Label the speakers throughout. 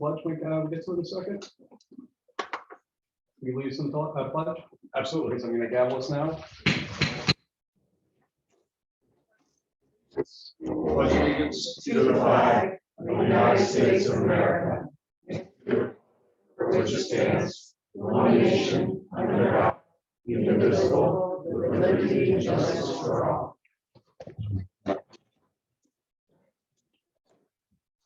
Speaker 1: pledge we get to in a second? We leave some pledge? Absolutely. So I'm going to gavel us now. Pledge allegiance
Speaker 2: to the flag of the United States of America, for which it stands, one nation, under God, indivisible, with liberty and justice for all.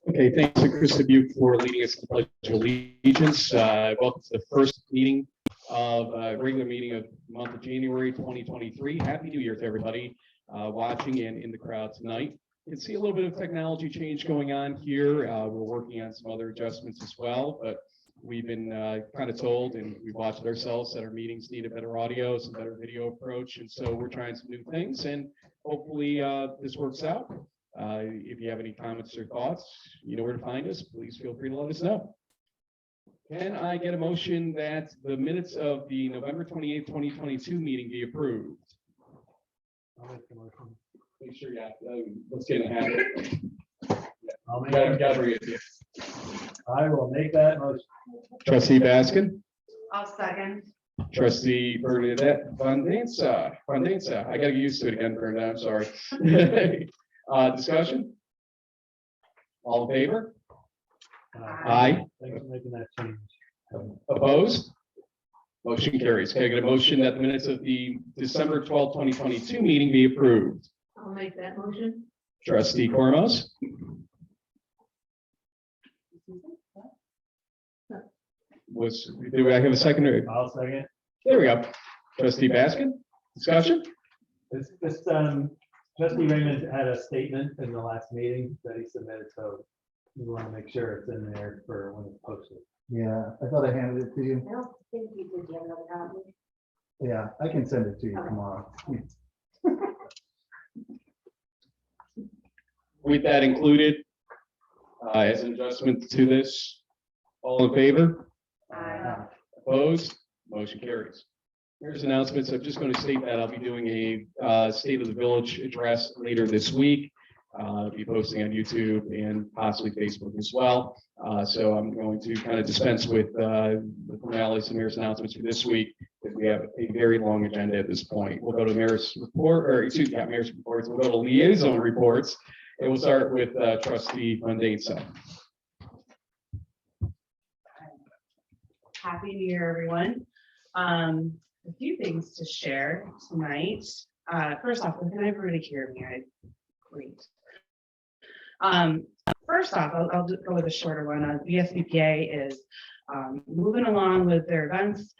Speaker 3: Okay, thanks to Chris Dubuque for leading us to the Pledge of Allegiance. Welcome to the first meeting of regular meeting of the month of January 2023. Happy New Year to everybody watching and in the crowd tonight. You can see a little bit of technology change going on here. We're working on some other adjustments as well, but we've been kind of told, and we've watched it ourselves, that our meetings need a better audio, some better video approach, and so we're trying some new things, and hopefully this works out. If you have any comments or thoughts, you know where to find us. Please feel free to let us know. Can I get a motion that the minutes of the November 28th, 2022 meeting be approved?
Speaker 1: I'll make the motion.
Speaker 3: Make sure, yeah, let's get a habit.
Speaker 1: I'll make
Speaker 4: I will make that motion.
Speaker 3: Trustee Baskin,
Speaker 2: I'll second.
Speaker 3: Trustee Bernadette Vandenza. I got to get used to it again, Bernadette. I'm sorry. Discussion? All in favor? Aye.
Speaker 4: Thanks for making that change.
Speaker 3: Opposed? Motion carries. Can I get a motion that the minutes of the December 12th, 2022 meeting be approved?
Speaker 2: I'll make that motion.
Speaker 3: Trustee Cormos? Do I have a second?
Speaker 4: I'll second.
Speaker 3: There we go. Trustee Baskin? Discussion?
Speaker 4: Trustee Raymond had a statement in the last meeting that he submitted, so we want to make sure it's in there for when it's posted.
Speaker 5: Yeah, I thought I handed it to you.
Speaker 2: I don't think you did get another copy.
Speaker 5: Yeah, I can send it to you tomorrow.
Speaker 3: With that included, as an adjustment to this, all in favor? Opposed? Motion carries. Here's announcements. I'm just going to state that I'll be doing a State of the Village address later this week. I'll be posting on YouTube and possibly Facebook as well. So I'm going to kind of dispense with the formalities and mayor's announcements for this week, because we have a very long agenda at this point. We'll go to mayor's report, or excuse me, not mayor's reports. We'll go to liaison reports, and we'll start with Trustee Vandenza.
Speaker 6: Happy New Year, everyone. A few things to share tonight. First off, can everybody hear me? Great. First off, I'll just go with a shorter one. VSBPA is moving along with their events.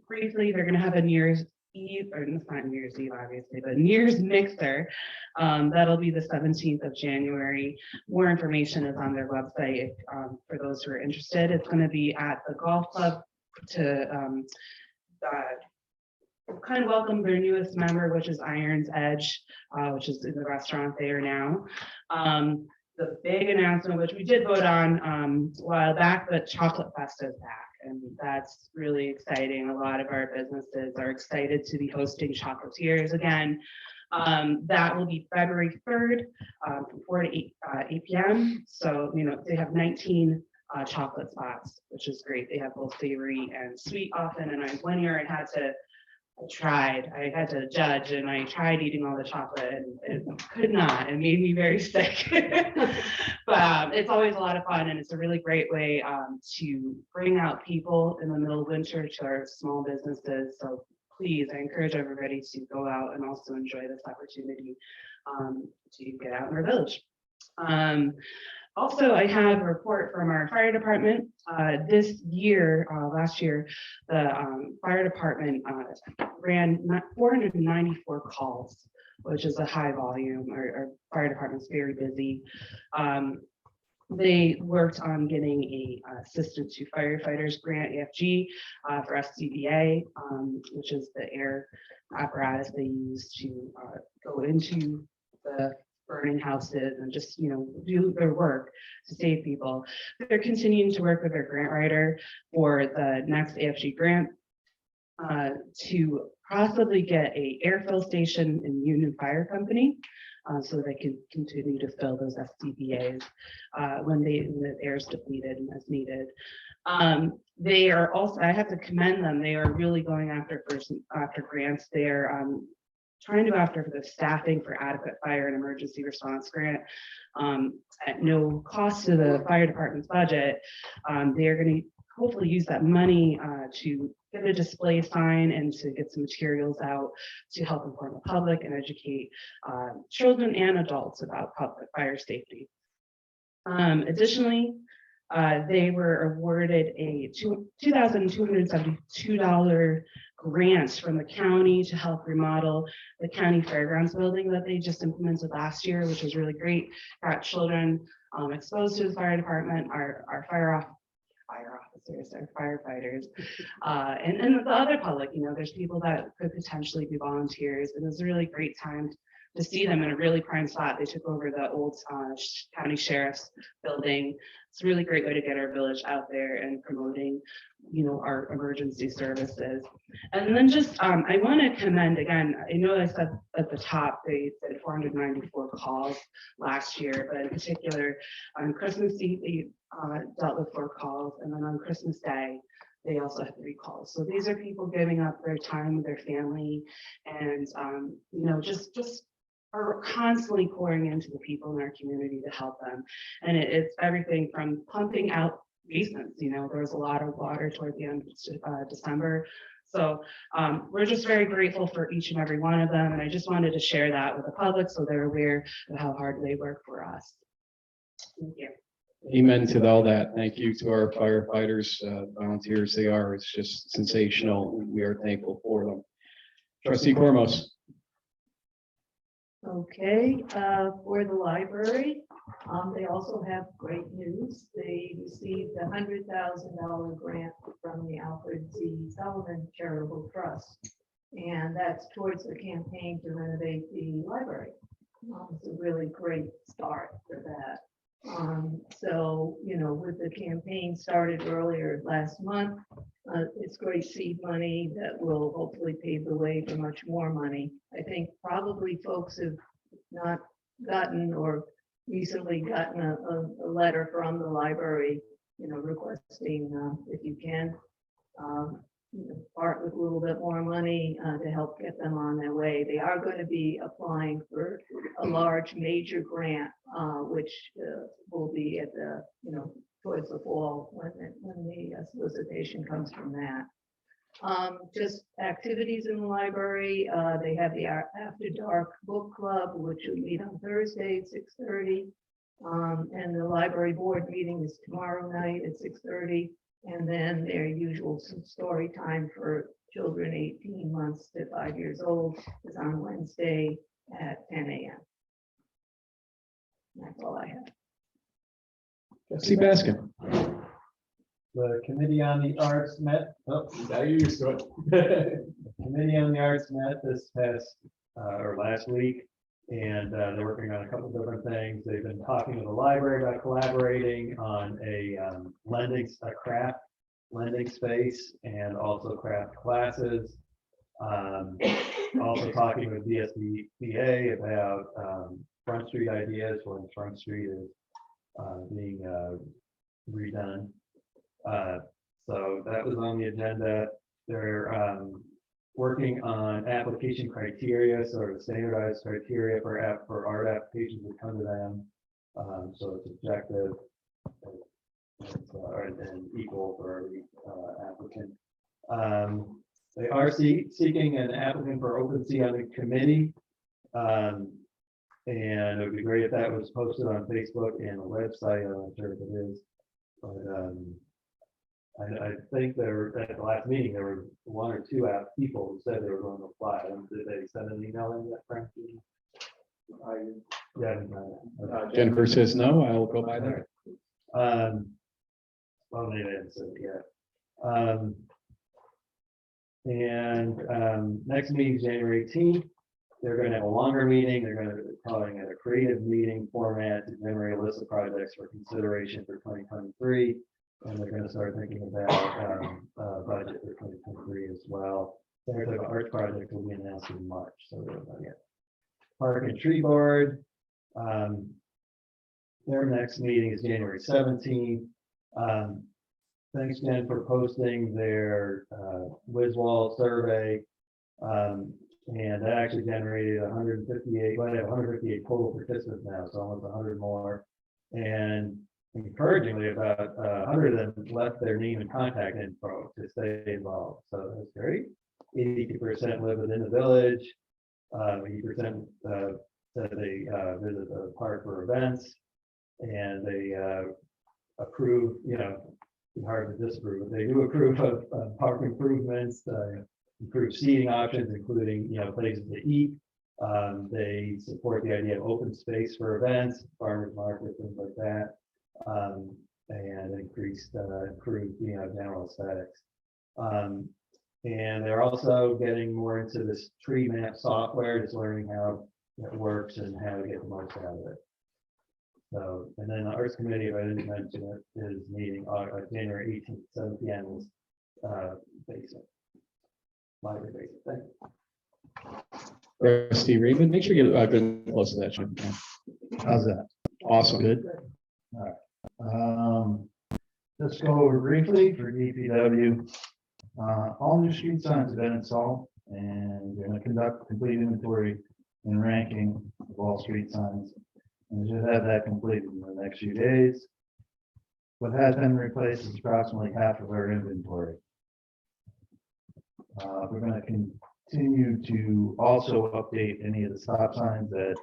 Speaker 6: Briefly, they're going to have a New Year's Eve, or it's not New Year's Eve, obviously, but New Year's mixer. That'll be the 17th of January. More information is on their website for those who are interested. It's going to be at the golf club to kind of welcome their newest member, which is Iron's Edge, which is in the restaurant there now. The big announcement, which we did vote on a while back, but Chocolate Fest is back, and that's really exciting. A lot of our businesses are excited to be hosting chocolatiers again. That will be February 3rd from 4 to 8 p.m. So, you know, they have 19 chocolate spots, which is great. They have both savory and sweet often. And one year I had to judge, and I tried eating all the chocolate and it could not. It made me very sick. But it's always a lot of fun, and it's a really great way to bring out people in the middle of winter to our small businesses. So please, I encourage everybody to go out and also enjoy this opportunity to get out in our village. Also, I have a report from our fire department. This year, last year, the fire department ran 494 calls, which is a high volume. Our fire department's very busy. They worked on getting a Assistance to Firefighters grant, AFG, for SCBA, which is the air apparatus they use to go into the burning houses and just, you know, do their work to save people. They're continuing to work with their grant writer for the next AFG grant to possibly get a air fill station in Union Fire Company. so they can continue to fill those SCBA's when the air is depleted and as needed. They are also, I have to commend them. They are really going after grants. They're trying to go after the staffing for adequate fire and emergency response grant at no cost to the fire department's budget. They're going to hopefully use that money to get a display sign and to get some materials out to help inform the public and educate children and adults about public fire safety. Additionally, they were awarded a $2,272 grant from the county to help remodel the county fairgrounds building that they just implemented last year, which was really great. Got children exposed to the fire department, our fire officers, our firefighters, and the other public. You know, there's people that could potentially be volunteers, and it was a really great time to see them in a really prime spot. They took over the old county sheriff's building. It's a really great way to get our village out there and promoting, you know, our emergency services. And then just, I want to commend again, I know I said at the top, they did 494 calls last year, but in particular on Christmas Eve, they dealt with 4 calls. And then on Christmas Day, they also had 3 calls. So these are people giving up their time with their family and, you know, just are constantly pouring into the people in our community to help them. And it's everything from pumping out basements. You know, there was a lot of water toward the end of December. So we're just very grateful for each and every one of them. And I just wanted to share that with the public so they're aware of how hard they work for us. Thank you.
Speaker 3: Amen to all that. Thank you to our firefighters, volunteers. It's just sensational. We are thankful for them. Trustee Cormos.
Speaker 2: Okay, for the library, they also have great news. They received a $100,000 grant from the Alfred Z. Sullivan Charitable Trust. And that's towards the campaign to renovate the library. It's a really great start for that. So, you know, with the campaign started earlier last month, it's great seed money that will hopefully pave the way for much more money. I think probably folks have not gotten or recently gotten a letter from the library, you know, requesting if you can part with a little bit more money to help get them on their way. They are going to be applying for a large major grant, which will be at the, you know, towards the fall when the solicitation comes from that. Just activities in the library. They have the After Dark Book Club, which will meet on Thursday at 6:30. And the library board meeting is tomorrow night at 6:30. And then their usual story time for children 18 months to 5 years old is on Wednesday at 10 a.m. That's all I have.
Speaker 3: Trustee Baskin.
Speaker 4: The Committee on the Arts met. Oh,
Speaker 1: Now you used to it.
Speaker 4: the Committee on the Arts met this past or last week, and they're working on a couple of different things. They've been talking to the library about collaborating on a craft lending space and also craft classes. Also talking with DSBA about Front Street ideas when Front Street is being redone. So that was on the agenda. They're working on application criteria, sort of standardized criteria for art applications that come to them. So it's objective and equal for every applicant. They are seeking an applicant for open seat on the committee. And it would be great if that was posted on Facebook and the website. I'm not sure if it is, but I think there at the last meeting there were 1 or 2 people who said they were going to apply. Did they send an email in yet, Frank?
Speaker 3: Jennifer says no. I will go by that.
Speaker 4: Well, maybe I haven't said it yet. Next meeting is January 18th. They're going to have a longer meeting. They're going to be calling it a creative meeting format to generate a list of projects for consideration for 2023. And they're going to start thinking about budget for 2023 as well. Their arts project will be announced in March, so we don't know yet. Park and Tree Board. Their next meeting is January 17th. Thanks, Jen, for posting their Wizwall survey. And that actually generated 158, well, they have 158 total participants now, so almost 100 more. And encouragingly, about 100 of them left their name and contact info to stay involved. So that's great. 82% live within the village. 80% said they visit the park for events, and they approve, you know, it's hard to disapprove, but they do approve of park improvements, improved seating options, including, you know, places to eat. They support the idea of open space for events, farmers markets, things like that, and improved, you know, general aesthetics. And they're also getting more into this tree map software, just learning how it works and how to get the most out of it. So, and then the Arts Committee, if I didn't mention it, is meeting on January 18th, 7 p.m. is basement. Library basement.
Speaker 3: Trustee Raymond, make sure you, I've been close to that. Jim.
Speaker 5: How's that?
Speaker 3: Awesome.
Speaker 5: Good. Let's go over briefly for DPW. All new street signs have been installed, and we're going to conduct a complete inventory and ranking of all street signs. And we should have that completed in the next few days. What has been replaced is approximately half of our inventory. We're going to continue to also update any of the stop signs that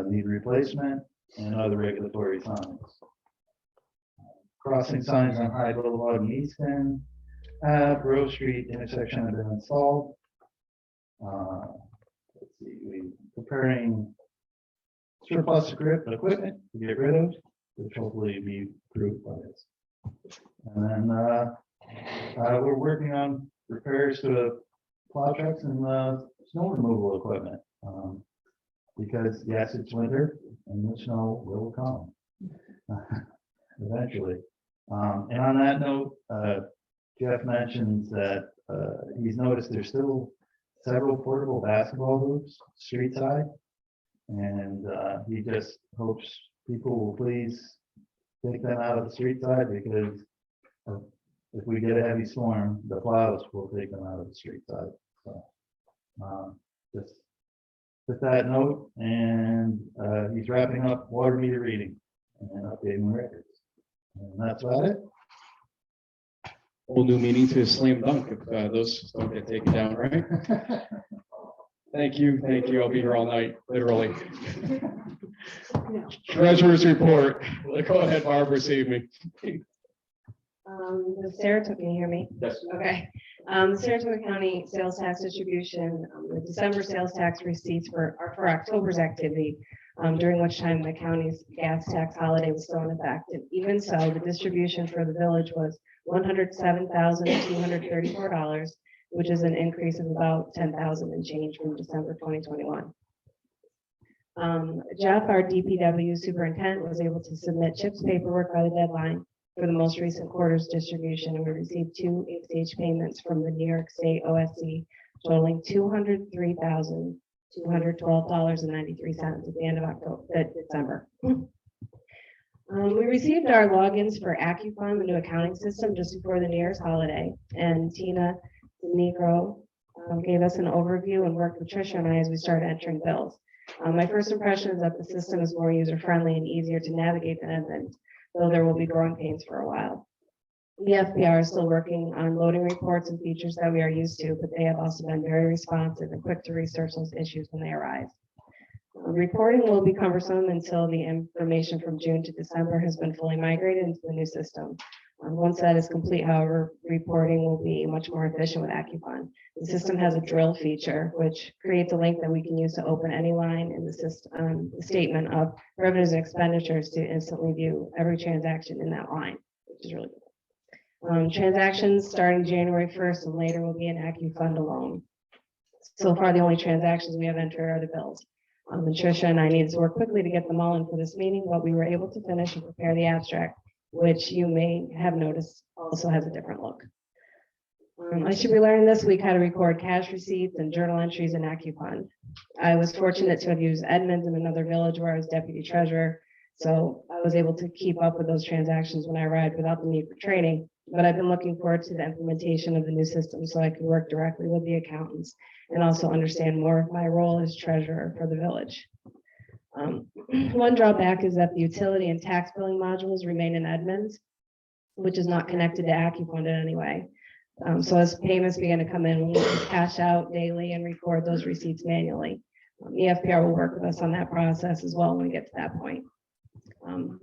Speaker 5: need replacement and other regulatory signs. Crossing signs on High Boulevard and East End, Grove Street intersection have been installed. Let's see, we're preparing surplus equipment to get rid of, which hopefully be approved by this. And then we're working on repairs to plow trucks and snow removal equipment. Because yes, it's winter and the snow will come eventually. And on that note, Jeff mentions that he's noticed there's still several portable basketball hoops street side. And he just hopes people will please take them out of the street side, because if we get a heavy storm, the plows will take them out of the street side. So just with that note, and he's wrapping up water meter reading and updating records. And that's about it.
Speaker 3: Whole new meaning to slam dunk if those don't get taken down, right? Thank you, thank you. I'll be here all night, literally. Treasurer's report. Go ahead, Barbara, save me.
Speaker 7: Saratoga, can you hear me?
Speaker 3: Yes.
Speaker 7: Okay. Saratoga County sales tax distribution, the December sales tax receipts for October's activity, during which time the county's gas tax holiday was still in effect. And even so, the distribution for the village was $107,234, which is an increase of about 10,000 and change from December 2021. Jeff, our DPW superintendent, was able to submit CHIPS paperwork by the deadline for the most recent quarter's distribution, and we received 2 ACH payments from the New York State OSC totaling $203,212.93 at the end of December. We received our logins for AccuFund, the new accounting system, just before the New Year's holiday, and Tina DeNigro gave us an overview and worked with Tricia and I as we started entering bills. My first impression is that the system is more user-friendly and easier to navigate than Edmund, though there will be growing pains for a while. The FBR is still working on loading reports and features that we are used to, but they have also been very responsive and quick to research those issues when they arise. Reporting will be cumbersome until the information from June to December has been fully migrated into the new system. Once that is complete, however, reporting will be much more efficient with AccuFund. The system has a drill feature, which creates a link that we can use to open any line in the system, the statement of revenues and expenditures, to instantly view every transaction in that line, which is really good. Transactions starting January 1st and later will be in AccuFund alone. So far, the only transactions we have entered are the bills. And Tricia and I needed to work quickly to get them all in for this meeting, but we were able to finish and prepare the abstract, which you may have noticed also has a different look. I should be learning this week how to record cash receipts and journal entries in AccuFund. I was fortunate to have used Edmonds in another village where I was deputy treasurer. So I was able to keep up with those transactions when I arrived without the need for training. But I've been looking forward to the implementation of the new system so I can work directly with the accountants and also understand more of my role as treasurer for the village. One drawback is that the utility and tax billing modules remain in Edmonds, which is not connected to AccuFund in any way. So as payments begin to come in, we'll need to cash out daily and record those receipts manually. EFPR will work with us on that process as well when we get to that point.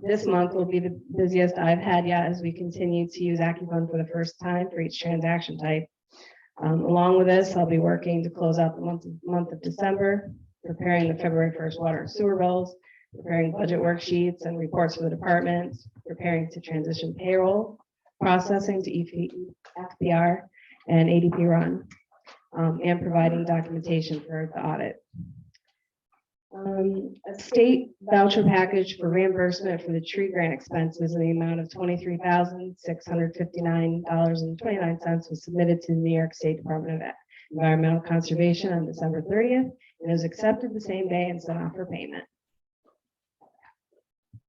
Speaker 7: This month will be the busiest I've had yet as we continue to use AccuFund for the first time for each transaction type. Along with this, I'll be working to close out the month of December, preparing the February 1st water and sewer bills, preparing budget worksheets and reports for the departments, preparing to transition payroll, processing to FBR and ADP run, and providing documentation for the audit. A state voucher package for reimbursement for the tree grant expenses in the amount of $23,659.29 was submitted to the New York State Department of Environmental Conservation on December 30th and was accepted the same day and sent off for payment.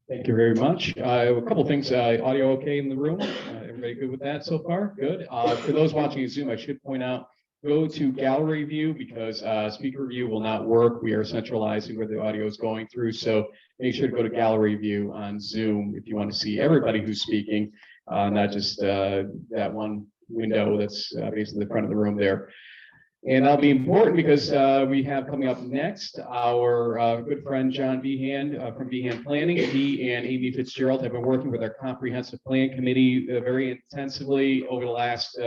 Speaker 3: Thank you very much. A couple things, audio okay in the room? Everybody good with that so far? Good. For those watching Zoom, I should point out, go to gallery view because speaker view will not work. We are centralizing where the audio is going through. So make sure to go to gallery view on Zoom if you want to see everybody who's speaking, not just that one window that's basically the front of the room there. And that'll be important because we have coming up next our good friend John Behan from Behan Planning. He and Amy Fitzgerald have been working with our comprehensive plan committee very intensively over the last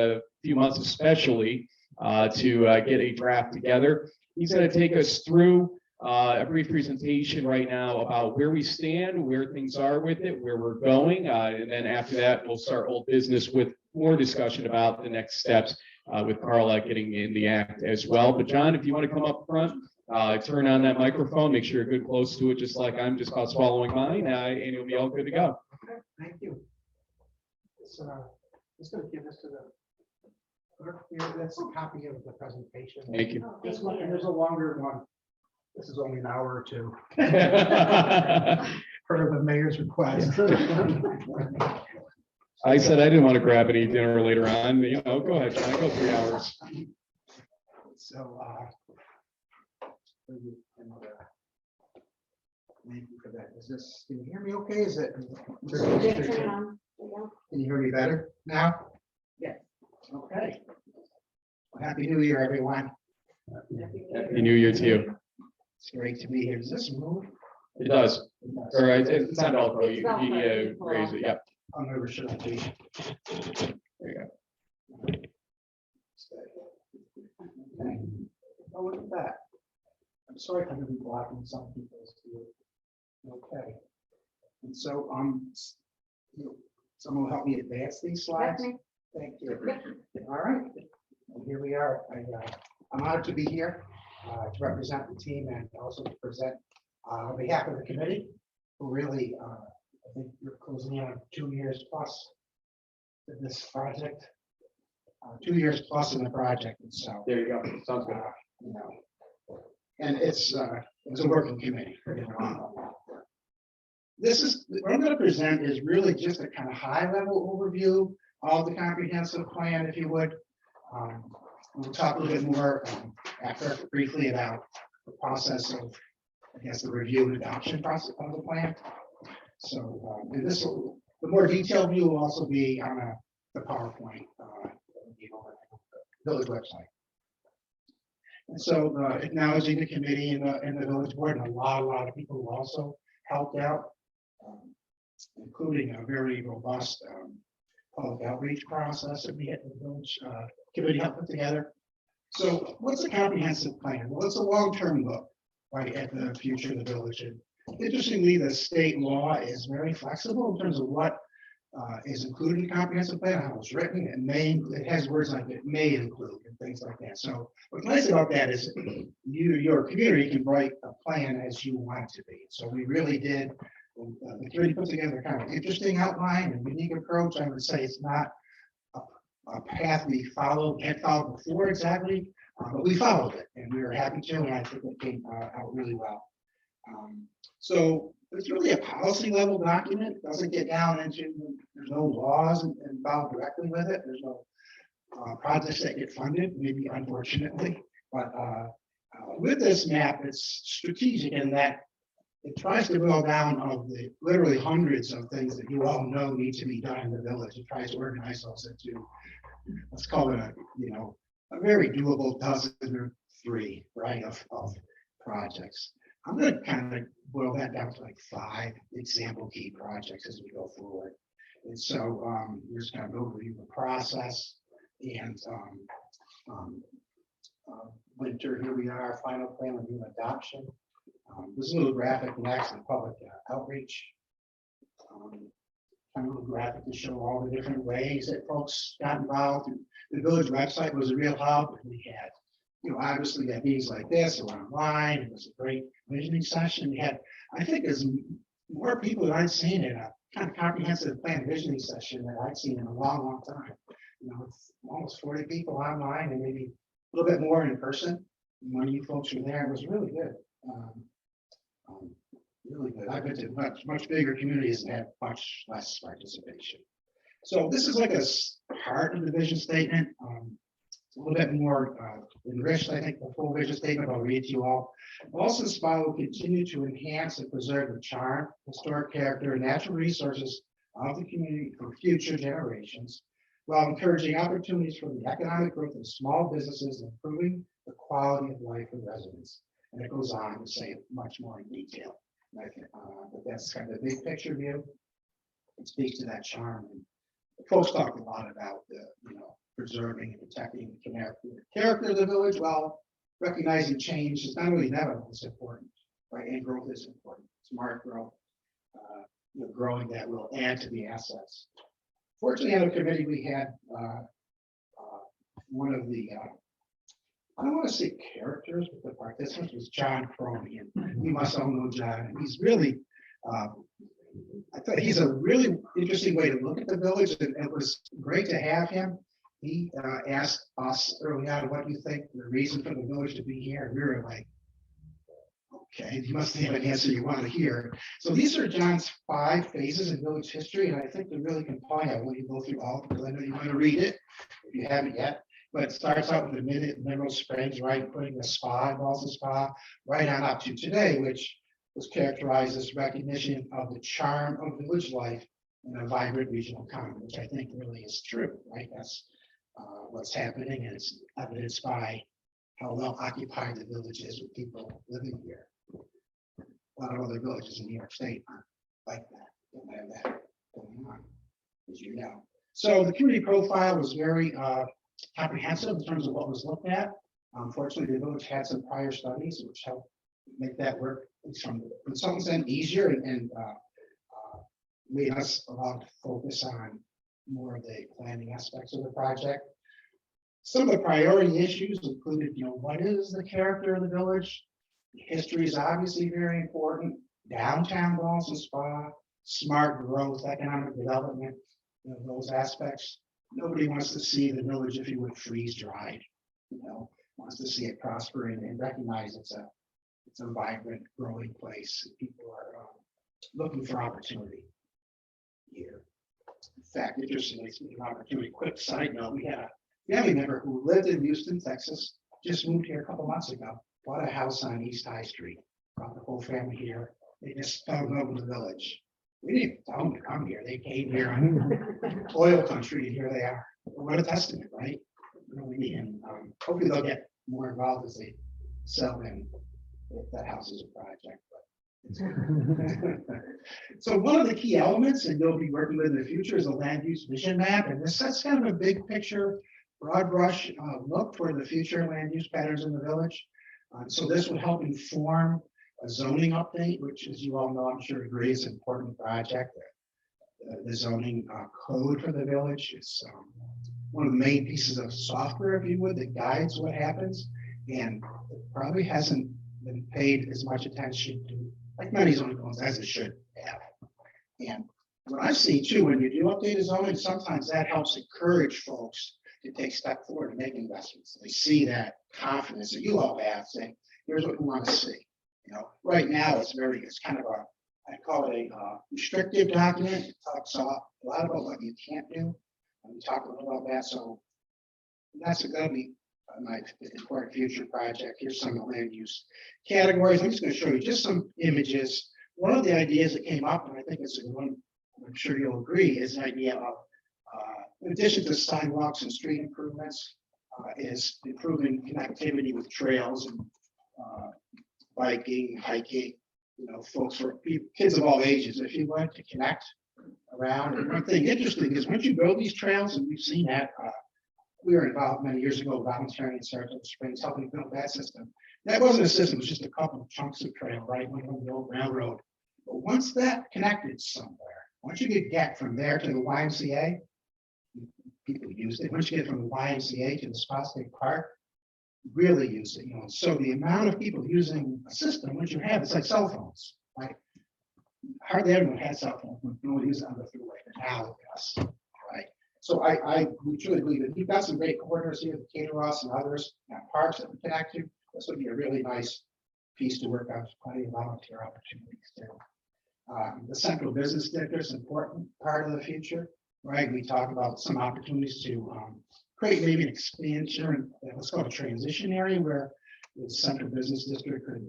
Speaker 3: few months, especially to get a draft together. He's going to take us through a brief presentation right now about where we stand, where things are with it, where we're going. And then after that, we'll start old business with more discussion about the next steps with Carla getting in the act as well. But John, if you want to come up front, turn on that microphone, make sure you're good close to it, just like I'm just about swallowing mine, and you'll be all good to go.
Speaker 8: Okay, thank you. So, just going to give this to the clerk here. That's a copy of the presentation.
Speaker 3: Thank you.
Speaker 8: This one, and there's a longer one. This is only an hour or two. Per the mayor's request.
Speaker 3: I said I didn't want to grab any dinner later on. You know, go ahead, John, go 3 hours.
Speaker 8: So, thank you for that. Is this, can you hear me okay? Is it? Can you hear me better now?
Speaker 6: Yes.
Speaker 8: Okay. Well, Happy New Year, everyone.
Speaker 3: Happy New Year to you.
Speaker 8: It's great to be here. Does this move?
Speaker 3: It does. All right, it's not all, you raise it, yep.
Speaker 8: I'm never sure.
Speaker 3: There you go.
Speaker 8: Okay. Oh, look at that. I'm sorry if I'm gonna be blocking some people's view. Okay. And so, someone will help me advance these slides. Thank you. All right. And here we are. I'm honored to be here to represent the team and also to present on behalf of the committee, who really, I think you're closing in on 2 years plus in this project. 2 years plus in the project itself.
Speaker 3: There you go. Sounds good.
Speaker 8: You know, and it's a working committee. This is what I'm going to present is really just a kind of high level overview of the comprehensive plan, if you would. We'll talk a little bit more after briefly about the process of, I guess, the review and adoption process of the plan. So, and this will, the more detailed view will also be on the PowerPoint village website. And so, acknowledging the committee and the village board, and a lot of people who also helped out, including a very robust public outreach process that we had the village committee helped put together. So, what's a comprehensive plan? Well, it's a long-term look, right, at the future of the village. And interestingly, the state law is very flexible in terms of what is included in the comprehensive plan, how it's written. It has words like it may include and things like that. So what's nice about that is your community can write a plan as you want it to be. So we really did, the committee put together kind of interesting outline and unique approach. I would say it's not a path we had followed before exactly, but we followed it, and we were happy to, and I think it came out really well. So it's really a policy level document. It doesn't get down into, there's no laws involved directly with it. There's no projects that get funded, maybe unfortunately, but with this map, it's strategic in that it tries to boil down of the literally hundreds of things that you all know need to be done in the village. It tries to organize those into, let's call it a, a very doable dozen or three, right, of projects. I'm going to kind of boil that down to like 5 example key projects as we go forward. And so here's kind of an overview of the process. And winter, here we are, final plan review and adoption. This little graphic next to public outreach. Kind of a little graphic to show all the different ways that folks got involved. The village website was a real help. We had, obviously at meetings like this or online. It was a great visioning session. We had, I think, there's more people than I've seen in a kind of comprehensive plan visioning session that I've seen in a long, long time. It's almost 40 people online and maybe a little bit more in person. One of you folks were there. It was really good. Really good. I've been to much bigger communities and had much less participation. So this is like a part of the vision statement. It's a little bit more enriched, I think, the full vision statement I'll read to you all. Ballston Spa will continue to enhance and preserve the charm, historic character, and natural resources of the community for future generations, while encouraging opportunities for the economic growth of small businesses and improving the quality of life for residents. And it goes on to say much more in detail. But that's kind of the big picture view. It speaks to that charm. And folks talked a lot about the, preserving and protecting the character of the village while recognizing change is not only inevitable, it's important, right? And growth is important. Smart growth, growing that will add to the assets. Fortunately, on the committee, we had one of the I don't want to say characters, but the participants was John Cromie, and you must all know John. And he's really, I thought he's a really interesting way to look at the village, and it was great to have him. He asked us early on, what do you think the reason for the village to be here? And we were like, okay, you must have an answer you want to hear. So these are John's 5 phases in village history, and I think they're really compelling. I want you to go through all of them because I know you want to read it if you haven't yet. But it starts out with the Mineral Springs, right? Putting the spa, Ballston Spa, right on up to today, which was characterized as recognition of the charm of village life in a vibrant regional economy, which I think really is true, right? That's what's happening, and it's evidenced by how well occupied the village is with people living here. A lot of other villages in New York State aren't like that, don't have that going on, as you know. So the community profile was very comprehensive in terms of what was looked at. Unfortunately, the village had some prior studies which helped make that work from the consultants end easier and made us allowed to focus on more of the planning aspects of the project. Some of the priority issues included, what is the character of the village? History is obviously very important. Downtown Ballston Spa, smart growth, economic development, those aspects. Nobody wants to see the village, if you would, freeze dried. Wants to see it prosper and recognize it's a vibrant, growing place. People are looking for opportunity here. In fact, interestingly, speaking of opportunity, quick side note, we had a family member who lived in Houston, Texas, just moved here a couple months ago, bought a house on East High Street, brought the whole family here. They just fell in love with the village. We didn't tell them to come here. They came here on oil country, and here they are. What a testament, right? Really, and hopefully they'll get more involved as they sell in if that house is a project. So one of the key elements, and you'll be working with in the future, is a land use vision map, and this sets kind of a big picture, broad brush look for the future land use patterns in the village. So this will help inform a zoning update, which, as you all know, I'm sure agree, is an important project. The zoning code for the village is one of the main pieces of software, if you would, that guides what happens, and it probably hasn't been paid as much attention to, like many zoning codes, as it should have. And what I've seen too, when you do update zoning, sometimes that helps encourage folks to take a step forward and make investments. They see that confidence that you all have, saying, here's what we want to see. You know, right now, it's kind of I call it a restrictive document. It talks a lot about what you can't do. And we talk a little about that. So that's going to be my important future project. Here's some of the land use categories. I'm just going to show you just some images. One of the ideas that came up, and I think it's a good one, I'm sure you'll agree, is an idea of, in addition to sidewalks and street improvements, is improving connectivity with trails and biking, hiking, you know, folks for kids of all ages. If you want to connect around, and one thing interesting is once you build these trails, and we've seen that, we were involved many years ago, volunteering in Saratoga Springs, helping build that system. That wasn't a system, it was just a couple of chunks of trail, right, on the old railroad. But once that connected somewhere, once you could get from there to the YMCA, people used it. Once you get from the YMCA to the Spa State Park, really use it. You know, so the amount of people using a system, once you have, it's like cell phones, right? Hardly everyone had cell phones. No one used it on the freeway, but now it does, right? So we truly believe that you've got some great corridors here, the Cater Ross and others, and parks that we connect to. This would be a really nice piece to work on. There's plenty of volunteer opportunities too. The central business district is an important part of the future, right? We talk about some opportunities to create maybe an expansion, let's call it a transition area where the central business district could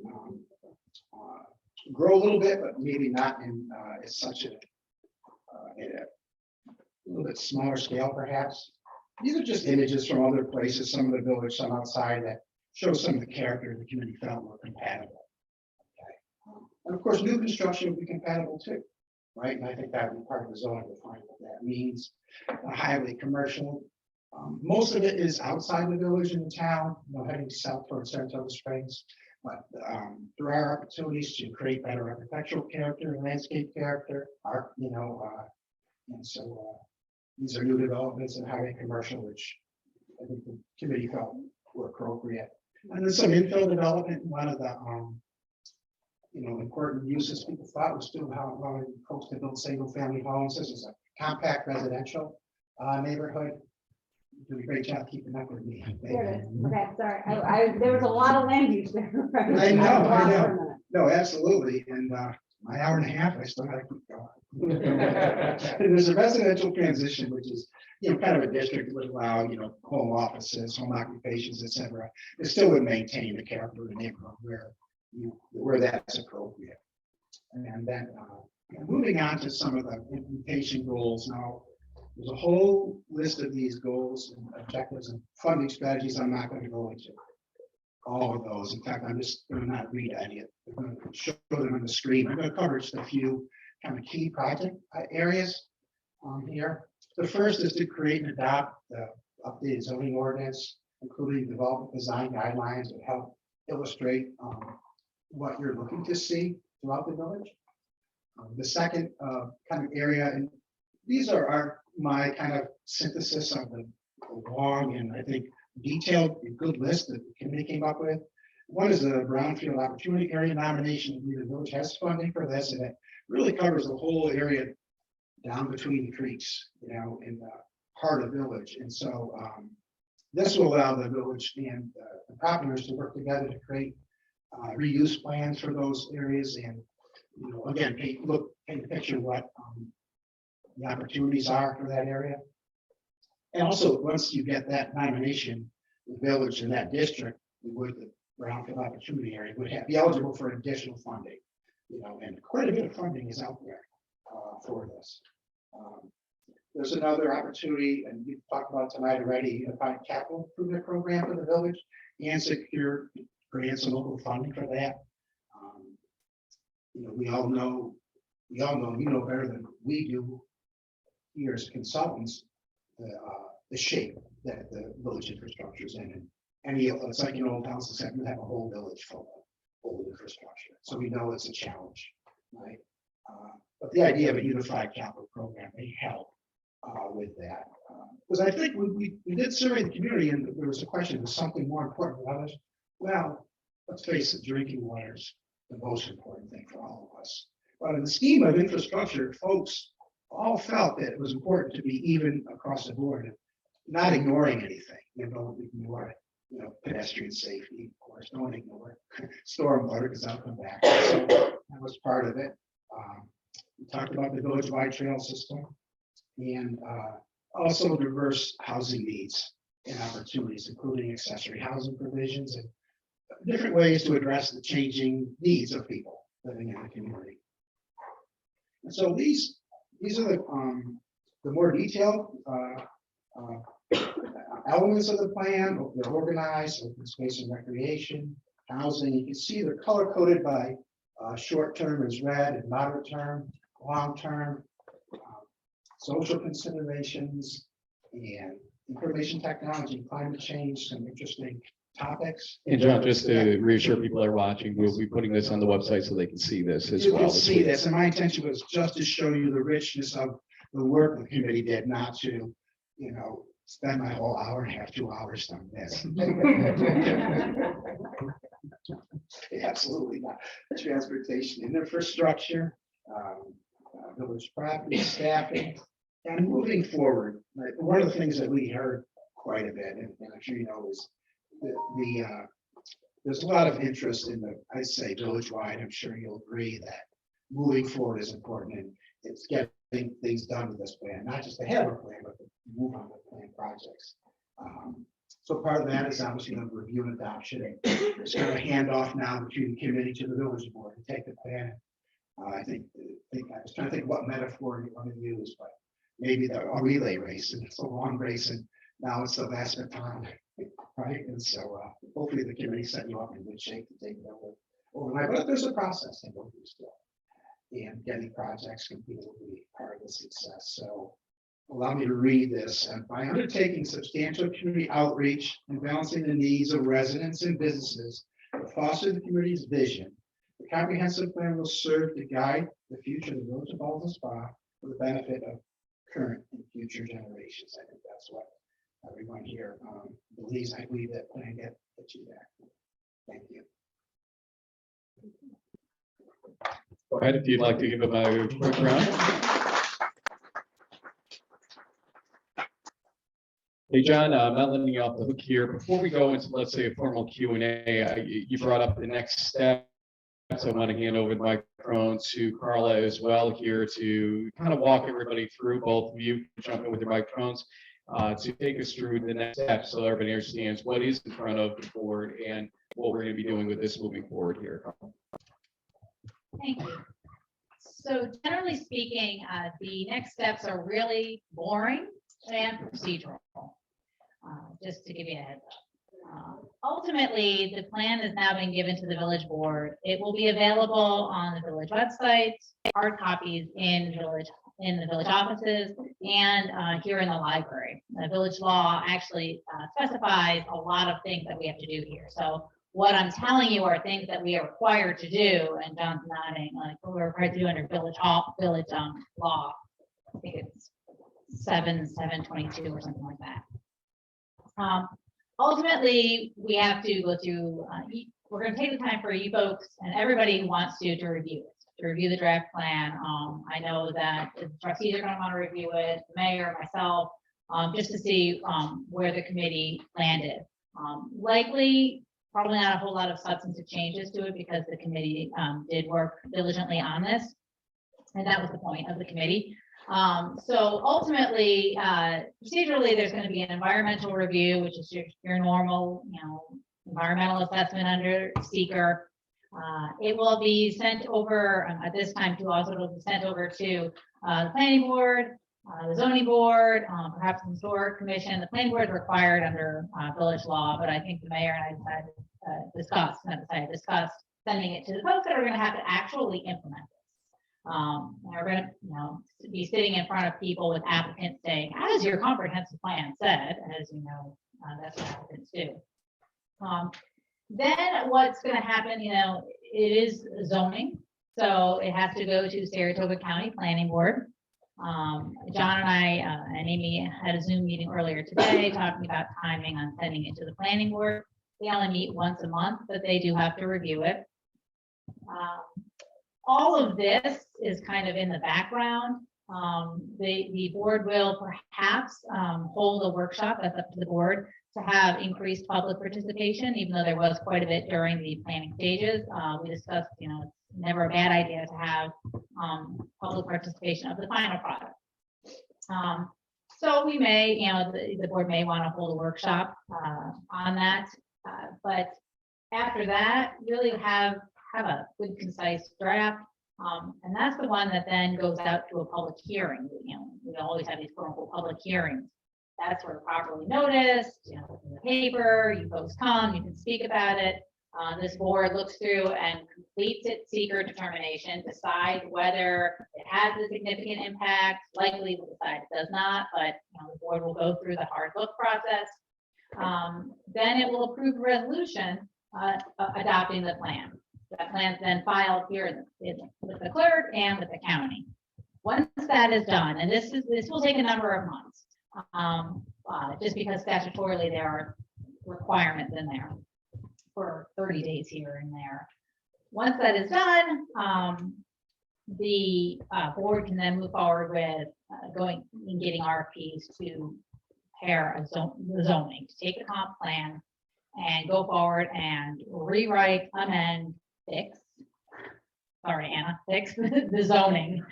Speaker 8: grow a little bit, but maybe not in as such a little bit smaller scale, perhaps. These are just images from other places, some of the village, some outside, that show some of the character the community felt were compatible. Okay. And of course, new construction would be compatible too, right? And I think that would be part of the zoning to find what that means. Highly commercial. Most of it is outside the village in the town, you know, heading south towards Saratoga Springs. But there are opportunities to create better architectural character and landscape character, art, you know, and so these are new developments in highway commercial, which I think the committee felt were appropriate. And then some infill development. One of the you know, important uses people thought was still how folks to build single family homes. This is a compact residential neighborhood. You do a great job keeping up with me.
Speaker 2: There it is. Okay, sorry. There was a lot of land use there. Right?
Speaker 8: I know. No, absolutely. And my hour and a half, I still got to keep going. And there's a residential transition, which is, you know, kind of a district that would allow, you know, home offices, home occupations, et cetera. It still would maintain the character of the neighborhood where that's appropriate. And then moving on to some of the implementation goals now. There's a whole list of these goals and objectives and funding strategies. I'm not going to go into all of those. In fact, I'm just going to not read any of them. I'm going to show them on the screen. I'm going to cover just a few kind of key project areas here. The first is to create and adopt the updated zoning ordinance, including development design guidelines that help illustrate what you're looking to see throughout the village. The second kind of area, and these are my kind of synthesis of the long and I think detailed and good list that the committee came up with. One is the brownfield opportunity area nomination. The village has funding for this, and it really covers the whole area down between the creeks, you know, in the heart of the village. And so this will allow the village and the property owners to work together to create reuse plans for those areas, and, you know, again, paint the picture what the opportunities are for that area. And also, once you get that nomination, the village in that district, the brownfield opportunity area would be eligible for additional funding, you know, and quite a bit of funding is out there for this. There's another opportunity, and we've talked about tonight already, a capital improvement program for the village and secure grants and local funding for that. You know, we all know, you know better than we do here as consultants, the shape that the village infrastructure is in. And it's like, you know, old houses have a whole village full of old infrastructure. So we know it's a challenge, right? But the idea of a unified capital program may help with that. Because I think we did survey the community, and there was a question, is something more important than others? Well, let's face it, drinking water is the most important thing for all of us. But in the scheme of infrastructure, folks all felt that it was important to be even across the board, and not ignoring anything. Don't ignore, pedestrian safety, of course, don't ignore stormwater, because that'll come back. So that was part of it. We talked about the village-wide trail system and also diverse housing needs and opportunities, including accessory housing provisions and different ways to address the changing needs of people living in the community. And so these are the more detailed elements of the plan. They're organized: open space and recreation, housing. You can see they're color coded by short term is red and moderate term, long term, social considerations, and information technology, climate change, some interesting topics.
Speaker 3: And John, just to reassure people that are watching, we'll be putting this on the website so they can see this as
Speaker 8: You
Speaker 3: well.
Speaker 8: can see this, and my intention was just to show you the richness of the work the committee did, not to, spend my whole hour and a half, 2 hours on this. Absolutely not. Transportation and infrastructure, village property, staffing, and moving forward. One of the things that we heard quite a bit, and I'm sure you know, is there's a lot of interest in I'd say village-wide. I'm sure you'll agree that moving forward is important, and it's getting things done with this plan, not just to have a plan, but to move on with plan projects. So part of that is obviously the review and adoption. It's kind of a handoff now between the committee to the village board to take the plan. I think I was trying to think what metaphor you want to use, but maybe a relay race, and it's a long race, and now it's the last baton, right? And so hopefully the committee set you up in good shape to take it overnight. But there's a process to go through still, and getting projects completed will be part of the success. So allow me to read this. By undertaking substantial community outreach and balancing the needs of residents and businesses to foster the community's vision, the comprehensive plan will serve to guide the future of the village of Ballston Spa for the benefit of current and future generations. I think that's what everyone here believes. I believe that plan get you there. Thank you.
Speaker 3: Go ahead if you'd like to give them a quick round. Hey, John, I'm not letting you off the hook here. Before we go into, let's say, a formal Q&A, you brought up the next step. So I want to hand over the microphone to Carla as well here to kind of walk everybody through, both of you jump in with your microphones, to take us through the next steps so everybody understands what is in front of the board and what we're going to be doing with this moving forward here.
Speaker 2: Thank you. So generally speaking, the next steps are really boring and procedural. Just to give you a heads up. Ultimately, the plan has now been given to the village board. It will be available on the village website, hard copies in the village offices, and here in the library. The village law actually specifies a lot of things that we have to do here. So what I'm telling you are things that we are required to do, and John's nodding, like we're required to do under village law. I think it's 722 or something like that. Ultimately, we have to go through, we're going to take the time for you folks and everybody who wants to review it, to review the draft plan. I know that the trustees are going to want to review it, the mayor, myself, just to see where the committee landed. Likely, probably not a whole lot of substantive changes to it because the committee did work diligently on this. And that was the point of the committee. So ultimately, procedurally, there's going to be an environmental review, which is your normal, environmental assessment under seeker. It will be sent over at this time to also it'll be sent over to the planning board, the zoning board, perhaps the historic commission. The planning board is required under village law, but I think the mayor and I discussed sending it to the folks that are going to have to actually implement it. We're going to, be sitting in front of people with applicants saying, as your comprehensive plan said, as you know, that's what applicants do. Then what's going to happen, it is zoning. So it has to go to Saratoga County Planning Board. John and I and Amy had a Zoom meeting earlier today talking about timing on sending it to the planning board. They only meet once a month, but they do have to review it. All of this is kind of in the background. The board will perhaps hold a workshop, that's up to the board, to have increased public participation, even though there was quite a bit during the planning stages. We discussed, it's never a bad idea to have public participation of the final product. So we may, the board may want to hold a workshop on that, but after that, really have a good concise draft. And that's the one that then goes out to a public hearing. We always have these quote unquote public hearings. That's sort of properly noticed, in the paper, you folks come, you can speak about it. This board looks through and completes its seeker determination, decide whether it has a significant impact, likely will decide it does not, but the board will go through the hard look process. Then it will approve a resolution adopting the plan. That plan's then filed here with the clerk and with the county. Once that is done, and this will take a number of months, just because statutorily there are requirements in there for 30 days here and there. Once that is done, the board can then move forward with going and getting RFPs to prepare the zoning, to take the comp plan and go forward and rewrite, amend, fix the zoning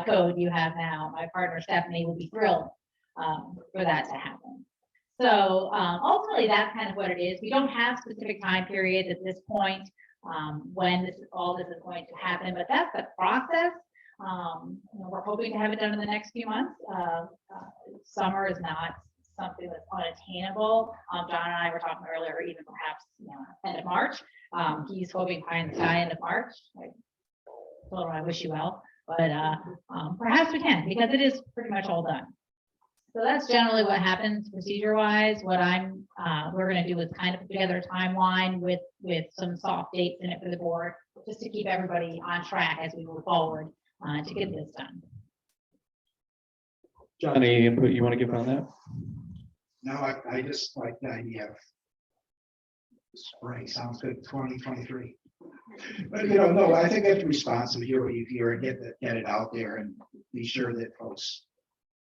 Speaker 2: code you have now. My partner Stephanie will be thrilled for that to happen. So ultimately, that's kind of what it is. We don't have specific time periods at this point when all this is going to happen, but that's the process. We're hoping to have it done in the next few months. Summer is not something that's unattainable. John and I were talking earlier, even perhaps end of March. He's hoping pie in the sky end of March. I told him I wish you well, but perhaps we can, because it is pretty much all done. So that's generally what happens procedure-wise. What we're going to do is kind of put together a timeline with some soft dates in it for the board, just to keep everybody on track as we move forward to get this done.
Speaker 3: John, any input you want to give on that?
Speaker 8: No, I just like the idea of spring. Sounds good, 2023. But no, I think that's responsive. Hear what you hear and get it out there and be sure that folks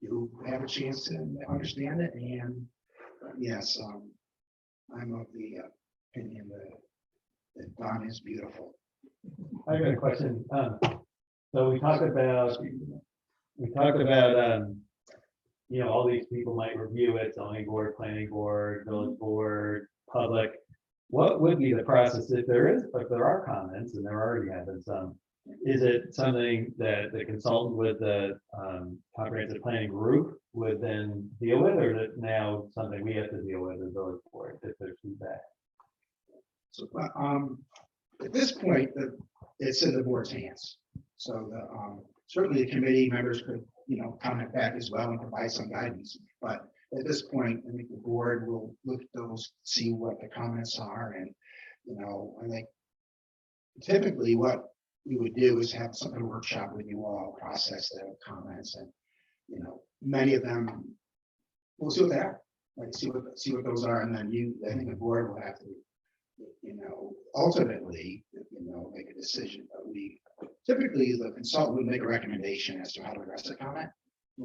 Speaker 8: you have a chance to understand it. And yes, I'm of the opinion that Dawn is beautiful.
Speaker 4: I got a question. So we talked about all these people might review it, zoning board, planning board, village board, public. What would be the process if there are comments, and there already have been some? Is it something that the consultant with the comprehensive planning group would then deal with, or is it now something we have to deal with as village board if there's feedback?
Speaker 8: So at this point, it's in the board's hands. So certainly the committee members could comment back as well and provide some guidance. But at this point, I think the board will look at those, see what the comments are, and I think typically what we would do is have some kind of workshop with you all, process the comments, and many of them we'll see what they are, like see what those are, and then I think the board will have to ultimately make a decision. But we typically the consultant would make a recommendation as to how to address the comment.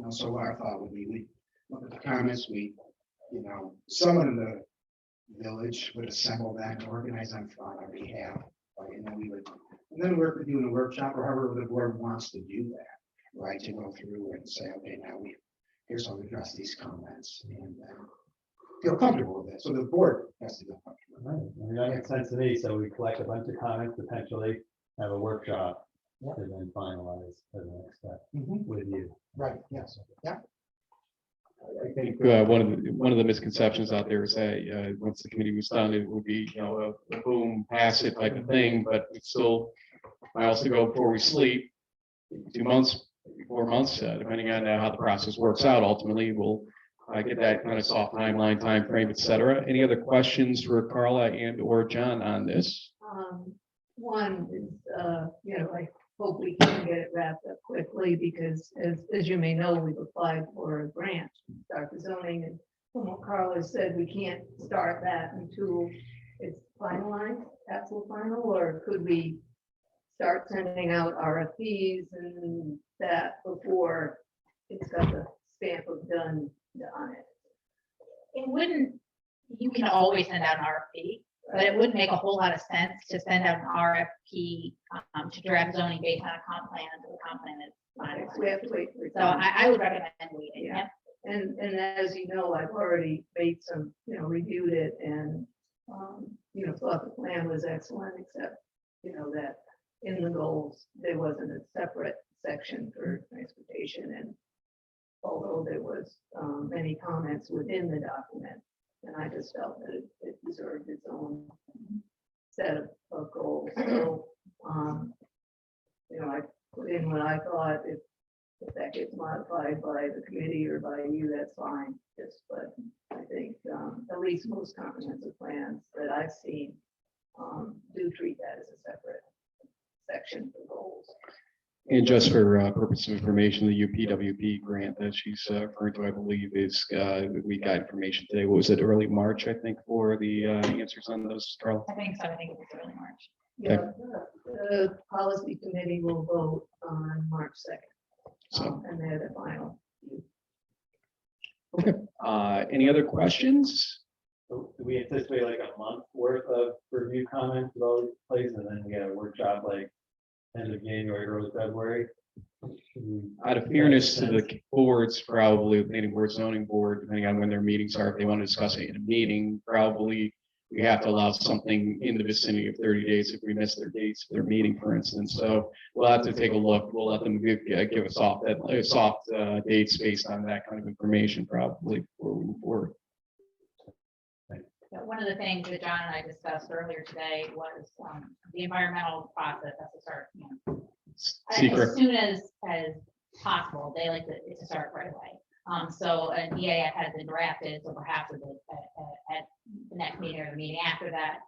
Speaker 8: So our thought would be we look at the comments, someone in the village would assemble that and organize them on our behalf. We would, and then we're doing a workshop or however the board wants to do that, right? To go through and say, okay, now here's how we address these comments and feel comfortable with it. So the board has to feel comfortable.
Speaker 4: Right. I mean, that makes sense to me. So we collect a bunch of comments, potentially have a workshop, and then finalize as the next step with you.
Speaker 8: Right. Yes. Yeah.
Speaker 3: I think one of the misconceptions out there is that once the committee was done, it would be a boom, pass it type of thing. But it's still, I also go before we sleep, 2 months, 4 months, depending on how the process works out. Ultimately, we'll get that kind of soft timeline, time frame, etc. Any other questions for Carla and/or John on this?
Speaker 9: One is, I hope we can get it wrapped up quickly because as you may know, we've applied for a grant, to start the zoning, and from what Carla said, we can't start that until it's finalized, absolute final, or could we start sending out RFPs and that before it's got the stamp of done on it.
Speaker 10: It wouldn't, you can always send out an RFP, but it wouldn't make a whole lot of sense to send out an RFP to draft zoning based on a comp plan until the comp plan is finalized.
Speaker 9: We have to wait for it.
Speaker 10: So I would recommend waiting.
Speaker 9: Yeah. And as you know, I've already made some, reviewed it and, thought the plan was excellent, except, that in the goals, there wasn't a separate section for transportation. And although there was many comments within the document, and I just felt that it deserved its own set of goals. So, I put in what I thought, if that gets modified by the committee or by you, that's fine. But I think at least most comprehensive plans that I've seen do treat that as a separate section for goals.
Speaker 3: And just for purpose of information, the UPWP grant that she's referring to, I believe, is we got information today. What was it, early March, I think, for the answers on those, Carl?
Speaker 10: I think so. I think it was early March.
Speaker 9: Yeah, the policy committee will vote on March 2nd.
Speaker 3: So,
Speaker 9: And they're the final.
Speaker 3: any other questions?
Speaker 4: So do we anticipate like a month worth of review comments with all these places, and then we get a workshop like end of January, early February?
Speaker 3: Out of fairness to the boards, probably the planning board, zoning board, depending on when their meetings are, if they want to discuss it in a meeting, probably we have to allow something in the vicinity of 30 days if we miss their dates, their meeting, for instance. So we'll have to take a look. We'll let them give us soft dates based on that kind of information, probably before we move forward.
Speaker 10: But one of the things that John and I discussed earlier today was the environmental process has to start,
Speaker 3: Secret.
Speaker 10: as soon as possible. They like it to start right away. So an EAF has been drafted, so perhaps at the next meeting or the meeting after that,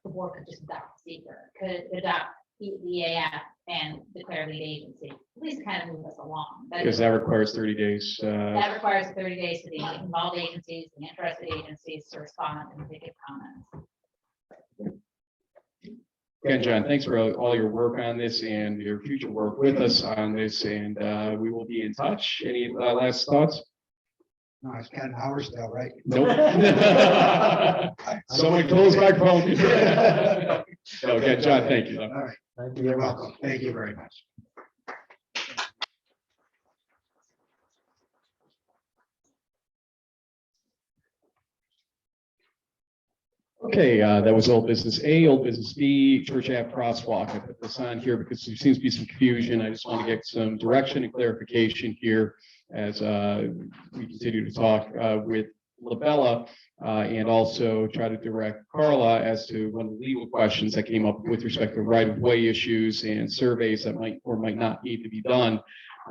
Speaker 10: the board could just adopt secret, could adopt the EAF and declare lead agency, at least kind of move us along.
Speaker 3: Because that requires 30 days.
Speaker 10: That requires 30 days to the involved agencies, the interested agencies to respond and to give comments.
Speaker 3: Again, John, thanks for all your work on this and your future work with us on this, and we will be in touch. Any last thoughts?
Speaker 8: No, it's Ken Howard still, right?
Speaker 3: Nope. Someone close my phone. Okay, John, thank you.
Speaker 8: All right,
Speaker 4: Thank you
Speaker 8: you're
Speaker 4: very much.
Speaker 8: welcome. Thank you very much.
Speaker 3: Okay, that was old business A, old business B, Church Ave crosswalk. I put this on here because there seems to be some confusion. I just want to get some direction and clarification here as we continue to talk with Labella and also try to direct Carla as to one of the legal questions that came up with respect to right-of-way issues and surveys that might or might not need to be done.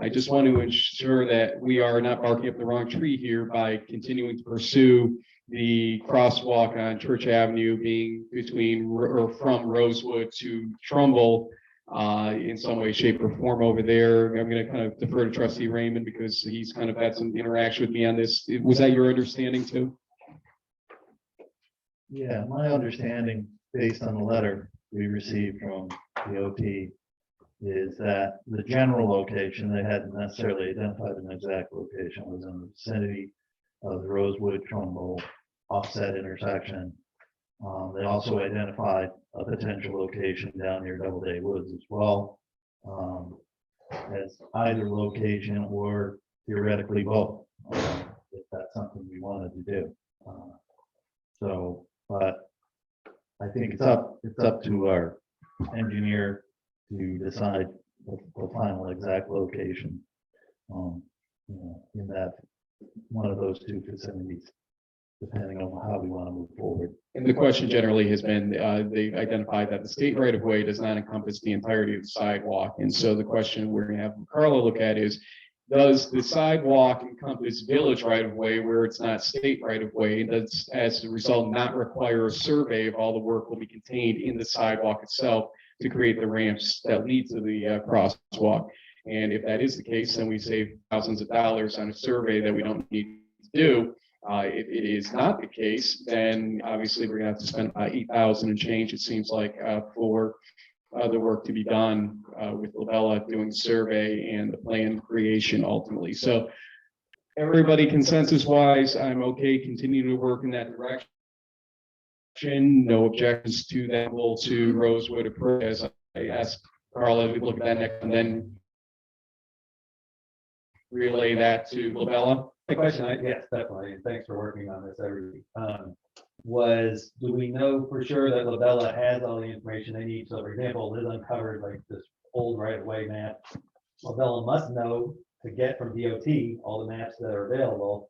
Speaker 3: I just want to ensure that we are not barking up the wrong tree here by continuing to pursue the crosswalk on Church Avenue being between or from Rosewood to Trumbull in some way, shape, or form over there. I'm going to kind of defer to Trustee Raymond because he's kind of had some interaction with me on this. Was that your understanding too?
Speaker 5: Yeah, my understanding, based on the letter we received from the OT, is that the general location, they hadn't necessarily identified an exact location, was in the vicinity of the Rosewood Trumbull offset intersection. They also identified a potential location down near Doubleday Woods as well, as either location or theoretically both, if that's something we wanted to do. But I think it's up to our engineer to decide the final exact location, in that one of those two facilities, depending on how we want to move forward.
Speaker 3: And the question generally has been, they identified that the state right of way does not encompass the entirety of the sidewalk. And so the question we're going to have Carla look at is, does the sidewalk encompass village right of way where it's not state right of way? And does, as a result, not require a survey of all the work will be contained in the sidewalk itself to create the ramps that lead to the crosswalk? And if that is the case, then we save thousands of dollars on a survey that we don't need to do. If it is not the case, then obviously we're gonna have to spend about $8,000 and change, it seems like, for the work to be done with Lavella doing the survey and the plan creation ultimately. So everybody consensus wise, I'm okay continuing to work in that direction. No objections to that goal to Rosewood approach, as I asked Carla to look at that next and then relay that to Lavella.
Speaker 4: The question, yes, definitely, and thanks for working on this, everybody. Was, do we know for sure that Lavella has all the information they need? So for example, Liz uncovered like this old right-of-way map. Lavella must know to get from DOT all the maps that are available.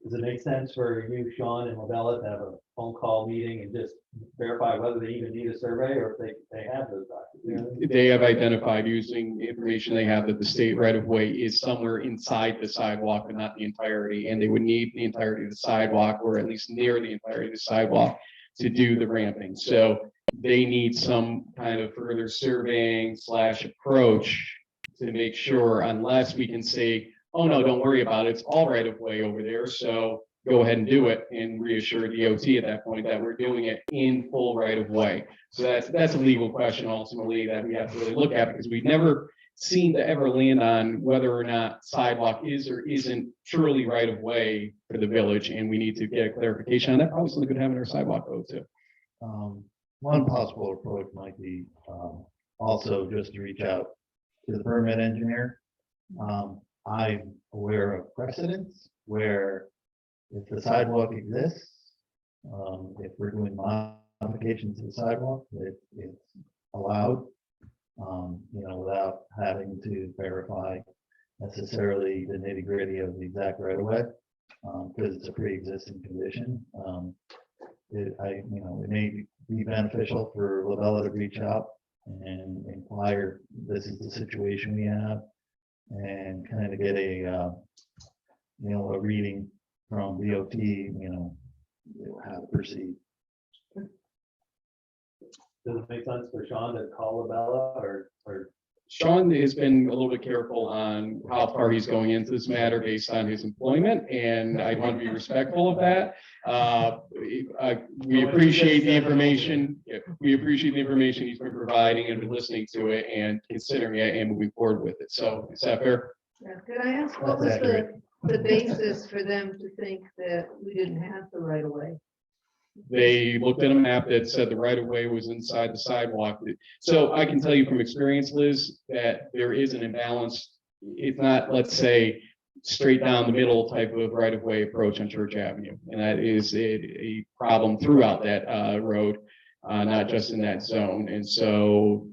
Speaker 4: Does it make sense for you, Sean, and Lavella to have a phone call meeting and just verify whether they even need a survey or if they have those documents?
Speaker 3: They have identified using the information they have that the state right of way is somewhere inside the sidewalk, but not the entirety. And they would need the entirety of the sidewalk, or at least near the entirety of the sidewalk, to do the ramping. So they need some kind of further surveying / approach to make sure, unless we can say, oh no, don't worry about it, it's all right of way over there, so go ahead and do it, and reassure DOT at that point that we're doing it in full right of way. So that's a legal question ultimately that we have to really look at, because we've never seemed to ever land on whether or not sidewalk is or isn't truly right of way for the village, and we need to get a clarification on that. Probably something good having our sidewalk code too.
Speaker 5: One possible approach might be also just to reach out to the permit engineer. I'm aware of precedents where if the sidewalk exists, if we're doing modifications to the sidewalk, it's allowed, without having to verify necessarily the nitty gritty of the exact right of way, because it's a pre-existing condition. It may be beneficial for Lavella to reach out and inquire, this is the situation we have, and kind of get a reading from DOT, how to proceed.
Speaker 4: Does it make sense for Sean to call Lavella or?
Speaker 3: Sean has been a little bit careful on how far he's going into this matter based on his employment, and I want to be respectful of that. We appreciate the information. We appreciate the information he's been providing and listening to it and considering it and moving forward with it. So is that fair?
Speaker 9: Yeah, could I ask, what was the basis for them to think that we didn't have the right of way?
Speaker 3: They looked at a map that said the right of way was inside the sidewalk. So I can tell you from experience, Liz, that there is an imbalance. It's not, let's say, straight down the middle type of right of way approach on Church Avenue. And that is a problem throughout that road, not just in that zone. And so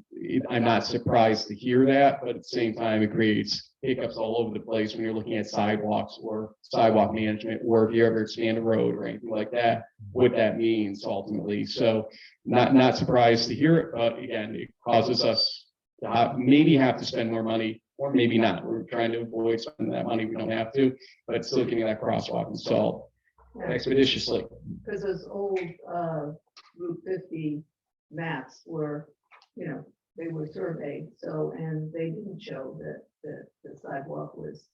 Speaker 3: I'm not surprised to hear that, but at the same time, it creates hiccups all over the place when you're looking at sidewalks or sidewalk management, or if you ever expand a road or anything like that, what that means ultimately. So not surprised to hear it, but again, it causes us to maybe have to spend more money, or maybe not. We're trying to avoid spending that money. We don't have to, but still getting that crosswalk installed expeditiously.
Speaker 9: Because those old Route 50 maps were, they were surveyed, so, and they didn't show that the sidewalk was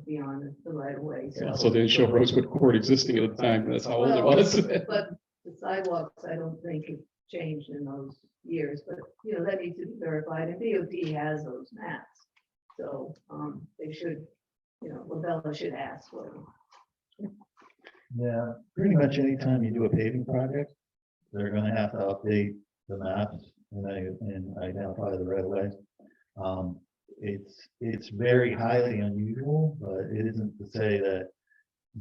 Speaker 9: beyond the right of way.
Speaker 3: So they didn't show Rosewood Court existing at the time. That's how old it
Speaker 9: Well,
Speaker 3: was.
Speaker 9: But the sidewalks, I don't think have changed in those years, but, that needs to be verified, and DOT has those maps. So, they should, Lavella should ask for them.
Speaker 5: Yeah, pretty much anytime you do a paving project, they're gonna have to update the maps and identify the right of way. It's very highly unusual, but it isn't to say that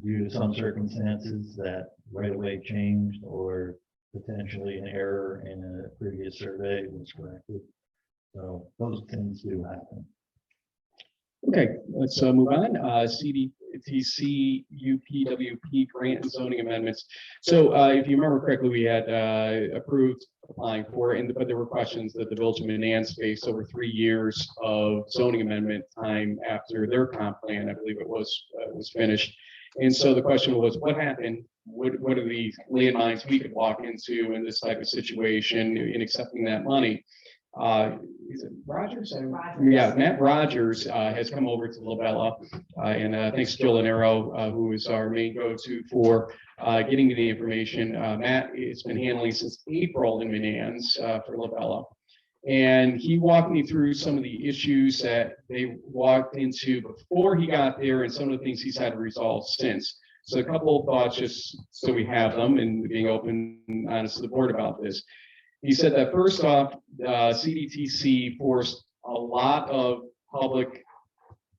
Speaker 5: due to some circumstances that right of way changed or potentially an error in a previous survey was corrected. So those things do happen.
Speaker 3: Okay, let's move on. CDTC UPWP grant and zoning amendments. So if you remember correctly, we had approved applying for it, but there were questions that the Village of Manans faced over 3 years of zoning amendment time after their comp plan, I believe it was finished. And so the question was, what happened? What are the landmines we could walk into in this type of situation in accepting that money? Is it Rogers?
Speaker 10: Rogers.
Speaker 3: Yeah, Matt Rogers has come over to Labella. And thanks to Jill Lanero, who is our main go-to for getting me the information. Matt has been handling since April in Manans for Labella. And he walked me through some of the issues that they walked into before he got there and some of the things he's had to resolve since. So a couple of thoughts, just so we have them and being open and honest to the board about this. He said that first off, CDTC forced a lot of public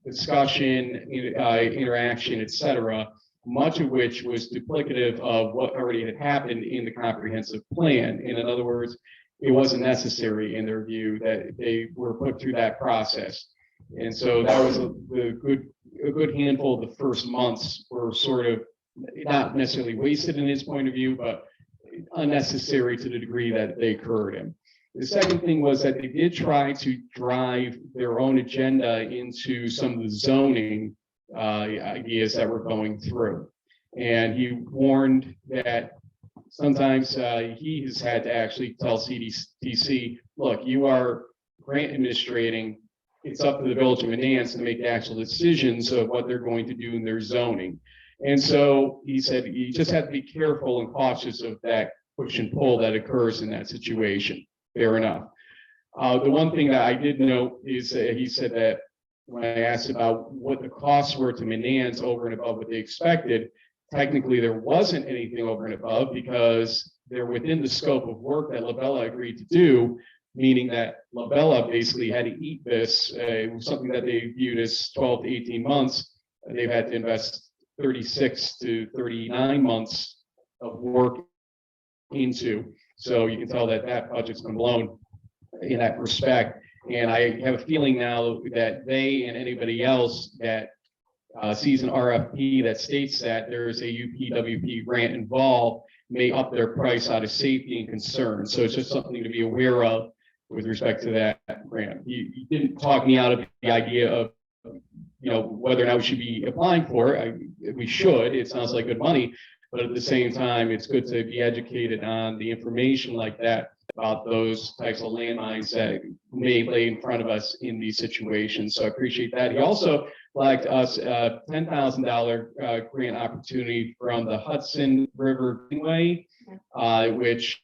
Speaker 3: discussion, interaction, et cetera, much of which was duplicative of what already had happened in the comprehensive plan. And in other words, it wasn't necessary in their view that they were put through that process. And so that was a good handful of the first months were sort of not necessarily wasted in his point of view, but unnecessary to the degree that they occurred in. The second thing was that they did try to drive their own agenda into some of the zoning ideas that were going through. And he warned that sometimes he has had to actually tell CDTC, look, you are grant administrating. It's up to the Village of Manans to make the actual decisions of what they're going to do in their zoning. And so he said, you just have to be careful and cautious of that push and pull that occurs in that situation. Fair enough. The one thing that I did note is that he said that when I asked about what the costs were to Manans over and above what they expected, technically there wasn't anything over and above because they're within the scope of work that Labella agreed to do, meaning that Labella basically had to eat this, something that they viewed as 12 to 18 months. They've had to invest 36 to 39 months of work into. So you can tell that that budget's been blown in that respect. And I have a feeling now that they and anybody else that sees an RFP that states that there is a UPWP grant involved may up their price out of safety and concern. So it's just something to be aware of with respect to that grant. You didn't talk me out of the idea of, whether or not we should be applying for it. We should. It sounds like good money, but at the same time, it's good to be educated on the information like that about those types of landmines that may lay in front of us in these situations. So I appreciate that. He also flagged us a $10,000 grant opportunity from the Hudson River Greenway, which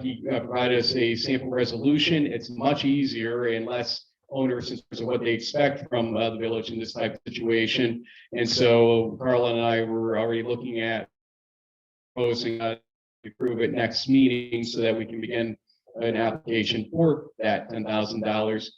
Speaker 3: he provided us a sample resolution. It's much easier and less onerous in terms of what they expect from the village in this type of situation. And so Carla and I were already looking at proposing to approve it next meeting so that we can begin an application for that $10,000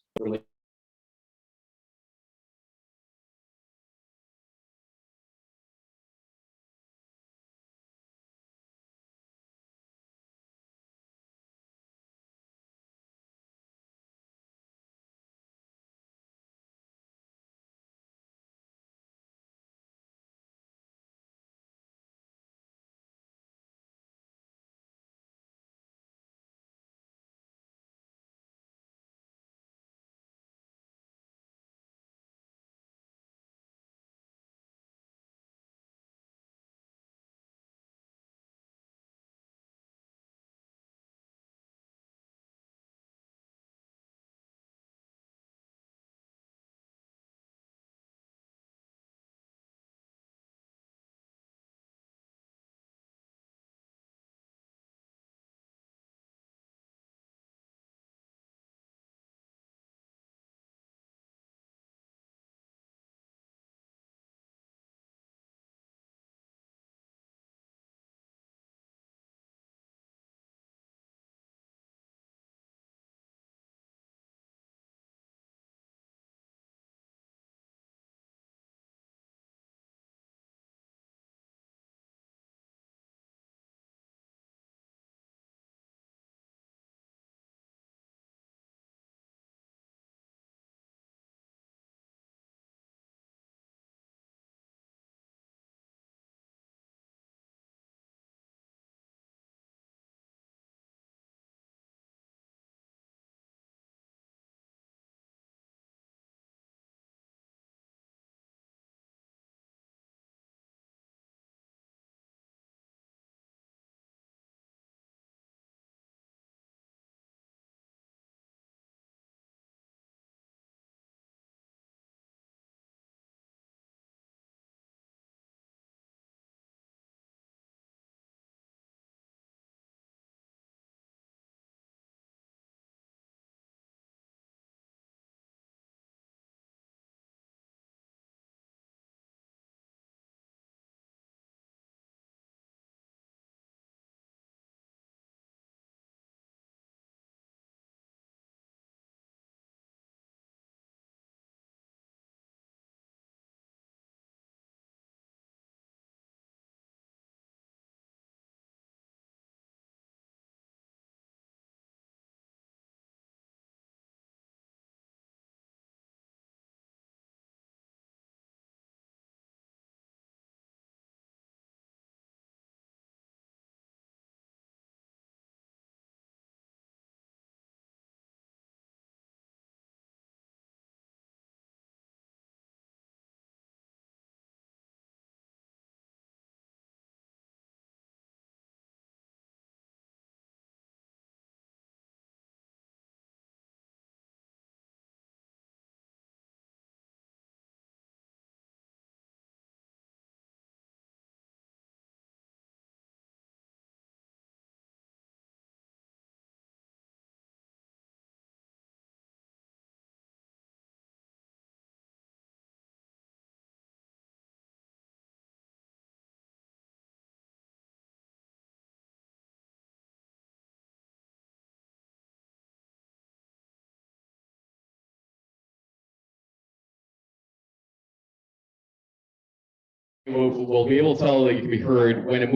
Speaker 3: will be able to tell that you can be heard when it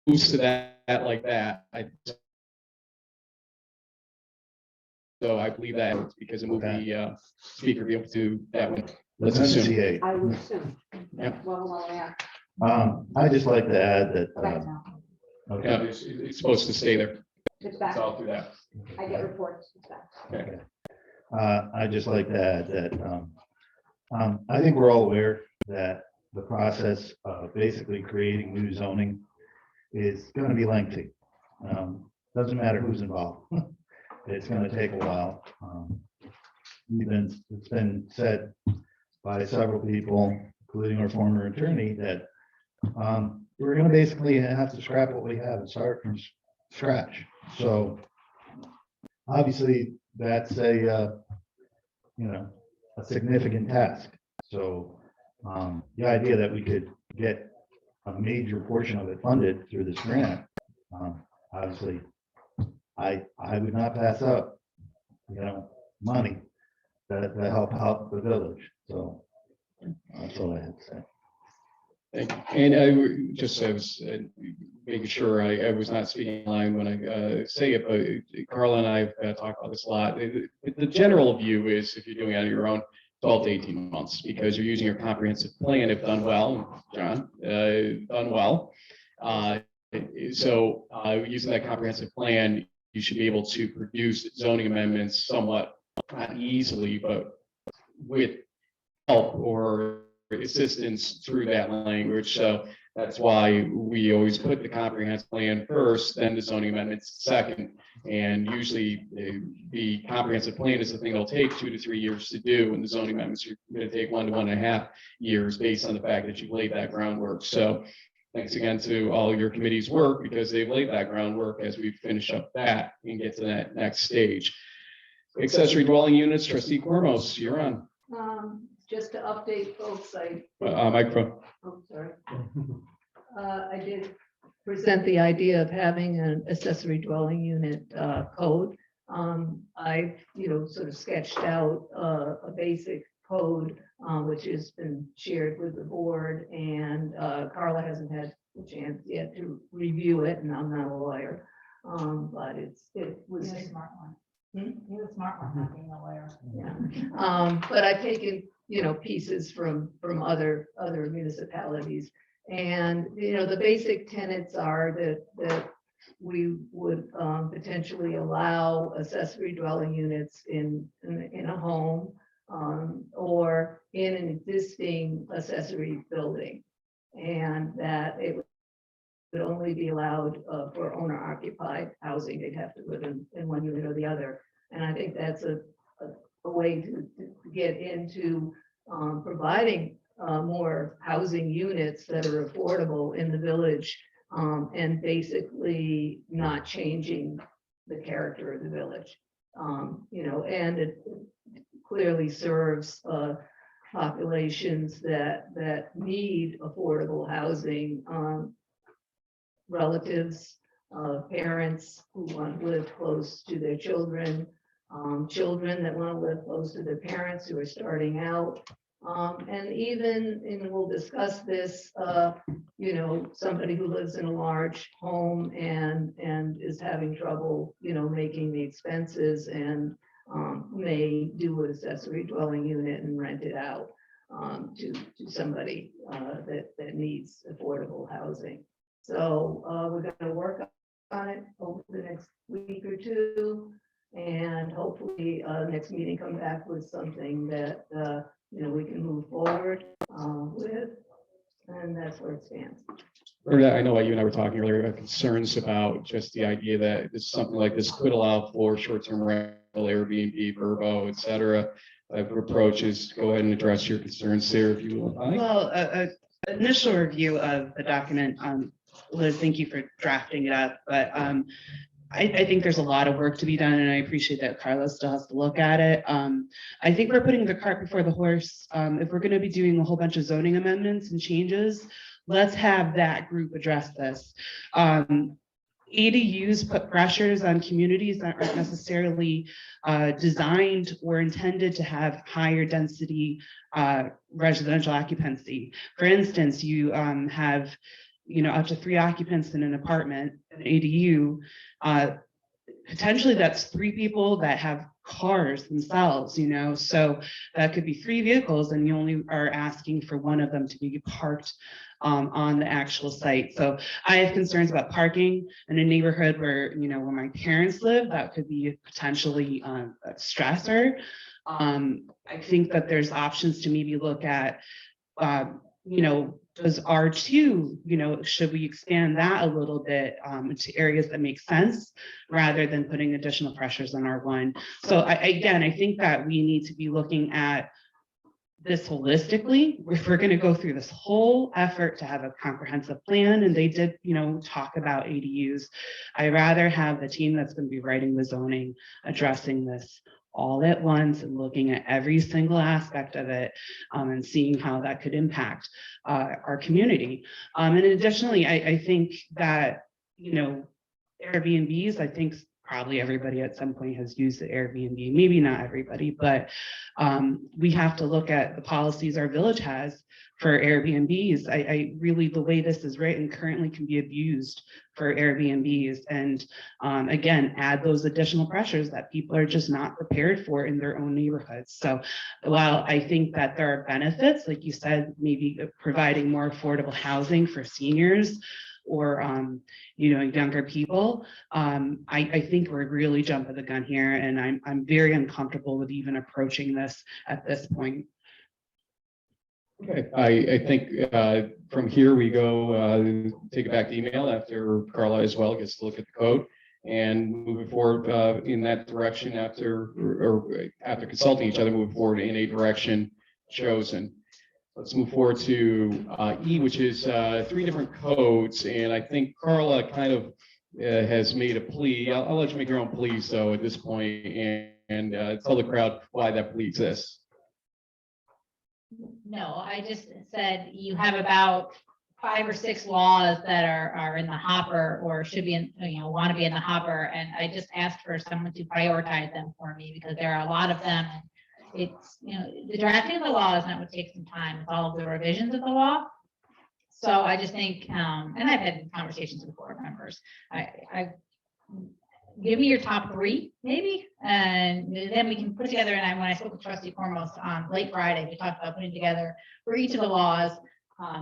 Speaker 3: moves to that like that. So I believe that it's because it moved the speaker be able to do that one. Let's assume.
Speaker 5: enunciate.
Speaker 2: I would assume.
Speaker 3: Yep.
Speaker 2: Well, yeah.
Speaker 5: I just like to add that,
Speaker 2: Back now.
Speaker 3: Yeah,
Speaker 5: okay,
Speaker 3: it's supposed to stay there.
Speaker 2: It's
Speaker 3: It's
Speaker 2: back.
Speaker 3: all through that.
Speaker 2: I get reports. It's back.
Speaker 3: Okay.
Speaker 5: I just like to add that, I think we're all aware that the process of basically creating new zoning is gonna be lengthy. Doesn't matter who's involved. It's gonna take a while. It's been said by several people, including our former attorney, that we're gonna basically have to scrap what we have and start from scratch. So obviously, that's a significant task. So the idea that we could get a major portion of it funded through this grant, obviously, I would not pass up, money that help out the village. So that's all I had to say.
Speaker 3: Thank you. And I was making sure I was not speaking line when I say it, but Carla and I have talked about this a lot. The general view is if you're doing it on your own, 12 to 18 months, because you're using your comprehensive plan, if done well, John, done well. So using that comprehensive plan, you should be able to produce zoning amendments somewhat, not easily, but with help or assistance through that language. So that's why we always put the comprehensive plan first, then the zoning amendments second. And usually the comprehensive plan is the thing that'll take 2 to 3 years to do, and the zoning amendments are going to take 1 to 1.5 years based on the fact that you've laid that groundwork. So thanks again to all of your committee's work, because they've laid that groundwork as we finish up that and get to that next stage. Accessory dwelling units, trustee Cormos, you're on.
Speaker 9: Just to update folks,
Speaker 3: Microphone.
Speaker 9: oh, sorry. I did present the idea of having an accessory dwelling unit code. I, sort of sketched out a basic code, which has been shared with the board, and Carla hasn't had a chance yet to review it, and I'm not a lawyer. But it was.
Speaker 10: You're a smart one. You're a smart one, not being a lawyer.
Speaker 9: Yeah, but I've taken, pieces from other municipalities. And, the basic tenets are that we would potentially allow accessory dwelling units in a home or in an existing accessory building. And that it would only be allowed for owner occupied housing. They'd have to live in one unit or the other. And I think that's a way to get into providing more housing units that are affordable in the village, and basically not changing the character of the village. And it clearly serves populations that need affordable housing, relatives, parents who want to live close to their children, children that want to live close to their parents who are starting out. And even, and we'll discuss this, somebody who lives in a large home and is having trouble, making the expenses, and may do an accessory dwelling unit and rent it out to somebody that needs affordable housing. So we're going to work on it over the next week or two, and hopefully next meeting come back with something that we can move forward with, and that's where it stands.
Speaker 3: I know you and I were talking earlier about concerns about just the idea that this, something like this could allow for short-term rental, Airbnb, Verbo, et cetera. Approaches. Go ahead and address your concerns there if you will.
Speaker 6: Well, initial review of the document, Liz, thank you for drafting it up, but I think there's a lot of work to be done, and I appreciate that Carlos still has to look at it. I think we're putting the cart before the horse. If we're going to be doing a whole bunch of zoning amendments and changes, let's have that group address this. ADUs put pressures on communities that aren't necessarily designed or intended to have higher density residential occupancy. For instance, you have, up to 3 occupants in an apartment, an ADU. Potentially that's 3 people that have cars themselves, so that could be 3 vehicles and you only are asking for one of them to be parked on the actual site. So I have concerns about parking in a neighborhood where, where my parents live. That could be potentially a stressor. I think that there's options to maybe look at, does R2, should we expand that a little bit to areas that make sense rather than putting additional pressures on R1? So I think that we need to be looking at this holistically. If we're going to go through this whole effort to have a comprehensive plan, and they did, talk about ADUs, I'd rather have the team that's going to be writing the zoning addressing this all at once and looking at every single aspect of it and seeing how that could impact our community. And additionally, I think that, Airbnbs, I think probably everybody at some point has used the Airbnb, maybe not everybody, but we have to look at the policies our village has for Airbnbs. I really, the way this is written currently can be abused for Airbnbs. And again, add those additional pressures that people are just not prepared for in their own neighborhoods. So while I think that there are benefits, like you said, maybe providing more affordable housing for seniors or younger people, I think we're really jumping the gun here, and I'm very uncomfortable with even approaching this at this point.
Speaker 3: Okay, I think from here we go take it back to email after Carla as well gets to look at the code and moving forward in that direction after consulting each other, moving forward in a direction chosen. Let's move forward to E, which is 3 different codes, and I think Carla kind of has made a plea. I'll let you make your own plea, so at this point, and tell the crowd why that plea exists.
Speaker 10: No, I just said you have about 5 or 6 laws that are in the hopper or should be in, want to be in the hopper. And I just asked for someone to prioritize them for me because there are a lot of them. It's, the drafting of the law is not what takes some time. It's all of the revisions of the law. So I just think, and I've had conversations with board members, I give me your top 3 maybe, and then we can put together, and when I spoke with Trustee Cormos on late Friday, we talked about putting together for each of the laws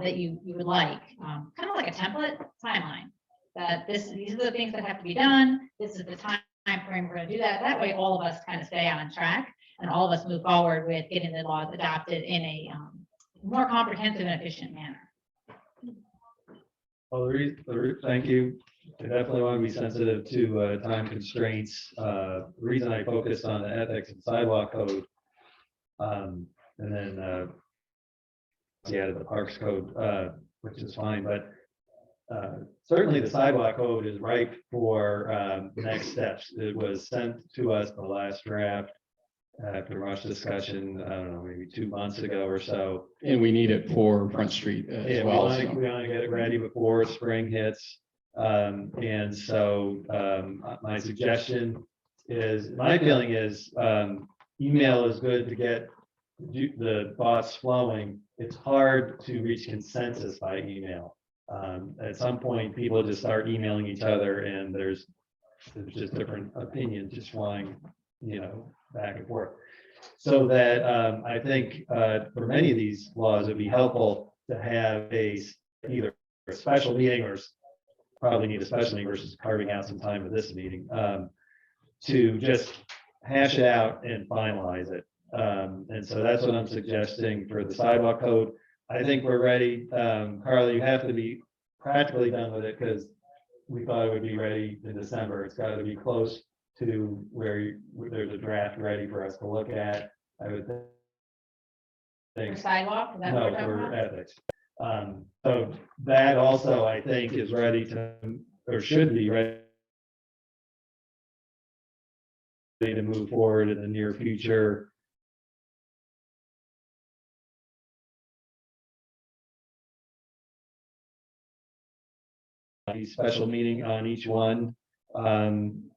Speaker 10: that you would like, kind of like a template timeline, that these are the things that have to be done, this is the time frame we're going to do that. That way all of us kind of stay on track and all of us move forward with getting the laws adopted in a more comprehensive and efficient manner.
Speaker 4: Well, thank you. I definitely want to be sensitive to time constraints. The reason I focused on the ethics and sidewalk code, and then the parks code, which is fine, but certainly the sidewalk code is ripe for next steps. It was sent to us the last draft after much discussion, I don't know, maybe 2 months ago or so.
Speaker 3: And we need it for Front Street as well.
Speaker 4: We want to get it ready before spring hits. And so my suggestion is, my feeling is email is good to get the thoughts flowing. It's hard to reach consensus by email. At some point, people just start emailing each other and there's just different opinions just flying, back and forth. So that I think for many of these laws, it'd be helpful to have either a special meeting or probably need a special meeting versus carving out some time for this meeting to just hash it out and finalize it. And so that's what I'm suggesting for the sidewalk code. I think we're ready. Carla, you have to be practically done with it because we thought it would be ready in December. It's got to be close to where there's a draft ready for us to look at. I would think.
Speaker 10: For sidewalk, is that what
Speaker 4: No,
Speaker 10: we're talking
Speaker 4: for
Speaker 10: about?
Speaker 4: ethics. So that also, I think, is ready to, or should be ready to move forward in the near future. a special meeting on each one.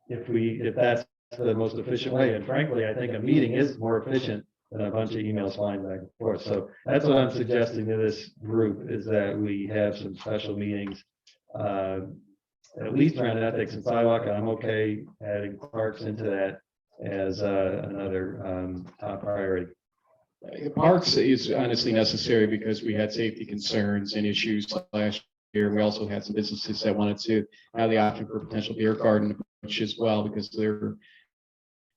Speaker 4: If that's the most efficient way, and frankly, I think a meeting is more efficient than a bunch of emails flying back and forth. So that's what I'm suggesting to this group, is that we have some special meetings, at least around ethics and sidewalk. I'm okay adding parks into that as another top priority.
Speaker 3: Parks is honestly necessary because we had safety concerns and issues last year. We also had some businesses that wanted to have the option for potential beer garden, which as well, because their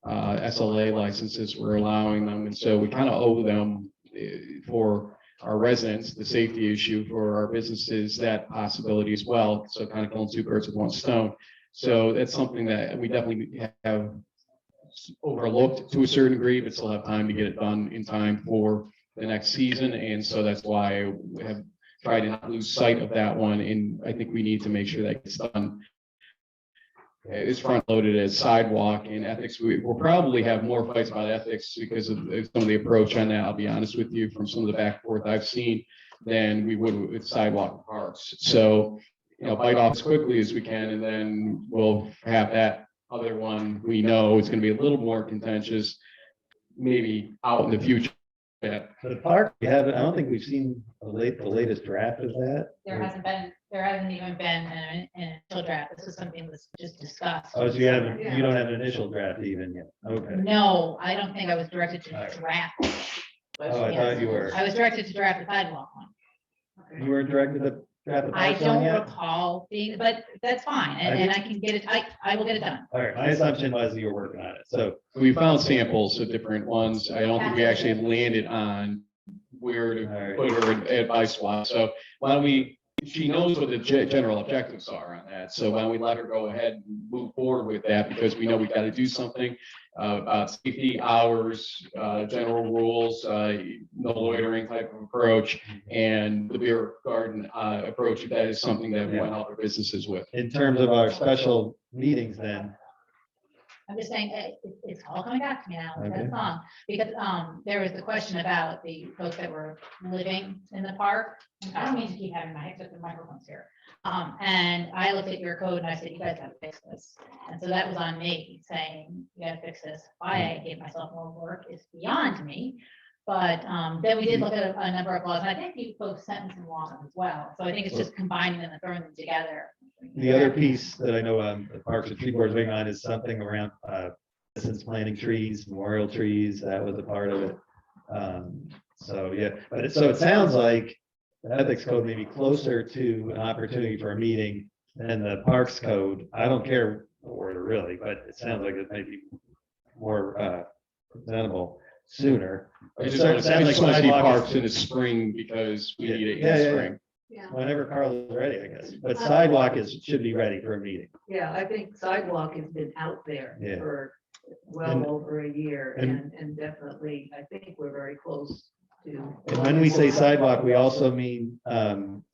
Speaker 3: SLA licenses were allowing them. And so we kind of owe them for our residents, the safety issue, for our businesses, that possibility as well. So kind of killing two birds with one stone. So that's something that we definitely have overlooked to a certain degree, but still have time to get it done in time for the next season. And so that's why I have tried to not lose sight of that one. And I think we need to make sure that gets done. It's front loaded as sidewalk and ethics. We'll probably have more fights about ethics because of some of the approach on that. I'll be honest with you, from some of the back and forth I've seen, than we would with sidewalk and parks. So, bite off as quickly as we can, and then we'll have that other one. We know it's going to be a little more contentious, maybe out in the future. Yeah.
Speaker 4: The park, I don't think we've seen the latest draft of that.
Speaker 10: There hasn't even been an initial draft. This is something that's just discussed.
Speaker 4: Oh, so you don't have an initial draft even yet? Okay.
Speaker 10: No, I don't think I was directed to draft.
Speaker 4: Oh, I thought you were.
Speaker 10: I was directed to draft the sidewalk one.
Speaker 4: You were directed to draft the
Speaker 10: I
Speaker 4: parks one
Speaker 10: don't
Speaker 4: yet?
Speaker 10: recall being, but that's fine, and I can get it, I will get it done.
Speaker 4: All right, my assumption was you were working on it, so.
Speaker 3: We found samples of different ones. I don't think we actually landed on where to put her at by swap. So why don't we, she knows what the general objectives are on that. So why don't we let her go ahead and move forward with that, because we know we got to do something about safety, hours, general rules, no loitering type of approach, and the beer garden approach. That is something that we want to help our businesses with.
Speaker 4: In terms of our special meetings then,
Speaker 10: I'm just saying, it's all coming back to me now,
Speaker 4: Okay.
Speaker 10: that's all, because, there was the question about the folks that were living in the park. I don't mean to keep having my head up the microphones here. And I looked at your code and I said, you guys gotta fix this. And so that was on me, saying, you gotta fix this. Why I gave myself more work is beyond me. But, then we did look at a number of laws, and I think you folks sent some laws as well. So I think it's just combining them and throwing them together.
Speaker 4: the other piece that I know the Parks and Tree Board is working on is something around distance planting trees, memorial trees. That was a part of it. So yeah, but it sounds like the ethics code may be closer to an opportunity for a meeting than the parks code. I don't care the order really, but it sounds like it may be more presentable sooner.
Speaker 3: I just want to see parks in the spring because we need it in the spring.
Speaker 9: Yeah,
Speaker 4: Whenever Carl is ready, I guess. But sidewalk should be ready for a meeting.
Speaker 9: yeah, I think sidewalk has been out there
Speaker 4: Yeah.
Speaker 9: for well
Speaker 4: And-
Speaker 9: over a year,
Speaker 4: and-
Speaker 9: and definitely, I think we're very close to.
Speaker 4: And when we say sidewalk, we also mean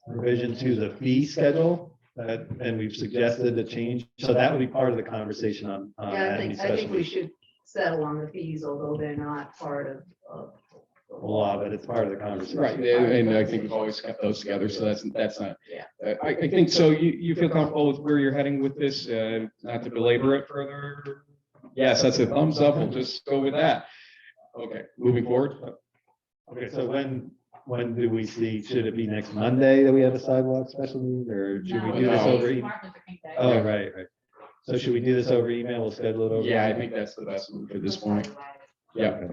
Speaker 4: revision to the fee schedule. And we've suggested a change. So that would be part of the conversation on.
Speaker 9: Yeah, I
Speaker 4: that
Speaker 9: think
Speaker 4: special
Speaker 9: we should settle on the fees, although they're not part of the
Speaker 4: law, but it's part of the conversation.
Speaker 3: Right, and I think we've always kept those together, so that's not.
Speaker 9: Yeah.
Speaker 3: I think so. You feel comfortable with where you're heading with this, not to belabor it further? Yes, that's a thumbs up. We'll just go with that. Okay, moving forward.
Speaker 4: Okay, so when do we see, should it be next Monday that we have a sidewalk special meeting, or should we do this
Speaker 3: No.
Speaker 4: over?
Speaker 10: Martin Luther King Day.
Speaker 4: Oh, right. So should we do this over email? We'll schedule it over.
Speaker 3: Yeah, I think that's the best move at this point. Yeah.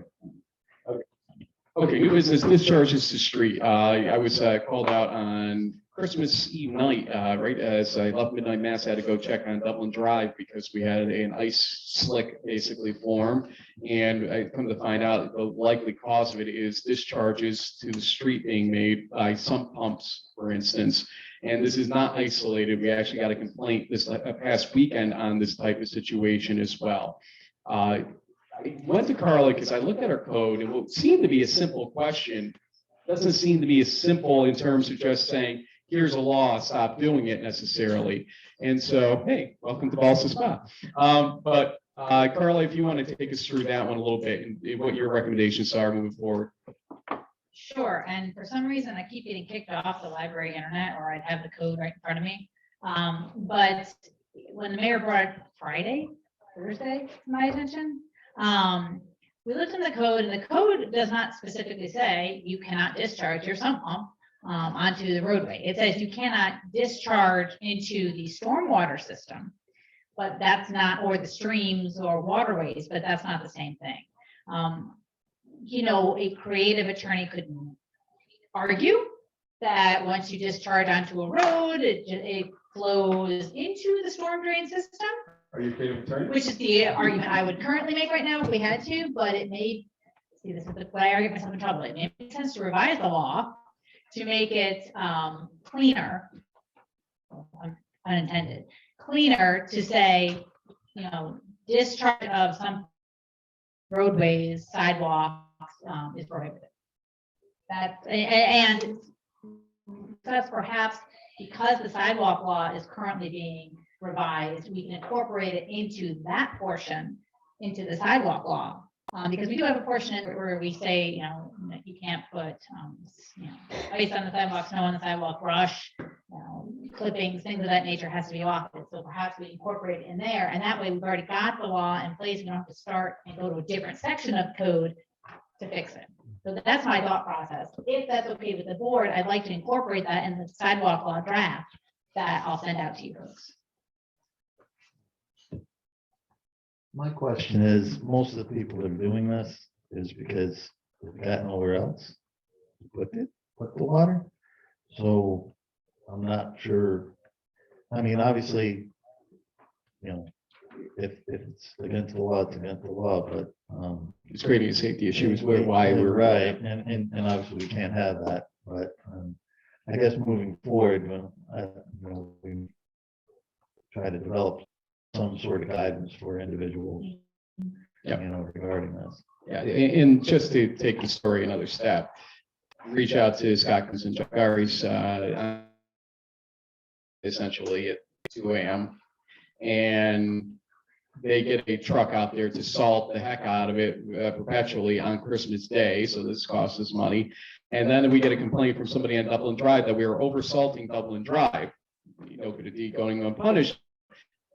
Speaker 3: Okay, new business discharges to street. I was called out on Christmas Eve night, right as I left midnight mass. I had to go check on Dublin Drive because we had an ice slick basically form. And I come to find out the likely cause of it is discharges to the street being made by sump pumps, for instance. And this is not isolated. We actually got a complaint this past weekend on this type of situation as well. I went to Carla because I looked at her code, and what seemed to be a simple question doesn't seem to be as simple in terms of just saying, here's a law, stop doing it necessarily. And so, hey, welcome to Ballston Spa. But Carla, if you want to take us through that one a little bit and what your recommendations are moving forward.
Speaker 10: Sure, and for some reason, I keep getting kicked off the library internet, or I'd have the code right in front of me. But when the mayor brought it Thursday, to my attention, we looked in the code, and the code does not specifically say you cannot discharge your sump pump onto the roadway. It says you cannot discharge into the stormwater system, but that's not, or the streams or waterways, but that's not the same thing. You know, a creative attorney could argue that once you discharge onto a road, it flows into the storm drain system,
Speaker 1: Are you creative attorney?
Speaker 10: which is the argument I would currently make right now if we had to, but it may, see, this is what I argue myself in trouble. It may make sense to revise the law to make it cleaner, unintended, cleaner to say, you know, discharge of some roadways, sidewalks is prohibited. And that's perhaps because the sidewalk law is currently being revised, we can incorporate it into that portion, into the sidewalk law. Because we do have a portion where we say, you know, that you can't put, you know, ice on the sidewalk, snow on the sidewalk, brush, you know, clippings, things of that nature has to be off it. So perhaps we incorporate it in there, and that way we've already got the law in place. We don't have to start and go to a different section of code to fix it. So that's my thought process. If that's okay with the board, I'd like to incorporate that in the sidewalk law draft that I'll send out to you folks.
Speaker 5: My question is, most of the people that are doing this is because they've got nowhere else to put the water. So I'm not sure. I mean, obviously, you know, if it's against the law, it's against the law, but
Speaker 3: It's creating a safety issue is why we're
Speaker 5: right. And obviously we can't have that, but I guess moving forward, when you know, we try to develop some sort of guidance for individuals,
Speaker 3: Yep.
Speaker 5: you know, regarding this.
Speaker 3: Yeah, and just to take the story another step, reach out to Scott and Chuck Gary's essentially at 2 a.m. and they get a truck out there to salt the heck out of it perpetually on Christmas Day. So this costs us money. And then we get a complaint from somebody on Dublin Drive that we were oversalting Dublin Drive. You know, could it be going unpunished?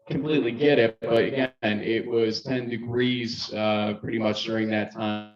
Speaker 3: Completely get it. But again, it was 10 degrees pretty much during that time.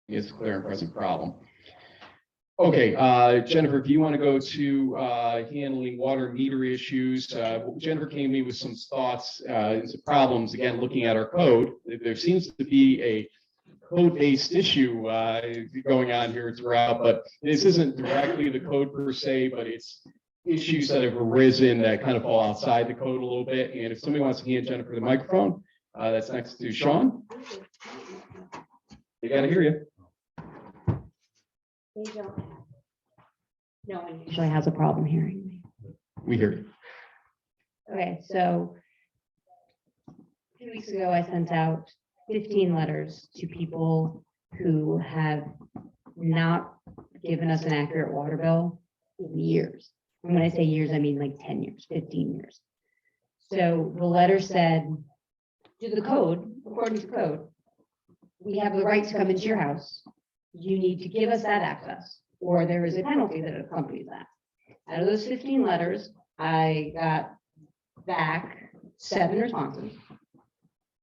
Speaker 3: It's a clear and present problem. Okay, Jennifer, if you want to go to handling water meter issues, Jennifer came to me with some thoughts and some problems. Again, looking at our code, there seems to be a code-based issue going on here throughout, but this isn't directly the code per se, but it's issues that have arisen that kind of fall outside the code a little bit. And if somebody wants to hand Jennifer the microphone, that's next to Sean. They got to hear you.
Speaker 7: They don't. No one usually has a problem hearing me.
Speaker 3: We hear you.
Speaker 7: Okay, so 2 weeks ago, I sent out 15 letters to people who have not given us an accurate water bill in years. And when I say years, I mean like 10 years, 15 years. So the letter said, to the code, according to code, we have the right to come into your house. You need to give us that access, or there is a penalty that accompanies that. Out of those 15 letters, I got back 7 responses.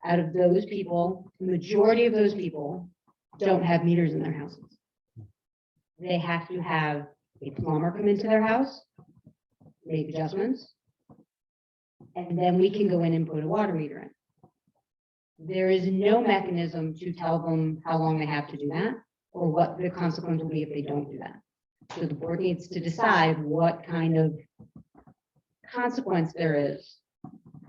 Speaker 7: Out of those people, the majority of those people don't have meters in their houses. They have to have a plumber come into their house, make adjustments, and then we can go in and put a water meter in. There is no mechanism to tell them how long they have to do that or what the consequence will be if they don't do that. So the board needs to decide what kind of consequence there is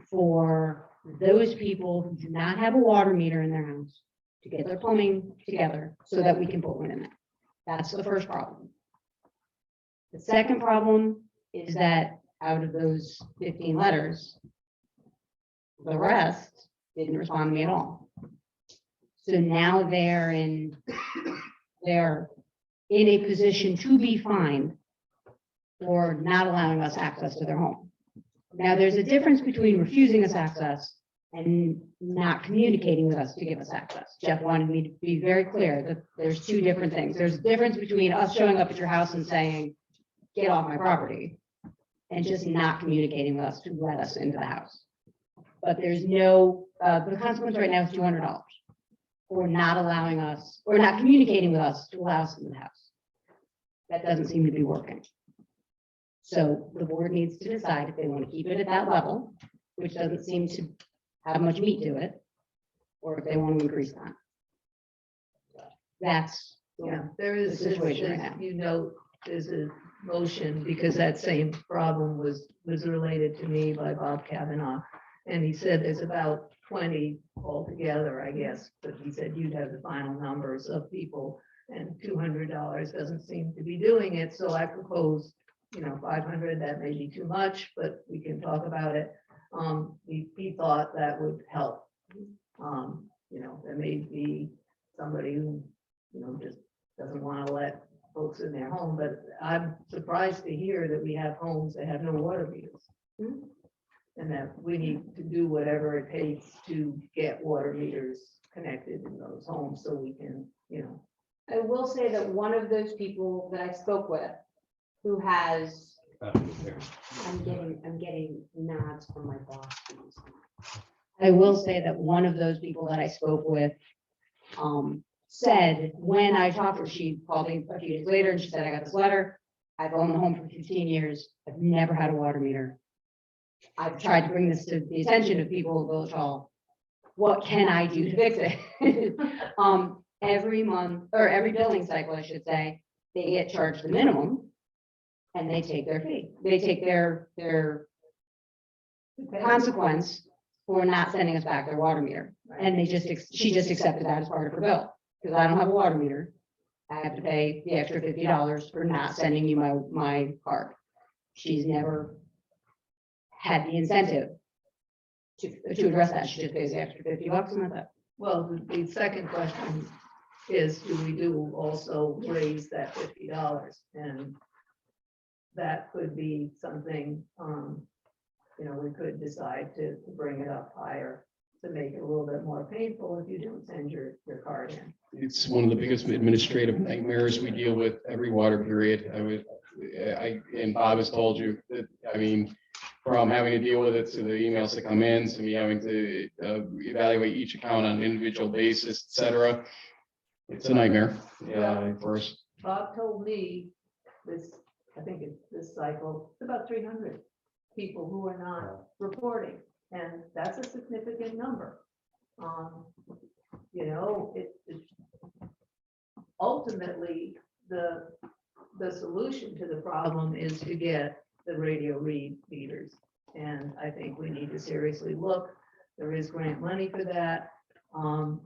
Speaker 7: for those people who do not have a water meter in their house to get their plumbing together so that we can put one in there. That's the first problem. The second problem is that out of those 15 letters, the rest didn't respond to me at all. So now they're in a position to be fined for not allowing us access to their home. Now, there's a difference between refusing us access and not communicating with us to give us access. Jeff wanted me to be very clear that there's 2 different things. There's a difference between us showing up at your house and saying, get off my property, and just not communicating with us to let us into the house. But there's no, the consequence right now is $200 for not allowing us, or not communicating with us to allow us into the house. That doesn't seem to be working. So the board needs to decide if they want to keep it at that level, which doesn't seem to have much meat to it, or if they want to increase that. That's,
Speaker 9: Yeah, there is,
Speaker 7: the situation right
Speaker 9: as
Speaker 7: now.
Speaker 9: you know, there's a motion because that same problem was related to me by Bob Kavanaugh. And he said there's about 20 altogether, I guess, but he said you'd have the final numbers of people and $200 doesn't seem to be doing it. So I proposed, 500, that may be too much, but we can talk about it. He thought that would help. There may be somebody who, just doesn't want to let folks in their home, but I'm surprised to hear that we have homes that have no water meters. And that we need to do whatever it takes to get water meters connected in those homes so we can,
Speaker 11: I will say that one of those people that I spoke with, who has, I'm getting nods from my boss.
Speaker 7: I will say that one of those people that I spoke with said, when I talked to her, she called me a few days later and she said, I got this letter. I've owned the home for 15 years. I've never had a water meter. I've tried to bring this to the attention of people of Village Hall. What can I do to fix it? Every month, or every billing cycle, I should say, they get charged the minimum and they take their fee. They take their consequence for not sending us back their water meter. And she just accepted that as part of her bill. Because I don't have a water meter, I have to pay the extra $50 for not sending you my card. She's never had the incentive to address that. She just pays the extra $50 and that's it.
Speaker 9: well, the second question is, do we do also raise that $50? And that could be something, we could decide to bring it up higher to make it a little bit more painful if you don't send your card in.
Speaker 3: It's one of the biggest administrative nightmares we deal with every water period. And Bob has told you that, from having to deal with it to the emails that come in, to me having to evaluate each account on an individual basis, et cetera. It's a nightmare. Yeah, for us.
Speaker 9: Bob told me this, I think it's this cycle, it's about 300 people who are not reporting, and that's a significant number. Ultimately, the solution to the problem is to get the radio read meters. And I think we need to seriously look. There is grant money for that.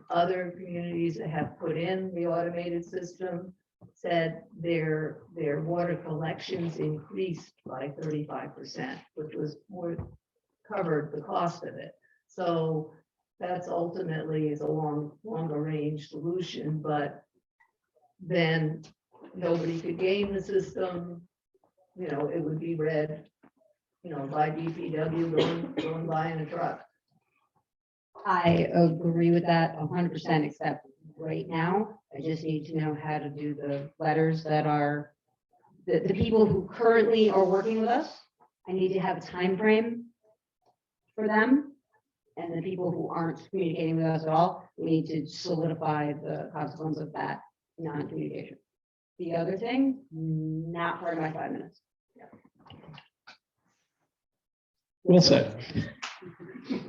Speaker 9: Other communities that have put in the automated system said their water collections increased by 35%, which was more covered the cost of it. So that's ultimately is a longer range solution, but then nobody could game the system. You know, it would be read, you know, by DPW going by in a truck.
Speaker 11: I agree with that 100%, except right now, I just need to know how to do the letters that are, the people who currently are working with us, I need to have a time frame for them. And the people who aren't communicating with us at all, we need to solidify the consequence of that non-communication. The other thing, not part of my 5 minutes.
Speaker 3: Well said.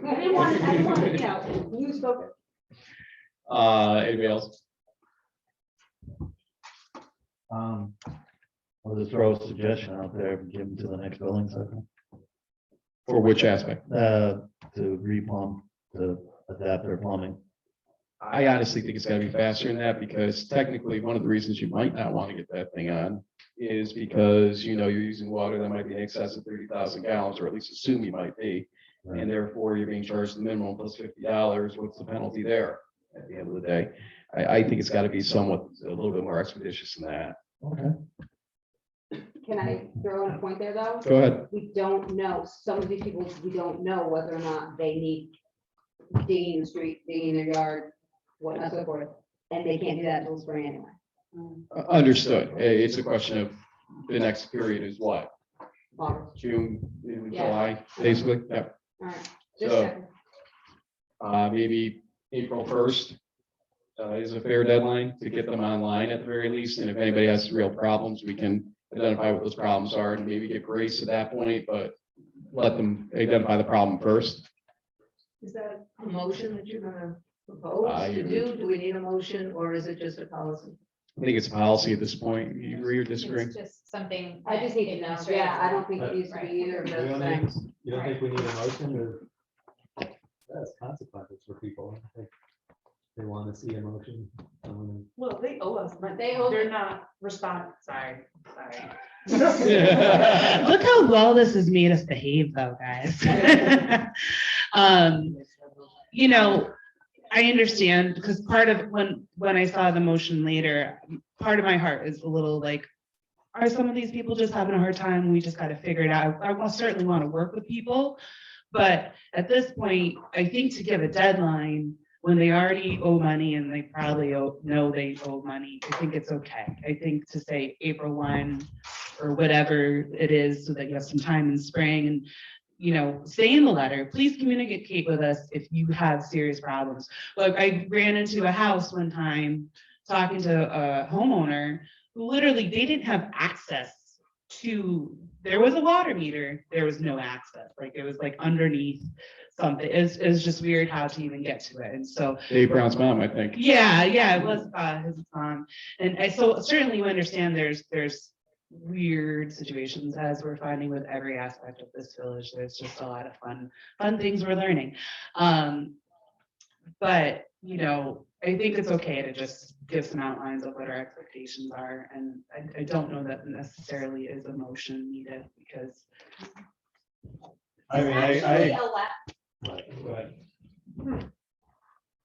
Speaker 11: I didn't want, you know, you spoke.
Speaker 3: Anybody else?
Speaker 5: I'll just throw a suggestion out there, give them to the next building cycle,
Speaker 3: For which aspect?
Speaker 5: to replumb, to adapt their plumbing.
Speaker 3: I honestly think it's gotta be faster than that, because technically, one of the reasons you might not want to get that thing on is because, you know, you're using water that might be in excess of 30,000 gallons, or at least assume you might be. And therefore, you're being charged the minimum plus $50. What's the penalty there at the end of the day? I think it's gotta be somewhat, a little bit more expeditious than that.
Speaker 5: Okay.
Speaker 11: Can I throw in a point there, though?
Speaker 3: Go ahead.
Speaker 11: We don't know, some of these people, we don't know whether or not they need digging in the street, digging in their yard, whatnot, so forth, and they can't do that until spring anyway.
Speaker 3: Understood. It's a question of the next period is what?
Speaker 11: August.
Speaker 3: June,
Speaker 11: Yeah.
Speaker 3: July, basically? Yeah.
Speaker 11: All right, just
Speaker 3: So,
Speaker 11: checking.
Speaker 3: maybe April 1st is a fair deadline to get them online at the very least. And if anybody has real problems, we can identify what those problems are and maybe give grace at that point, but let them identify the problem first.
Speaker 9: Is that a motion that you're gonna propose
Speaker 3: I
Speaker 9: to
Speaker 3: agree.
Speaker 9: do? Do we need a motion or is it just a policy?
Speaker 3: I think it's a policy at this point. You agree or disagree?
Speaker 10: It's just something.
Speaker 11: I just need to know, yeah, I don't think it needs to be either of
Speaker 4: You
Speaker 11: those
Speaker 4: don't
Speaker 11: things.
Speaker 4: think, you don't think we need a motion or? That's consequences for people. I think they want to see a motion.
Speaker 6: Well, they owe us money.
Speaker 11: They owe-
Speaker 6: They're not responding. Sorry.
Speaker 3: Yeah.
Speaker 6: Look how well this has made us behave though, guys. You know, I understand, because part of when I saw the motion later, part of my heart is a little like, are some of these people just having a hard time? We just got to figure it out. I certainly want to work with people. But at this point, I think to give a deadline when they already owe money and they probably know they owe money, I think it's okay. I think to say April 1 or whatever it is, so that you have some time in spring and, you know, say in the letter, please communicate with us if you have serious problems. Like I ran into a house one time talking to a homeowner who literally, they didn't have access to, there was a water meter, there was no access. Like it was like underneath something. It was just weird how to even get to it. And so,
Speaker 3: Dave Brown's mom, I think.
Speaker 6: yeah, it was his mom. And I so certainly we understand there's weird situations, as we're finding with every aspect of this village. There's just a lot of fun things we're learning. But you know, I think it's okay to just give some outlines of what our expectations are. And I don't know that necessarily is a motion needed, because
Speaker 4: I mean,
Speaker 11: Actually,
Speaker 4: Go ahead.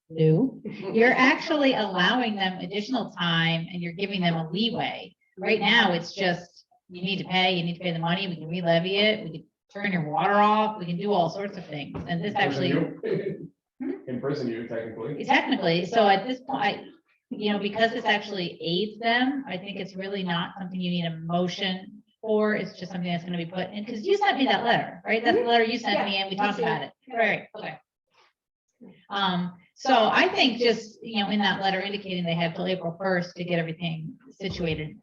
Speaker 10: New. You're actually allowing them additional time and you're giving them a leeway. Right now, it's just, you need to pay the money, we can re-levy it, we can turn your water off, we can do all sorts of things. And this actually,
Speaker 3: Imprison you technically.
Speaker 10: technically, so at this point, you know, because this actually aids them, I think it's really not something you need a motion for. It's just something that's gonna be put in, because you sent me that letter, right? That's the letter you sent me and we talked about it. Right, okay. So I think just, you know, in that letter indicating they have till April 1st to get everything situated.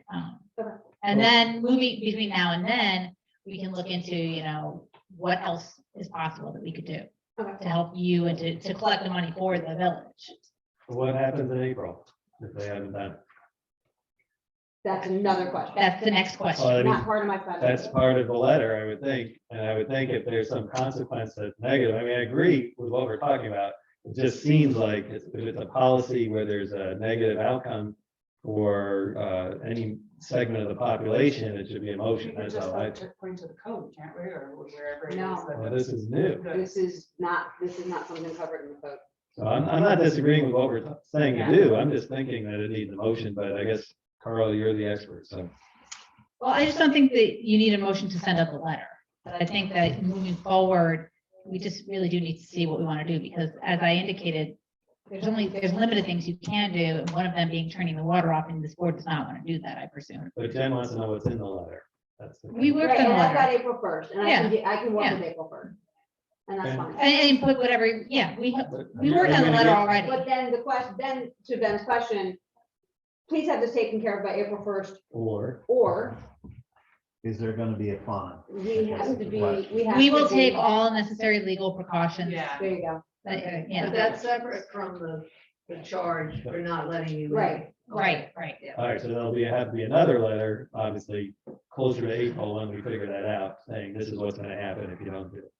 Speaker 10: And then moving between now and then, we can look into, you know, what else is possible that we could do to help you and to collect the money for the village.
Speaker 4: What happens in April if they haven't done? it?
Speaker 11: That's another question.
Speaker 10: That's the next
Speaker 4: Well, I
Speaker 10: question.
Speaker 4: mean,
Speaker 11: Not part of my 5 minutes.
Speaker 4: that's part of the letter, I would think, and I would think if there's some consequence that's negative, I mean, I agree with what we're talking about. It just seems like if it's a policy where there's a negative outcome for any segment of the population, it should be a motion, that's all.
Speaker 6: According to the code, can't we, or wherever it is.
Speaker 11: No.
Speaker 6: that-
Speaker 4: Well, this is new.
Speaker 11: This is not something covered in the code.
Speaker 4: So I'm not disagreeing with what we're saying to do. I'm just thinking that it needs a motion, but I guess, Carl, you're the expert, so.
Speaker 10: Well, I just don't think that you need a motion to send out the letter. But I think that moving forward, we just really do need to see what we want to do, because as I indicated, there's limited things you can do, and one of them being turning the water off, and this board does not want to do that, I presume.
Speaker 4: But Jen wants to know what's in the letter. That's the
Speaker 10: We
Speaker 4: thing.
Speaker 10: worked
Speaker 11: Right,
Speaker 10: on the
Speaker 11: and I've got
Speaker 10: letter.
Speaker 11: April first, and I can work with April first. And that's
Speaker 4: Okay.
Speaker 11: fine.
Speaker 10: And put whatever, yeah, we worked on the
Speaker 4: Are you
Speaker 10: letter
Speaker 4: gonna
Speaker 10: already.
Speaker 11: But then then to Ben's question, please have this taken care of by April first, or
Speaker 5: Is there gonna be a fine?
Speaker 11: we have to be,
Speaker 10: We will take all necessary legal precautions.
Speaker 6: Yeah.
Speaker 11: There you go.
Speaker 9: Okay,
Speaker 10: Yeah.
Speaker 9: but that's separate from the charge for not letting you. in.
Speaker 11: Right.
Speaker 10: Right, right.
Speaker 4: All right, so there'll have to be another letter, obviously, closer to April when we figure that out, saying this is what's gonna happen if you don't do it.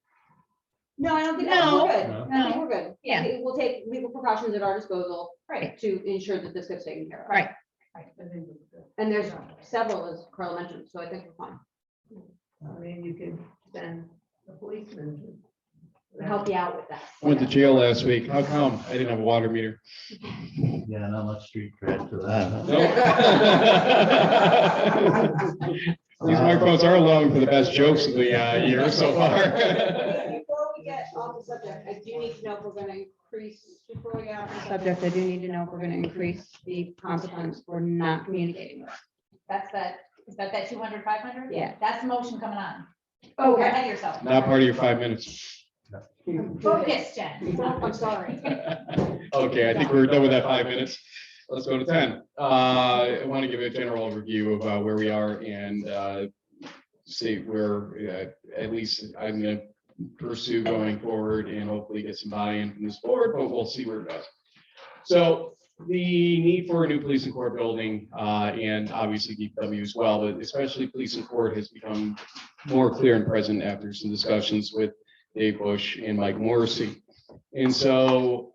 Speaker 11: No, I don't think,
Speaker 10: No,
Speaker 11: we're good.
Speaker 4: no.
Speaker 11: I think we're good.
Speaker 10: Yeah.
Speaker 11: We'll take legal precautions at our disposal
Speaker 10: Right,
Speaker 11: to ensure that this gets taken care of.
Speaker 10: right.
Speaker 11: And there's several, as Carl mentioned, so I think we're fine.
Speaker 9: I mean, you could send a policeman.
Speaker 11: We'll help you out with that.
Speaker 3: Went to jail last week. How come? I didn't have a water meter.
Speaker 5: Yeah, not much street cred for that.
Speaker 3: These microphones are allowing for the best jokes of the year so far.
Speaker 11: Before we get off the subject, I do need to know if we're gonna increase, before we get off the subject, I do need to know if we're gonna increase the consequence for not communicating with us.
Speaker 10: That's is that 200, 500?
Speaker 11: Yeah.
Speaker 10: That's the motion coming on.
Speaker 11: Okay.
Speaker 10: Ahead of yourself.
Speaker 3: Not part of your 5 minutes.
Speaker 10: Focus, Jen.
Speaker 11: I'm sorry.
Speaker 3: Okay, I think we're done with that 5 minutes. Let's go to 10. I want to give a general overview of where we are and see where at least I'm going to pursue going forward and hopefully get some buy-in from this board, but we'll see where it goes. So the need for a new police and court building and obviously DPW as well, but especially police and court has become more clear and present after some discussions with Dave Bush and Mike Morrissey. And so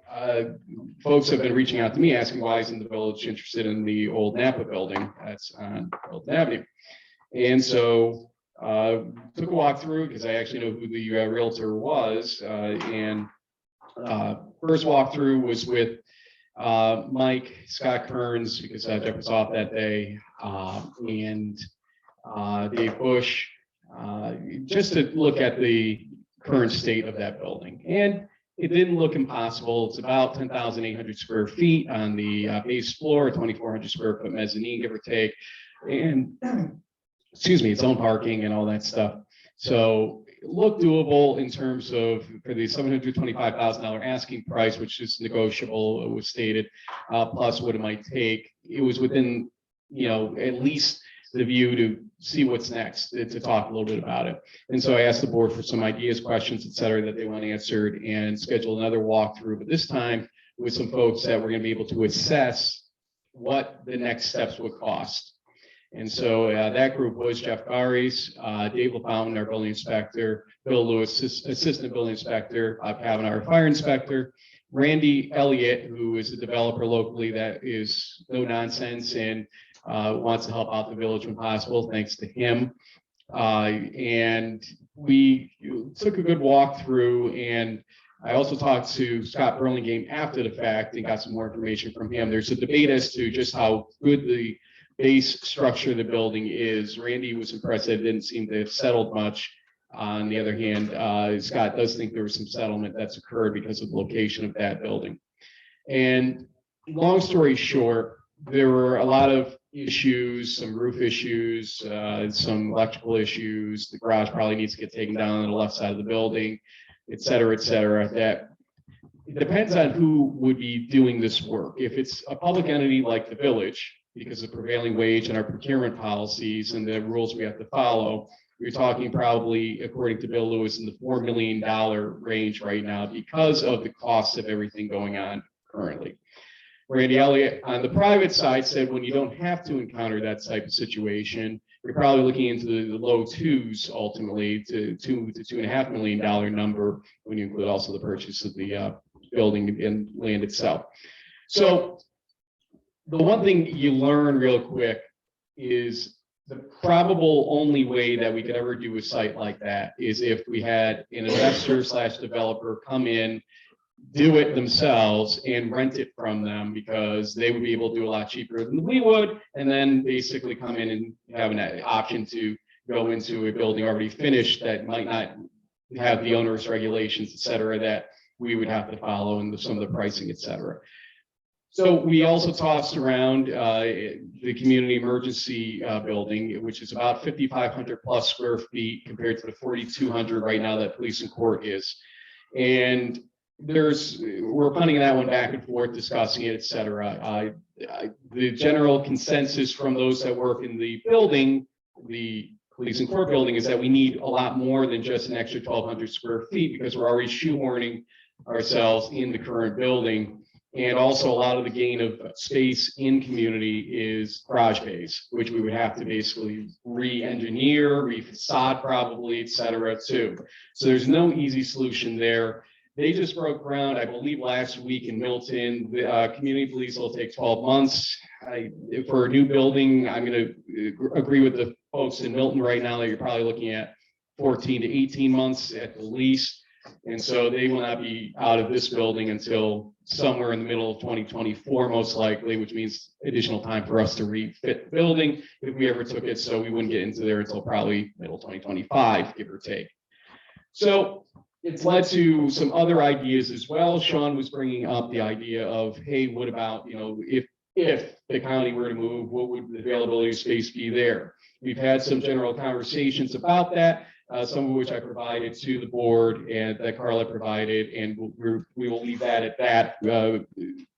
Speaker 3: folks have been reaching out to me asking why isn't the village interested in the old Napa building that's on Fulton Avenue. And so took a walk through because I actually know who the realtor was. And first walkthrough was with Mike, Scott Kearns, because Jeff was off that day, and Dave Bush, just to look at the current state of that building. And it didn't look impossible. It's about 10,800 square feet on the base floor, 2,400 square foot mezzanine, give or take. And excuse me, its own parking and all that stuff. So it looked doable in terms of for the $725,000 asking price, which is negotiable, it was stated, plus what it might take. It was within, at least the view to see what's next, to talk a little bit about it. And so I asked the board for some ideas, questions, et cetera, that they want answered and scheduled another walkthrough, but this time with some folks that were going to be able to assess what the next steps would cost. And so that group was Jeff Garies, Dave LaFountain, our building inspector, Bill Lewis, assistant building inspector, Kavanaugh, our fire inspector, Randy Elliott, who is a developer locally that is no nonsense and wants to help out the village when possible, thanks to him. And we took a good walk through, and I also talked to Scott Burlingame after the fact and got some more information from him. There's a debate as to just how good the base structure of the building is. Randy was impressed that it didn't seem to have settled much. On the other hand, Scott does think there was some settlement that's occurred because of the location of that building. And long story short, there were a lot of issues, some roof issues, some electrical issues. The garage probably needs to get taken down on the left side of the building, et cetera, that it depends on who would be doing this work. If it's a public entity like the village, because of prevailing wage and our procurement policies and the rules we have to follow, you're talking probably, according to Bill Lewis, in the $4 million range right now because of the cost of everything going on currently. Randy Elliott on the private side said when you don't have to encounter that type of situation, you're probably looking into the low twos ultimately to $2.5 million number when you include also the purchase of the building and land itself. So the one thing you learn real quick is the probable only way that we could ever do a site like that is if we had an investor / developer come in, do it themselves and rent it from them because they would be able to do a lot cheaper than we would, and then basically come in and have an option to go into a building already finished that might not have the onerous regulations, et cetera, that we would have to follow and some of the pricing, et cetera. So we also tossed around the community emergency building, which is about 5,500 plus square feet compared to the 4,200 right now that police and court is. And we're punting that one back and forth, discussing it, et cetera. The general consensus from those that work in the building, the police and court building, is that we need a lot more than just an extra 1,200 square feet because we're already shoehorning ourselves in the current building. And also a lot of the gain of space in community is garage bays, which we would have to basically re-engineer, re-facade probably, et cetera, too. So there's no easy solution there. They just broke ground, I believe, last week in Milton. The community police will take 12 months. For a new building, I'm going to agree with the folks in Milton right now that you're probably looking at 14 to 18 months at the least. And so they will not be out of this building until somewhere in the middle of 2024, most likely, which means additional time for us to refit the building if we ever took it. So we wouldn't get into there until probably middle 2025, give or take. So it's led to some other ideas as well. Sean was bringing up the idea of, hey, what about, if the county were to move, what would the availability of space be there? We've had some general conversations about that. Some of which I provided to the board and that Carla provided, and we will leave that at that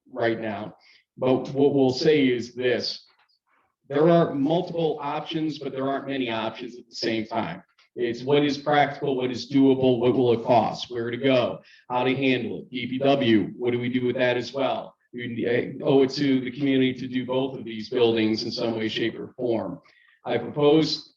Speaker 3: right now. But what we'll say is this: there are multiple options, but there aren't many options at the same time. It's what is practical, what is doable, what will it cost, where to go, how to handle it. DPW, what do we do with that as well? We owe it to the community to do both of these buildings in some way, shape, or form. I propose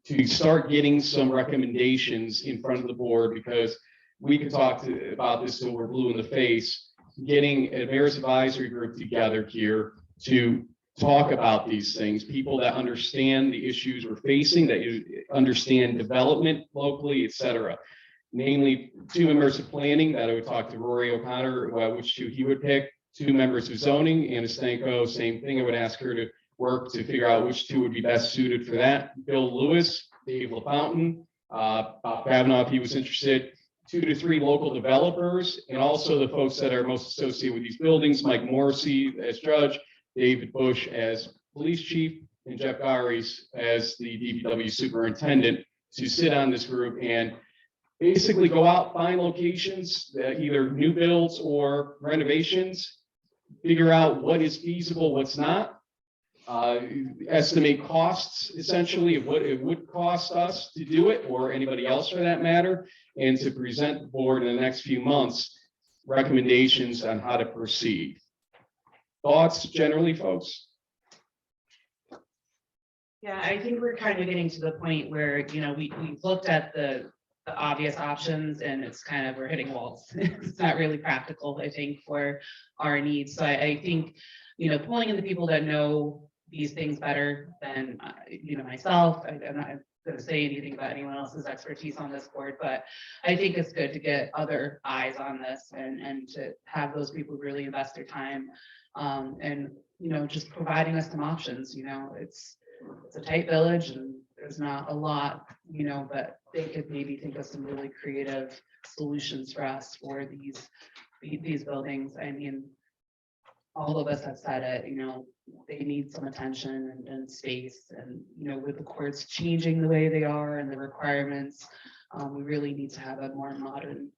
Speaker 3: to start getting some recommendations in front of the board, because we could talk about this till we're blue in the face, getting a mayor's advisory group together here to talk about these things, people that understand the issues we're facing, that understand development locally, et cetera. Namely, 2 members of planning that I would talk to Rory O'Connor, which 2 he would pick, 2 members of zoning, Anna Stanko, same thing. I would ask her to work to figure out which 2 would be best suited for that. Bill Lewis, Dave LaFountain, Bob Kavanaugh, if he was interested, 2 to 3 local developers, and also the folks that are most associated with these buildings, Mike Morrissey as judge, David Bush as police chief, and Jeff Garies as the DPW superintendent, to sit on this group and basically go out, find locations, either new builds or renovations, figure out what is feasible, what's not, estimate costs essentially of what it would cost us to do it, or anybody else for that matter, and to present the board in the next few months recommendations on how to proceed. Thoughts generally, folks?
Speaker 6: Yeah, I think we're kind of getting to the point where, we looked at the obvious options, and it's kind of, we're hitting walls. It's not really practical, I think, for our needs. So I think, pulling in the people that know these things better than, myself. I'm not going to say anything about anyone else's expertise on this board, but I think it's good to get other eyes on this and to have those people really invest their time, and, just providing us some options. It's a tight village and there's not a lot, but they could maybe think of some really creative solutions for us for these buildings. I mean, all of us have said it, they need some attention and space, and, with the courts changing the way they are and the requirements, we really need to have a more modern,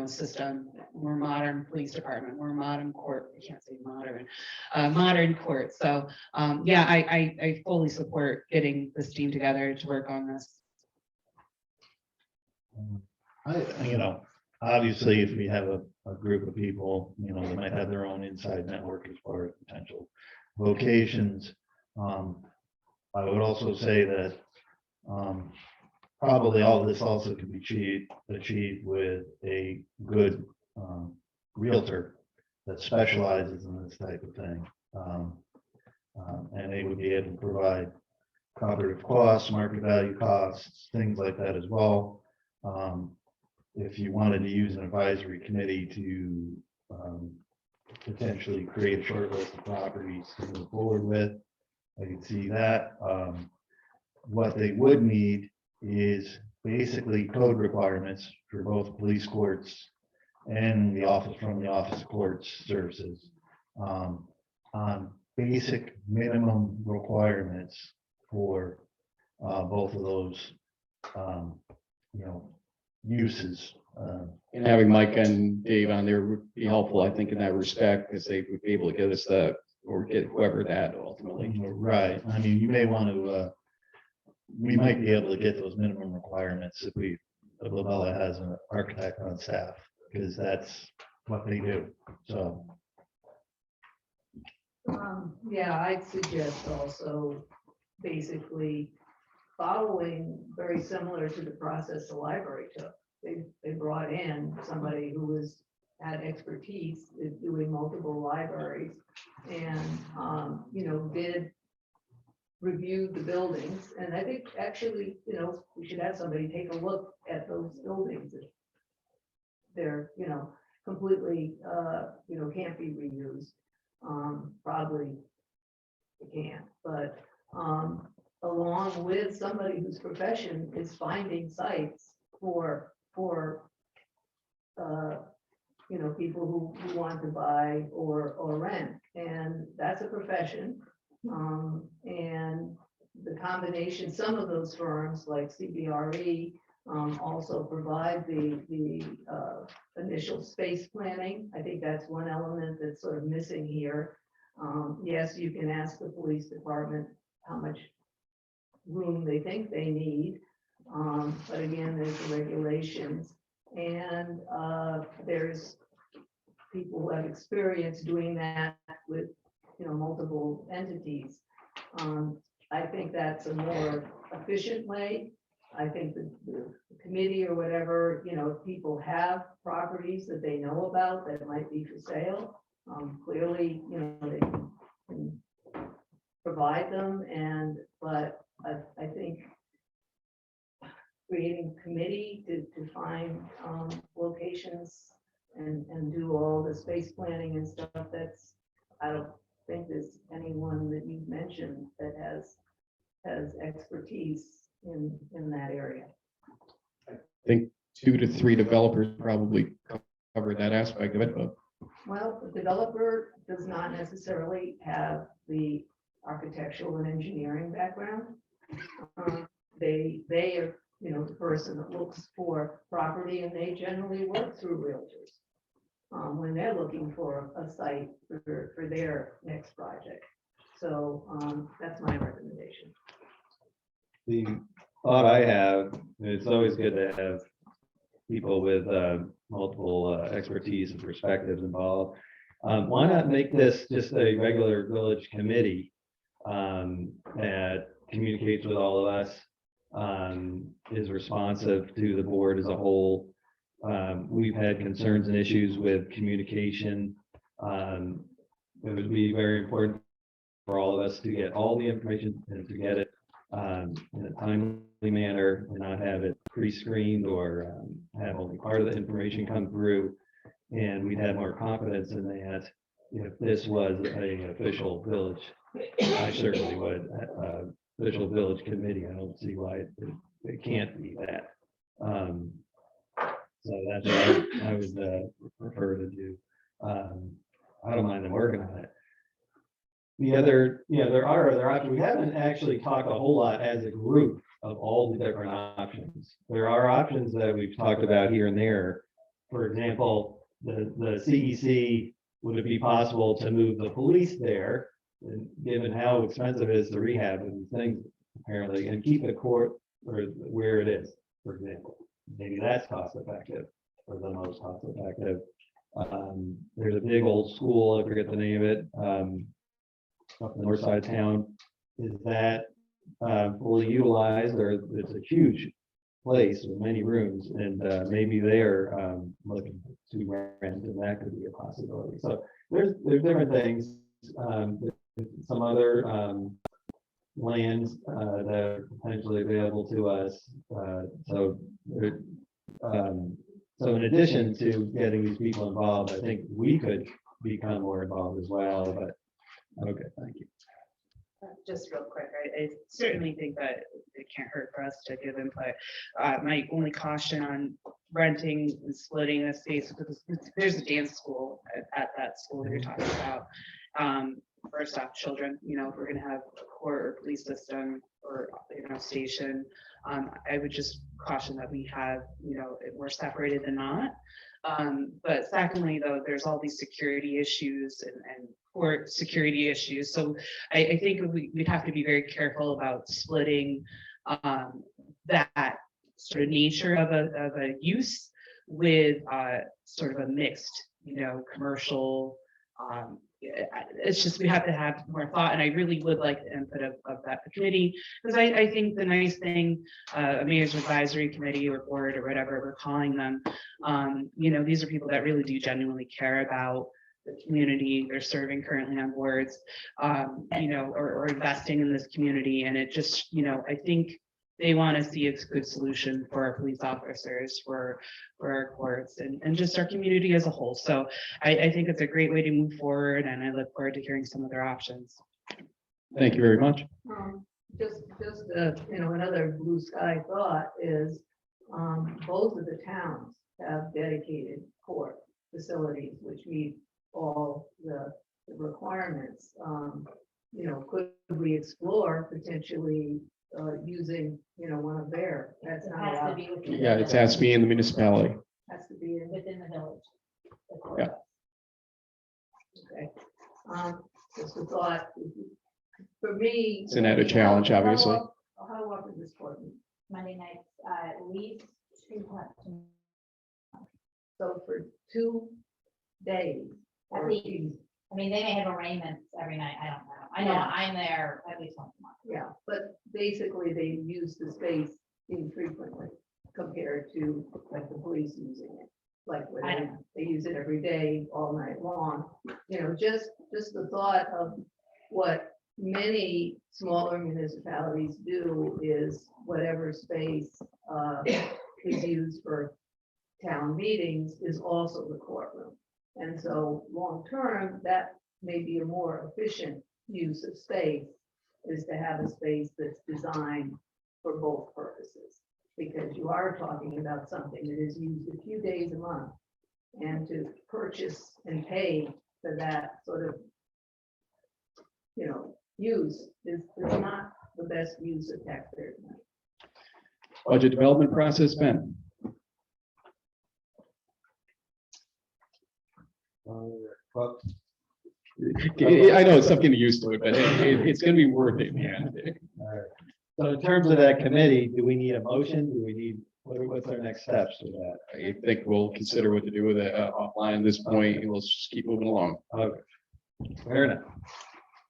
Speaker 6: system, more modern police department, more modern court. I can't say modern, modern court. So, yeah, I fully support getting this team together to work on this.
Speaker 5: Obviously, if we have a group of people, they might have their own inside network as far as potential locations. I would also say that probably all of this also can be achieved with a good realtor that specializes in this type of thing. And they would be able to provide comparative costs, market value costs, things like that as well. if you wanted to use an advisory committee to potentially create a short list of properties to move forward with, I can see that. What they would need is basically code requirements for both police courts and the office of courts services on basic minimum requirements for both of those, uses.
Speaker 3: And having Mike and Dave on there would be helpful, I think, in that respect, because they would be able to get us or get whoever that ultimately.
Speaker 5: Right. I mean, you may want to, we might be able to get those minimum requirements if Labella has an architect on staff, because that's what they do. So,
Speaker 9: Yeah, I'd suggest also basically following very similar to the process the library took. They brought in somebody who had expertise in doing multiple libraries and, did review the buildings. And I think actually, we should have somebody take a look at those buildings. If they're, completely, can't be reused. Probably it can't, but along with somebody whose profession is finding sites for people who want to buy or rent, and that's a profession. And the combination, some of those firms like CBRE also provide the initial space planning. I think that's one element that's sort of missing here. Yes, you can ask the police department how much room they think they need. But again, there's the regulations, and there's people who have experience doing that with multiple entities. I think that's a more efficient way. I think the committee or whatever, if people have properties that they know about that might be for sale, clearly, they can provide them. But I think creating a committee to find locations and do all the space planning and stuff, I don't think there's anyone that you've mentioned that has expertise in that area.
Speaker 3: I think 2 to 3 developers probably cover that aspect of it, but
Speaker 9: Well, the developer does not necessarily have the architectural and engineering background. They are, the person that looks for property, and they generally work through realtors when they're looking for a site for their next project. So that's my recommendation.
Speaker 4: The thought I have, and it's always good to have people with multiple expertise and perspectives involved. Why not make this just a regular village committee that communicates with all of us, is responsive to the board as a whole. We've had concerns and issues with communication. It would be very important for all of us to get all the information and to get it in a timely manner and not have it pre-screened or have only part of the information come through. And we'd have more confidence in that if this was an official village. I certainly would. Official village committee. I don't see why it can't be that. So that's what I would prefer to do. I don't mind them working on it. The other, there are other options. We haven't actually talked a whole lot as a group of all the different options. There are options that we've talked about here and there. For example, the CEC, would it be possible to move the police there? And given how expensive it is to rehab and things apparently, and keep the court or where it is, for example. Maybe that's cost effective or the most cost effective. There's a big old school, I forget the name of it, up the north side of town. Is that fully utilized, or it's a huge place with many rooms, and maybe they're looking to rent, and that could be a possibility. So there's different things. Some other lands that are potentially available to us. So So in addition to getting these people involved, I think we could become more involved as well, but, okay, thank you.
Speaker 6: Just real quick, I certainly think that it can't hurt for us to give input. My only caution on renting and splitting a space, because there's a dance school at that school that you're talking about. First off, children, if we're gonna have a court or police system or, station, I would just caution that we have, we're separated than not. But secondly, though, there's all these security issues and court security issues. So I think we'd have to be very careful about splitting that sort of nature of a use with sort of a mixed, commercial. It's just we have to have more thought, and I really would like the input of that committee, because I think the nice thing, a mayor's advisory committee or board or whatever we're calling them, these are people that really do genuinely care about the community they're serving currently on boards, or investing in this community, and it just, I think they want to see a good solution for our police officers, for our courts, and just our community as a whole. So I think it's a great way to move forward, and I look forward to hearing some of their options.
Speaker 3: Thank you very much.
Speaker 9: Just, another blue sky thought is, both of the towns have dedicated court facilities, which meet all the requirements. Could we explore potentially using, one of their, that's
Speaker 10: It
Speaker 9: not
Speaker 10: has to
Speaker 9: allowed.
Speaker 10: be within the
Speaker 3: Yeah, it
Speaker 10: village.
Speaker 3: has to be in the municipality.
Speaker 9: Has to be in,
Speaker 10: Within the village.
Speaker 3: Yeah.
Speaker 9: okay. Just a thought, for me.
Speaker 3: It's an added challenge, obviously.
Speaker 9: How often is this court meet?
Speaker 10: Monday nights, at least 2 times.
Speaker 9: So for 2 days.
Speaker 10: At
Speaker 9: or
Speaker 10: least.
Speaker 9: even-
Speaker 10: I mean, they may have arraignments every night, I don't know. I know
Speaker 9: Yeah.
Speaker 10: I'm there at least once a month.
Speaker 9: Yeah, but basically they use the space infrequently compared to like the police using it. Like where
Speaker 10: I don't
Speaker 9: they use it every day, all night long. Just the thought of what many smaller municipalities do is whatever space is used for town meetings is also the courtroom. And so long-term, that may be a more efficient use of space, is to have a space that's designed for both purposes. Because you are talking about something that is used a few days a month, and to purchase and pay for that sort of, use is not the best use of taxpayers' money.
Speaker 3: Budget development process, Ben.
Speaker 4: Well,
Speaker 3: I know it's tough getting used to it, but it's gonna be worth it, man.
Speaker 4: all right. So in terms of that committee, do we need a motion? Do we need, what's our next steps with that?
Speaker 3: I think we'll consider what to do with it offline at this point, and let's just keep moving along.
Speaker 4: Okay, fair enough.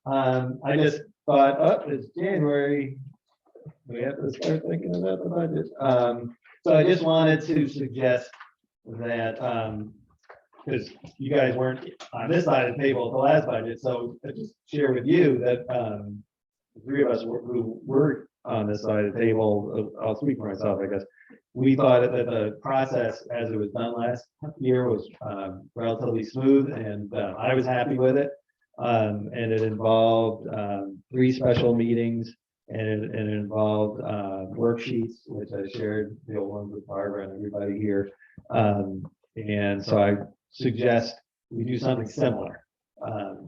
Speaker 4: I just thought, it's January. We have to start thinking about the budget. So I just wanted to suggest that, because you guys weren't on this side of the table at the last budget, so I just share with you that, the three of us who were on this side of the table, I'll speak for myself, I guess. We thought that the process as it was done last year was relatively smooth, and I was happy with it. And it involved 3 special meetings, and it involved worksheets, which I shared the old ones with Barbara and everybody here. And so I suggest we do something similar.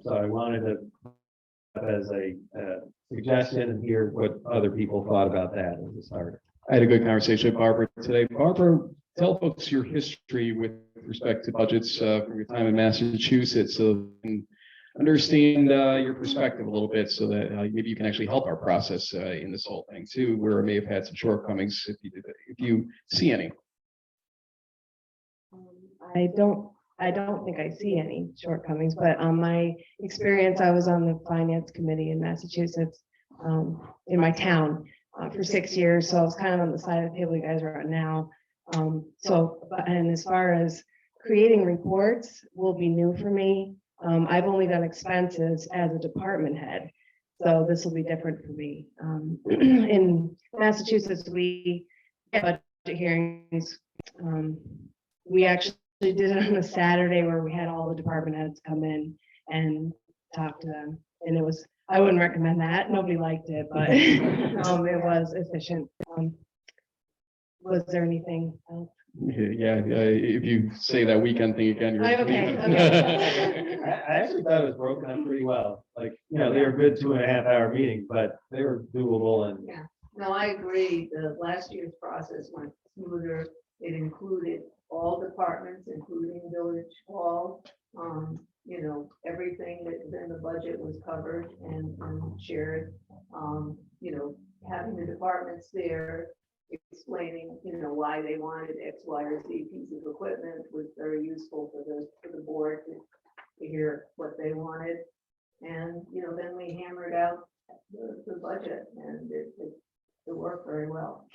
Speaker 4: So I wanted to, as a suggestion, and hear what other people thought about that as a start.
Speaker 3: I had a good conversation with Barbara today. Barbara, tell folks your history with respect to budgets from your time in Massachusetts, so they can understand your perspective a little bit, so that maybe you can actually help our process in this whole thing too, where it may have had some shortcomings, if you see any.
Speaker 7: I don't think I see any shortcomings, but on my experience, I was on the finance committee in Massachusetts, in my town, for 6 years. So I was kind of on the side of the table you guys are on now. And as far as creating reports will be new for me. I've only done expenses as a department head, so this will be different for me. In Massachusetts, we get budget hearings we actually did it on a Saturday where we had all the department heads come in and talk to them. And it was, I wouldn't recommend that. Nobody liked it, but it was efficient. Was there anything else?
Speaker 3: Yeah, if you say that weekend thing again, you're.
Speaker 7: Okay,
Speaker 4: I actually thought it was broken up pretty well. Like, you know, they were good 2.5 hour meetings, but they were doable and
Speaker 9: Yeah, no, I agree. The last year's process went smoother. It included all departments, including village hall. You know, everything that's in the budget was covered and shared. You know, having the departments there, explaining, you know, why they wanted X, Y, or Z piece of equipment was very useful for the board to hear what they wanted. And, you know, then we hammered out the budget and it worked very well.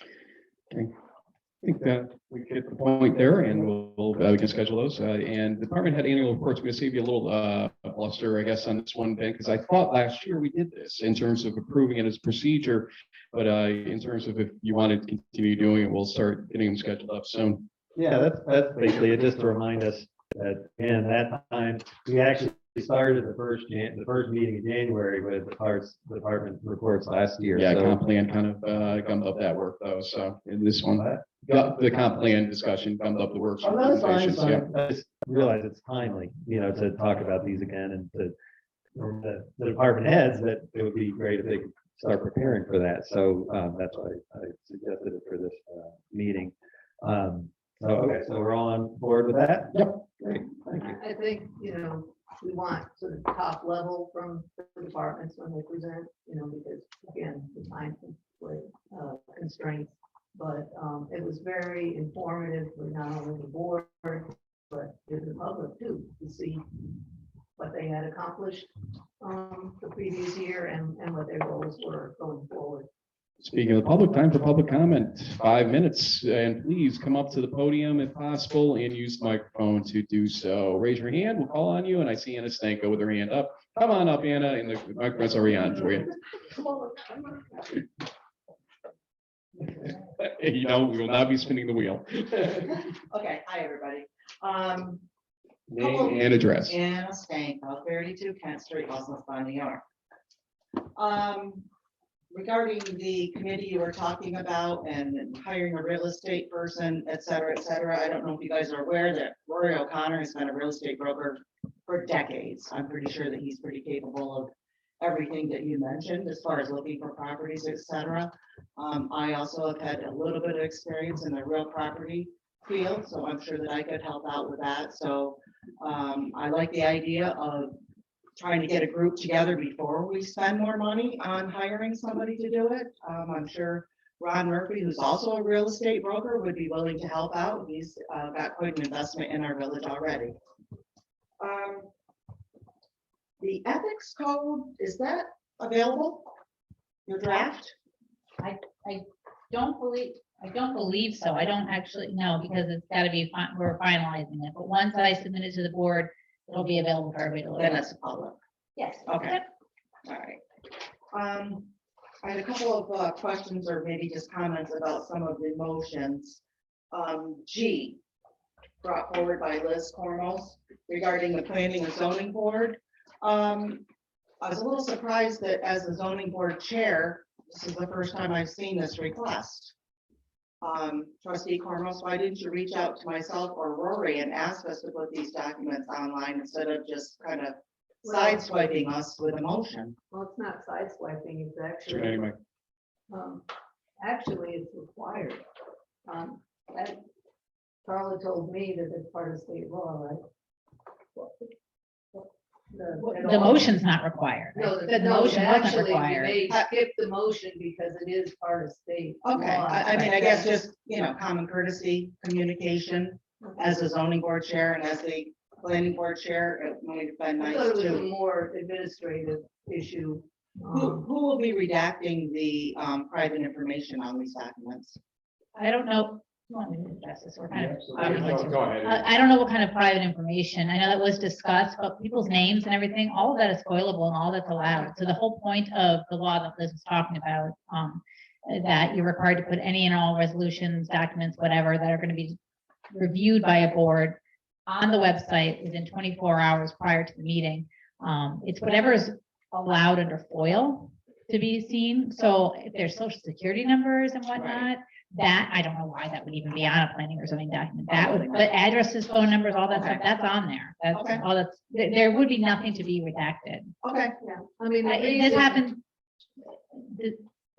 Speaker 3: I think that we get the point there and we can schedule those. And department head annual reports, we're going to save you a little bluster, I guess, on this one, Ben, because I thought last year we did this in terms of approving it as procedure. But in terms of if you want to continue doing it, we'll start getting them scheduled up soon.
Speaker 4: yeah, that's basically it, just to remind us that, and that time, we actually started the first meeting in January with the department reports last year.
Speaker 3: Yeah,
Speaker 4: so-
Speaker 3: comp plan kind of gummed up that work though. So in this one, the comp plan discussion gummed up the works.
Speaker 4: Oh, that's fine,
Speaker 3: recommendations, yeah.
Speaker 4: fine. I just realize it's timely, you know, to talk about these again and to the department heads that it would be great if they could start preparing for that. So that's why I suggested it for this meeting. So, okay, so we're all on board with that? Yep. Great, thank you.
Speaker 9: I think, you know, we want sort of top level from the departments when they present, you know, because again, the time constraints. But it was very informative for not only the board, but to the public too, to see what they had accomplished the previous year and what their goals were going forward.
Speaker 3: Speaking of the public, time for public comment, 5 minutes, and please come up to the podium if possible and use the microphone to do so. Raise your hand, we'll call on you, and I see Anna Stanko with her hand up. Come on up, Anna, and the microphone's already on for you. You know, we will not be spinning the wheel.
Speaker 12: Okay, hi, everybody.
Speaker 3: Name and address.
Speaker 12: Anna Stanko, 32 Kent Street, Ballston Spa, New York. Regarding the committee you were talking about and hiring a real estate person, et cetera, I don't know if you guys are aware that Rory O'Connor has been a real estate broker for decades. I'm pretty sure that he's pretty capable of everything that you mentioned as far as looking for properties, et cetera. I also have had a little bit of experience in the real property field, so I'm sure that I could help out with that. So I like the idea of trying to get a group together before we spend more money on hiring somebody to do it. I'm sure Ron Murphy, who's also a real estate broker, would be willing to help out. He's got quite an investment in our village already. The ethics code, is that available? Your draft?
Speaker 10: I don't believe so. I don't actually know because it's gotta be, we're finalizing it, but once I submit it to the board, it'll be available for everybody to look
Speaker 12: Then
Speaker 10: at.
Speaker 12: it's public.
Speaker 10: Yes.
Speaker 12: Okay.
Speaker 10: Yep.
Speaker 12: All right. I had a couple of questions or maybe just comments about some of the motions. G, brought forward by Liz Cornwell regarding the planning and zoning board. I was a little surprised that as the zoning board chair, this is the first time I've seen this request. Trustee Cornwell, why didn't you reach out to myself or Rory and ask us to put these documents online instead of just kind of sideswiping us with a motion?
Speaker 9: Well, it's not sideswiping, it's
Speaker 3: Sure,
Speaker 9: actually,
Speaker 3: anyway.
Speaker 9: actually it's required. And Carla told me that it's part of state law, right?
Speaker 10: The motion's not required.
Speaker 9: No,
Speaker 10: The
Speaker 9: no,
Speaker 10: motion wasn't
Speaker 9: actually, we
Speaker 10: required.
Speaker 9: may skip the motion because it is part of state.
Speaker 12: Okay,
Speaker 9: law.
Speaker 12: I mean, I guess just, you know, common courtesy, communication as a zoning board chair and as the planning board chair, it might have been
Speaker 9: I
Speaker 12: nice
Speaker 9: thought it was a
Speaker 12: to.
Speaker 9: more administrative issue.
Speaker 12: Who will be redacting the private information on these documents?
Speaker 10: I don't know. You want me to address this? We're kind of.
Speaker 1: Go ahead.
Speaker 10: I don't know what kind of private information. I know that was discussed, but people's names and everything, all of that is spoilable and all that's allowed. So the whole point of the law that Liz was talking about, that you're required to put any and all resolutions, documents, whatever, that are going to be reviewed by a board on the website within 24 hours prior to the meeting. It's whatever is allowed under FOIL to be seen. So if there's social security numbers and whatnot, that, I don't know why that would even be on a planning or zoning document. That would, but addresses, phone numbers, all that stuff, that's on there. That's
Speaker 12: Okay.
Speaker 10: all that's, there would be nothing to be redacted.
Speaker 12: Okay,
Speaker 9: Yeah, I mean, the
Speaker 10: This
Speaker 9: reason-
Speaker 10: happens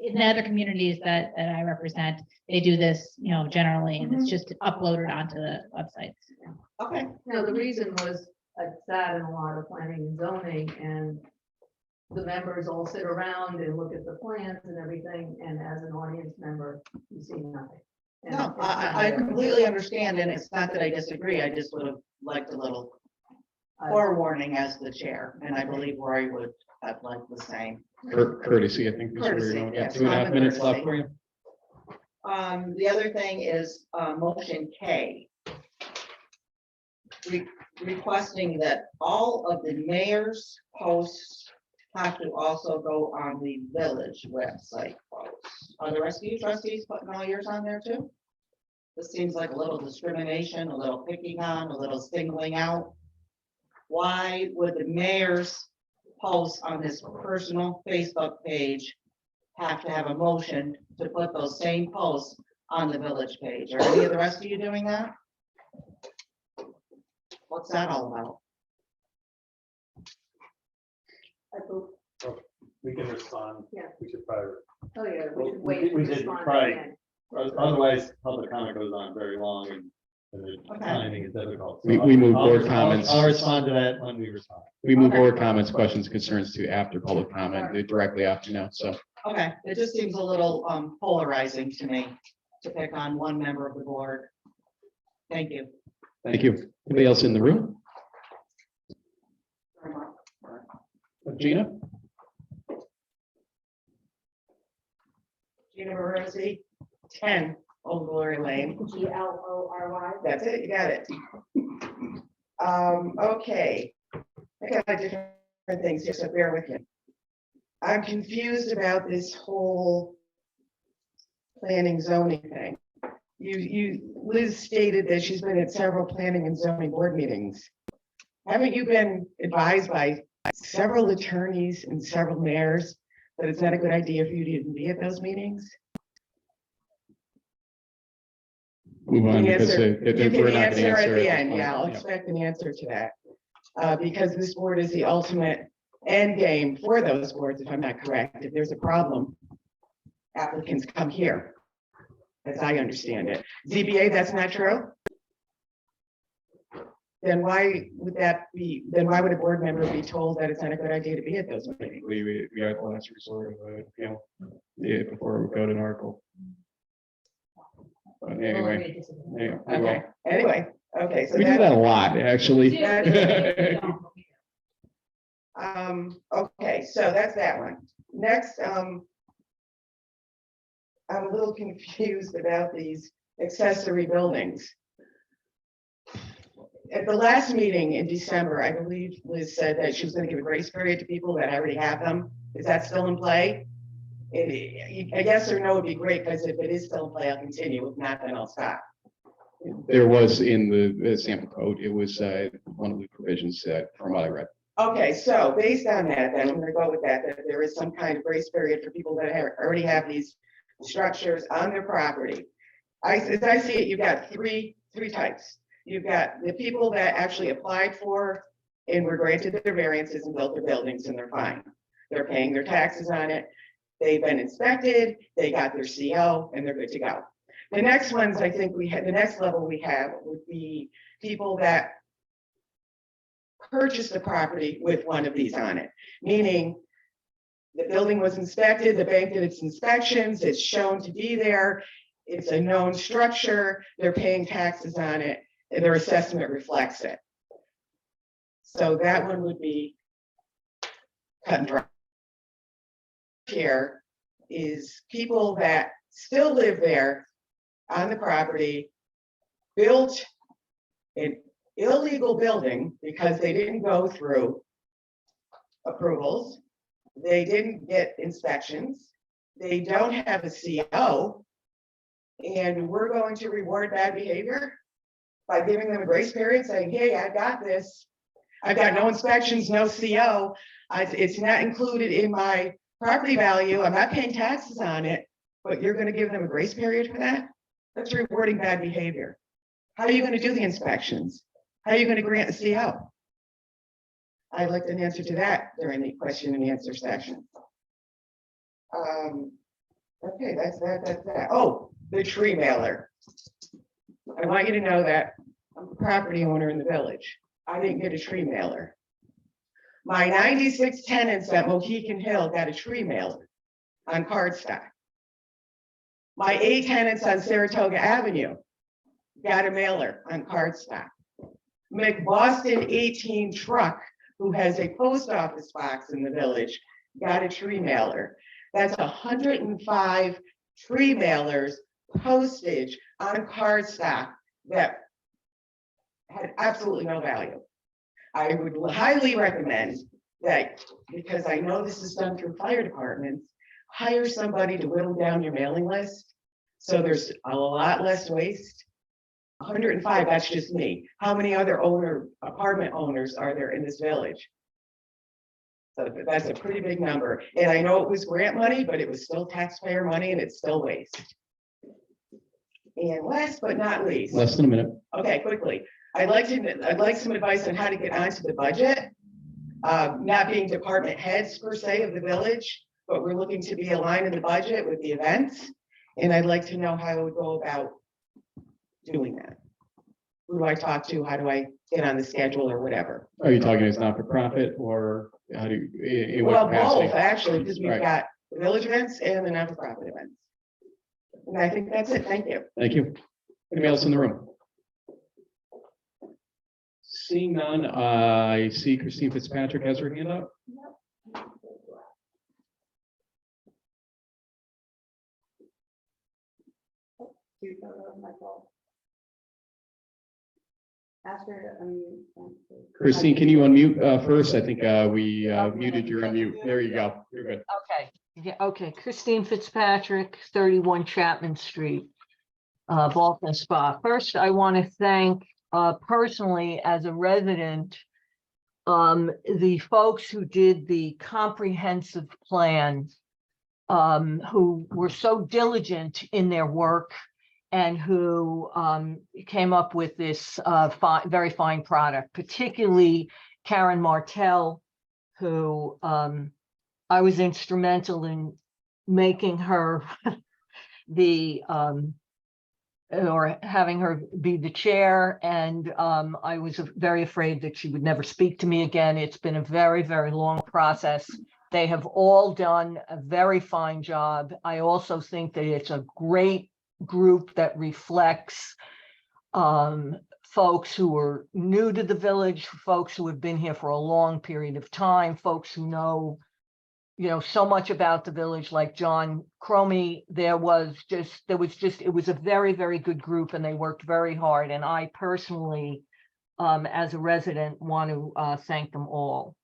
Speaker 10: in the other communities that I represent. They do this, you know, generally, and it's just uploaded onto the websites.
Speaker 12: okay.
Speaker 9: No, the reason was I sat in a lot of planning and zoning and the members all sit around and look at the plans and everything, and as an audience member, you see nothing. And
Speaker 12: No,
Speaker 9: it's not
Speaker 12: I
Speaker 9: there.
Speaker 12: completely understand, and it's not that I disagree, I just would have liked a little forewarning as the chair, and I believe Roy would have liked the same.
Speaker 3: Courtesy, I think. is where you're
Speaker 12: Courtesy,
Speaker 3: going.
Speaker 12: yes,
Speaker 3: 2.5
Speaker 12: common
Speaker 3: minutes left
Speaker 12: courtesy.
Speaker 3: for you.
Speaker 12: The other thing is, motion K. Requesting that all of the mayor's posts have to also go on the village website posts. Are the rest of you trustees putting all yours on there too? This seems like a little discrimination, a little picking on, a little singling out. Why would the mayor's post on his personal Facebook page have to have a motion to put those same posts on the village page? Are any of the rest of you doing that? What's that all about?
Speaker 9: I thought,
Speaker 4: We can respond.
Speaker 9: Yeah.
Speaker 4: We should probably,
Speaker 9: oh, yeah, we
Speaker 4: Well,
Speaker 9: should
Speaker 4: we
Speaker 9: wait.
Speaker 4: did-
Speaker 9: to
Speaker 4: we did
Speaker 9: respond
Speaker 4: try.
Speaker 9: again.
Speaker 4: otherwise, public comment goes on very long and the
Speaker 12: Okay.
Speaker 4: timing is difficult. So
Speaker 3: We move
Speaker 4: I'll
Speaker 3: board
Speaker 4: respond-
Speaker 3: comments.
Speaker 4: I'll respond to that when we respond.
Speaker 3: We move
Speaker 12: Okay.
Speaker 3: board comments, questions, concerns to after public comment, directly after now, so.
Speaker 12: Okay, it just seems a little polarizing to me to pick on one member of the board. Thank you.
Speaker 3: Thank you. Anybody else in the room? Gina?
Speaker 12: Gina Marosi, 10 Old Glory Lane.
Speaker 7: GLORY.
Speaker 12: That's it, you got it. Okay. I got different things here, so bear with me. I'm confused about this whole planning zoning thing. Liz stated that she's been at several planning and zoning board meetings. Haven't you been advised by several attorneys and several mayors that it's not a good idea for you to even be at those meetings?
Speaker 3: Move on
Speaker 12: You
Speaker 3: because
Speaker 12: can
Speaker 3: if we're not gonna
Speaker 12: answer at
Speaker 3: answer.
Speaker 12: the
Speaker 3: it,
Speaker 12: end, yeah, I'll expect an answer to that. Because this board is the ultimate end game for those boards, if I'm not correct. If there's a problem, applicants come here, as I understand it. ZBA, that's not true? Then why would that be, then why would a board member be told that it's not a good idea to be at those meetings?
Speaker 3: We are the last resort of, yeah, before we go to an article. But anyway. Yeah, we will.
Speaker 12: Okay, anyway, okay, so
Speaker 3: We do that a lot, actually.
Speaker 12: Okay, so that's that one. Next, I'm a little confused about these accessory buildings. At the last meeting in December, I believe Liz said that she was gonna give a grace period to people that already have them. Is that still in play? I guess or no would be great, because if it is still in play, I'll continue. If not, then I'll stop.
Speaker 3: There was in the sample code, it was one of the provisions from what I read.
Speaker 12: Okay, so based on that, then I'm gonna go with that there is some kind of grace period for people that already have these structures on their property. As I see it, you've got three types. You've got the people that actually applied for and were granted their variances and built their buildings, and they're fine. They're paying their taxes on it. They've been inspected, they got their CO, and they're good to go. The next ones, I think the next level we have would be people that purchased the property with one of these on it, meaning the building was inspected, the bank did its inspections, it's shown to be there, it's a known structure, they're paying taxes on it, and their assessment reflects it. So that one would be cut and dry. Here is people that still live there on the property, built an illegal building because they didn't go through approvals. They didn't get inspections. They don't have a CO. And we're going to reward bad behavior. by giving them a grace period, saying, hey, I got this. I've got no inspections, no CO. It's not included in my property value. I'm not paying taxes on it, but you're gonna give them a grace period for that? That's rewarding bad behavior. How are you gonna do the inspections? How are you gonna grant the CO? I'd like an answer to that during the question and answer session. Okay, that's that. Oh, the tree mailer. I want you to know that I'm a property owner in the village. I didn't get a tree mailer. My 96 tenants at Mohican Hill got a tree mailer on cardstock. My 8 tenants on Saratoga Avenue got a mailer on cardstock. McBoston 18 truck, who has a post office box in the village, got a tree mailer. That's 105 tree mailers, postage on cardstock that had absolutely no value. I would highly recommend that, because I know this is done through fire departments, hire somebody to whittle down your mailing list. So there's a lot less waste. 105, that's just me. How many other apartment owners are there in this village? So that's a pretty big number. And I know it was grant money, but it was still taxpayer money and it's still waste. And last but not least.
Speaker 3: Less than a minute.
Speaker 12: Okay, quickly. I'd like some advice on how to get onto the budget. Not being department heads per se of the village, but we're looking to be aligned in the budget with the events. And I'd like to know how I would go about doing that. Who do I talk to? How do I get on the schedule or whatever?
Speaker 3: Are you talking as not-for-profit or how do you, in what
Speaker 12: Well,
Speaker 3: capacity?
Speaker 12: both actually, because we've
Speaker 3: Right.
Speaker 12: got the village events and the not-for-profit events. And I think that's it. Thank you.
Speaker 3: Thank you. Anybody else in the room? Seeing none, I see Christine Fitzpatrick has her hand up. Christine, can you unmute first? I think we muted your unmute. There you go. You're good.
Speaker 13: Okay, yeah, okay. Christine Fitzpatrick, 31 Chapman Street, Ballston Spa. First, I want to thank personally as a resident, the folks who did the comprehensive plan, who were so diligent in their work and who came up with this very fine product, particularly Karen Martell, who I was instrumental in making her the or having her be the chair, and I was very afraid that she would never speak to me again. It's been a very, very long process. They have all done a very fine job. I also think that it's a great group that reflects folks who are new to the village, folks who have been here for a long period of time, folks who know, so much about the village, like John Cromie. It was a very, very good group, and they worked very hard. And I personally, as a resident, want to thank them all.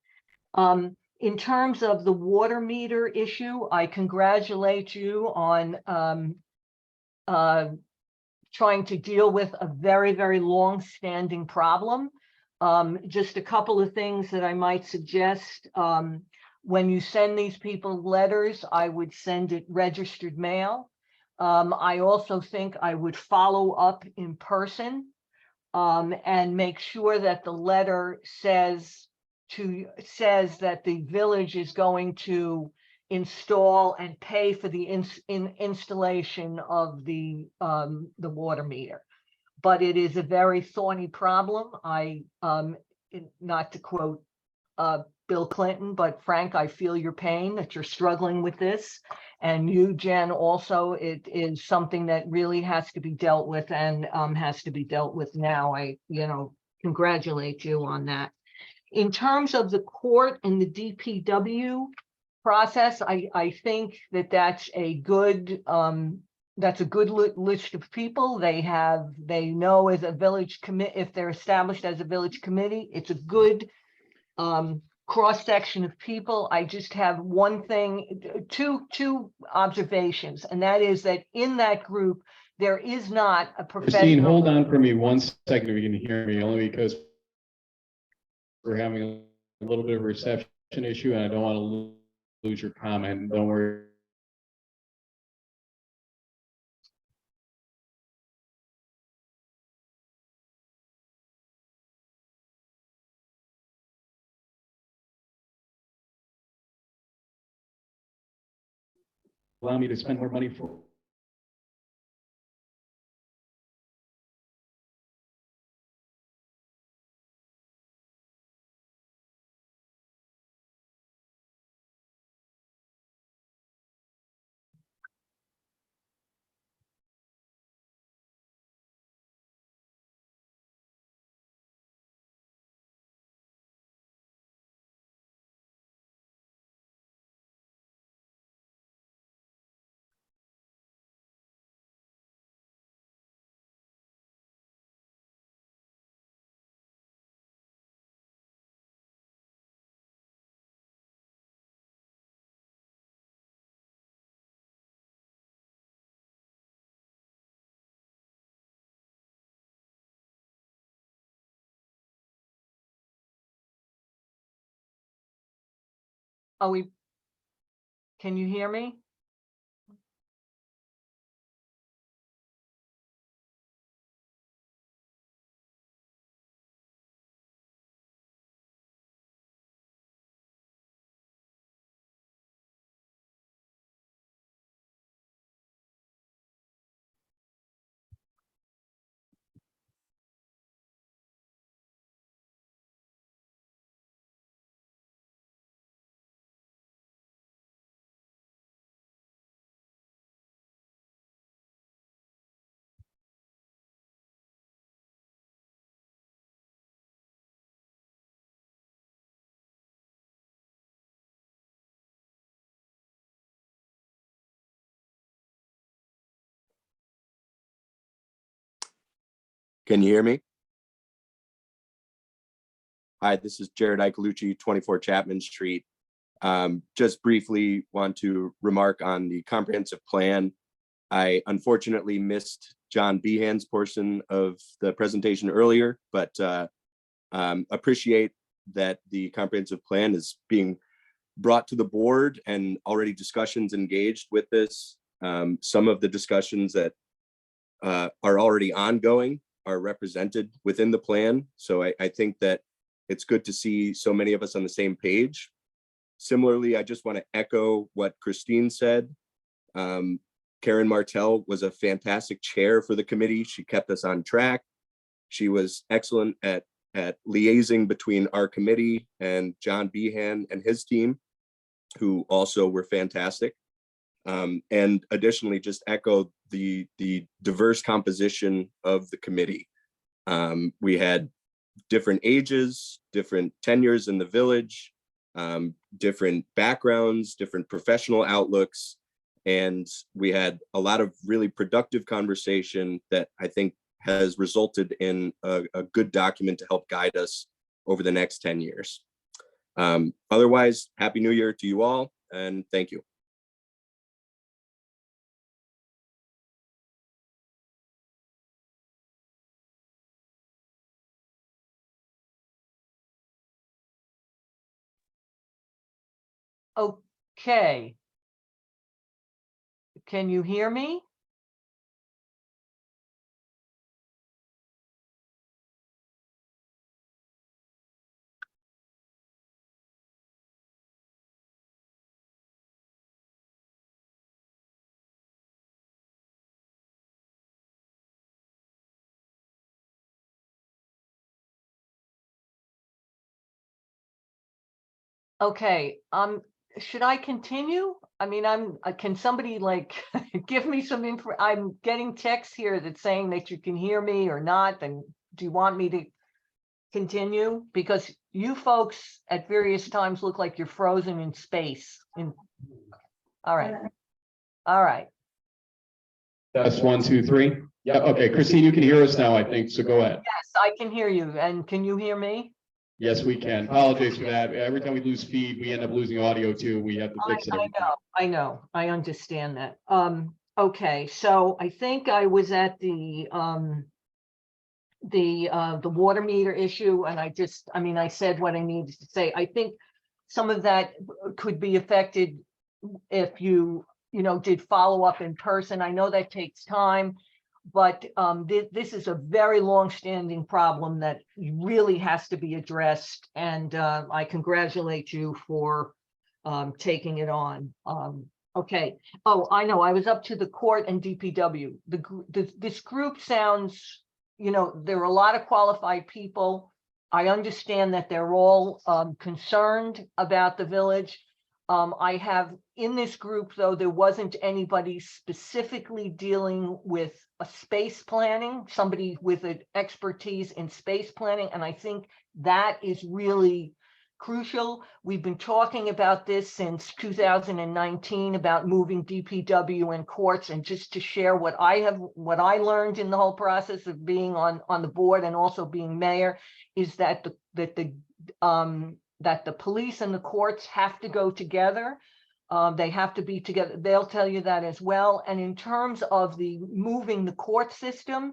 Speaker 13: In terms of the water meter issue, I congratulate you on trying to deal with a very, very long-standing problem. Just a couple of things that I might suggest. When you send these people letters, I would send it registered mail. I also think I would follow up in person and make sure that the letter says that the village is going to install and pay for the installation of the water meter. But it is a very thorny problem. Not to quote Bill Clinton, but Frank, I feel your pain that you're struggling with this. And you, Jen, also, it is something that really has to be dealt with and has to be dealt with now. I, congratulate you on that. In terms of the court and the DPW process, I think that that's a good list of people. They know as a village commit, if they're established as a village committee, it's a good cross-section of people. I just have one thing, two observations, and that is that in that group, There is not a
Speaker 3: Christine,
Speaker 13: professional.
Speaker 3: hold on for me 1 second if you can hear me, only because we're having a little bit of a reception issue and I don't want to lose your comment. Don't worry. Allow me to spend more money for.
Speaker 13: Are we? Can you hear me?
Speaker 14: Can you hear me? Hi, this is Jared Icolucci, 24 Chapman Street. Just briefly want to remark on the comprehensive plan. I unfortunately missed John Behan's portion of the presentation earlier, but appreciate that the comprehensive plan is being brought to the board and already discussions engaged with this. Some of the discussions that are already ongoing are represented within the plan. So I think that it's good to see so many of us on the same page. Similarly, I just want to echo what Christine said. Karen Martell was a fantastic chair for the committee. She kept us on track. She was excellent at liaising between our committee and John Behan and his team, who also were fantastic. And additionally, just echo the diverse composition of the committee. We had different ages, different tenures in the village, different backgrounds, different professional outlooks. And we had a lot of really productive conversation that I think has resulted in a good document to help guide us over the next 10 years. Otherwise, Happy New Year to you all, and thank you.
Speaker 13: Okay. Can you hear me? Okay, should I continue? I mean, can somebody like give me some info? I'm getting texts here that's saying that you can hear me or not. And do you want me to continue? Because you folks at various times look like you're frozen in space. All right. All right.
Speaker 3: That's 1, 2, 3. Yeah, okay, Christine, you can hear us now, I think, so go ahead.
Speaker 13: Yes, I can hear you. And can you hear me?
Speaker 3: Yes, we can. Apologize for that. Every time we lose feed, we end up losing audio too. We have to fix it.
Speaker 13: I know, I understand that. Okay, so I think I was at the water meter issue, and I mean, I said what I needed to say. I think some of that could be affected if you did follow up in person. I know that takes time, but this is a very long-standing problem that really has to be addressed, and I congratulate you for taking it on. Okay. Oh, I know. I was up to the court and DPW. This group sounds, there are a lot of qualified people. I understand that they're all concerned about the village. I have in this group, though, there wasn't anybody specifically dealing with a space planning, somebody with an expertise in space planning. And I think that is really crucial. We've been talking about this since 2019 about moving DPW and courts, and just to share what I learned in the whole process of being on the board and also being mayor is that the police and the courts have to go together. They have to be together. They'll tell you that as well. And in terms of the moving the court system,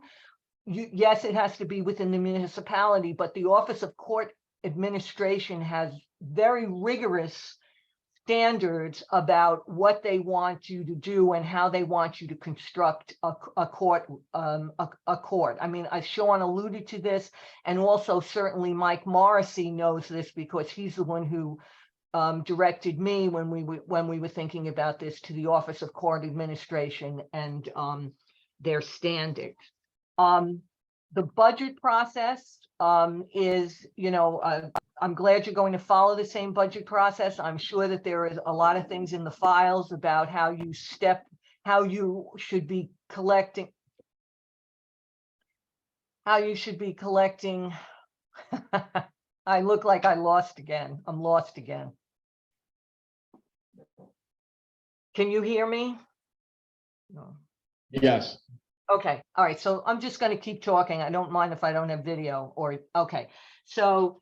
Speaker 13: yes, it has to be within the municipality, but the Office of Court Administration has very rigorous standards about what they want you to do and how they want you to construct a court. I mean, Sean alluded to this, and also certainly Mike Morrissey knows this because he's the one who directed me when we were thinking about this to the Office of Court Administration and their standards. The budget process is, I'm glad you're going to follow the same budget process. I'm sure that there is a lot of things in the files about how you should be collecting. I look like I lost again. I'm lost again. Can you hear me? No.
Speaker 3: Yes.
Speaker 13: Okay, all right, so I'm just going to keep talking. I don't mind if I don't have video okay. So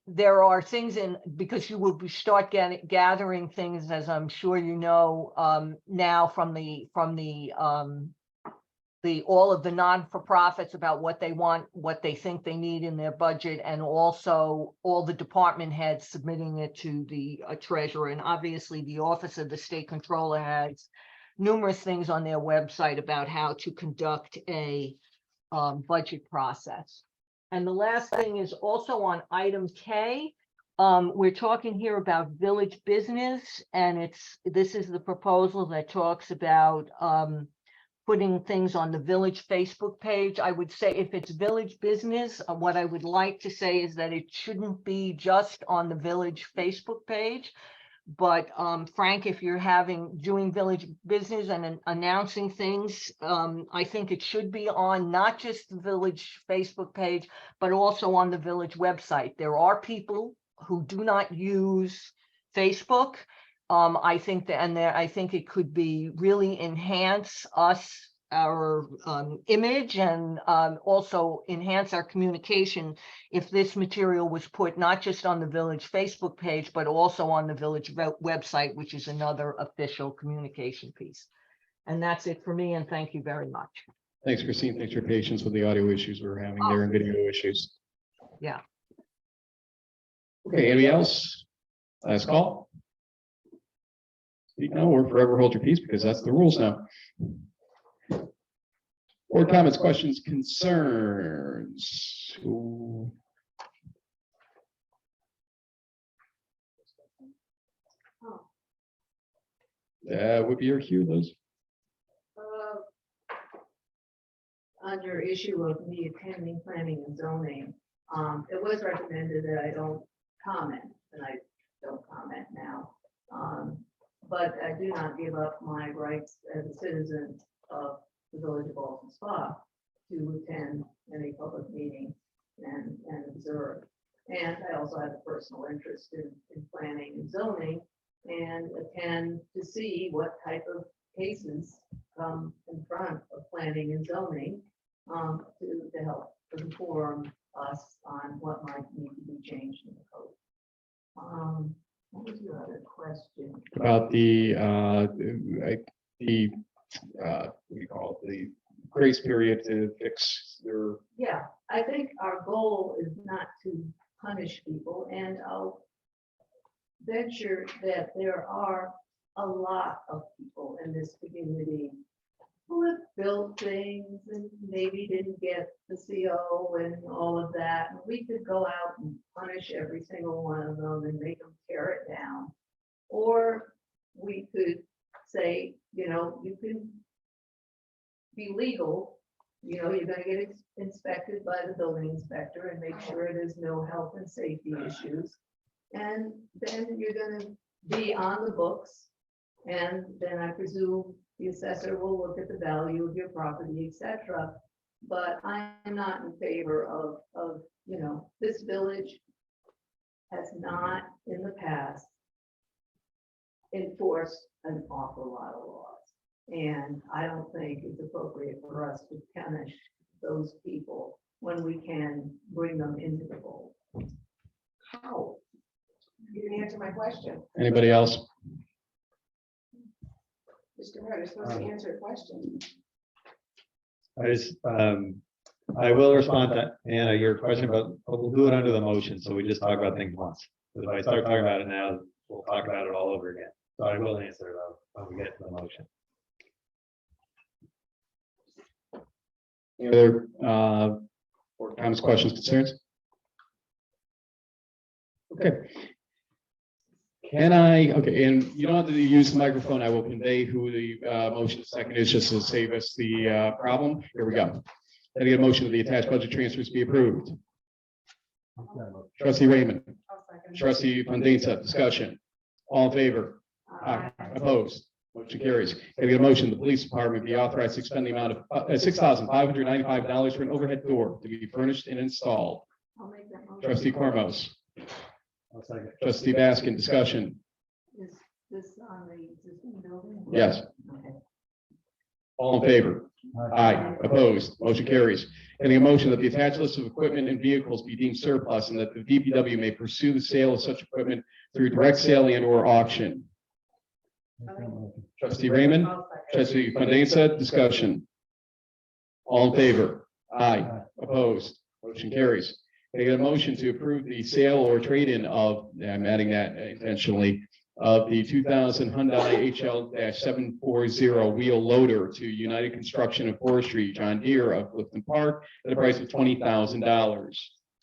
Speaker 13: there are things because you will start gathering things, as I'm sure you know, now from all of the non-for-profits about what they want, what they think they need in their budget, and also all the department heads submitting it to the treasurer. And obviously the Office of the State Controller has numerous things on their website about how to conduct a budget process. And the last thing is also on item K. We're talking here about village business, and this is the proposal that talks about putting things on the village Facebook page. I would say if it's village business, what I would like to say is that it shouldn't be just on the village Facebook page. But Frank, if you're doing village business and announcing things, I think it should be on not just the village Facebook page, but also on the village website. There are people who do not use Facebook. I think I think it could be really enhance our image and also enhance our communication if this material was put not just on the village Facebook page, but also on the village website, which is another official communication piece. And that's it for me, and thank you very much.
Speaker 3: Thanks, Christine. Thanks for your patience with the audio issues we're having there and video issues.
Speaker 13: Yeah.
Speaker 3: Okay, anybody else? Last call. Speak now or forever hold your peace, because that's the rules now. Board comments, questions, concerns. Ooh. That would be your cue, Liz.
Speaker 9: On your issue of me attending planning and zoning, it was recommended that I don't comment, and I don't comment now. But I do not give up my rights as a citizen of the village of Ballston Spa to attend any public meeting and observe. And I also have a personal interest in planning and zoning and attend to see what type of cases come in front of planning and zoning to help inform us on what might need to be changed in the code. What was your other question?
Speaker 3: About the what do you call it, the grace period to fix their,
Speaker 9: Yeah, I think our goal is not to punish people, and I'll venture that there are a lot of people in this community who have built things and maybe didn't get the CO and all of that. And we could go out and punish every single one of them and make them tear it down. Or we could say, you know, you can be legal, you know, you're gonna get inspected by the building inspector and make sure there's no health and safety issues. And then you're gonna be on the books. And then I presume the assessor will look at the value of your property, etc. But I'm not in favor of, you know, this village has not in the past enforced an awful lot of laws. And I don't think it's appropriate for us to punish those people when we can bring them into the fold.
Speaker 12: How? You didn't answer my question.
Speaker 3: anybody else?
Speaker 12: Mr. Mayor, you're supposed to answer a question.
Speaker 4: I will respond to Anna, your question, but we'll do it under the motion, so we just talk about things once. If I start talking about it now, we'll talk about it all over again. So I will answer though, when we get to the motion.
Speaker 3: Any other, or comments, questions, concerns? Okay. Can I, okay, and you don't have to use the microphone. I will convey who the motion second is just to save us the problem. Here we go. Can I get a motion that the attached budget transfers be approved? Trustee Raymond, trustee Fandesa, discussion. All in favor? Aye. Opposed? Motion carries. Can I get a motion the police department be authorized to expend the amount of $6,595 for an overhead door to be furnished and installed?
Speaker 9: I'll make that motion.
Speaker 3: Trustee Cormos,
Speaker 4: I'll second.
Speaker 3: trustee Baskin, discussion.
Speaker 9: Is this on the existing building?
Speaker 3: Yes.
Speaker 9: Okay.
Speaker 3: All in favor? Aye. Opposed? Motion carries. Can I get a motion that the attached list of equipment and vehicles be deemed surplus and that the DPW may pursue the sale of such equipment through direct sale and or auction? Trustee Raymond, trustee Fandesa, discussion. All in favor? Aye. Opposed? Motion carries. Can I get a motion to approve the sale or trade-in of, I'm adding that intentionally, of the 2000 Hyundai HL-740 wheel loader to United Construction and Forestry, John Deere of Clifton Park at a price of $20,000.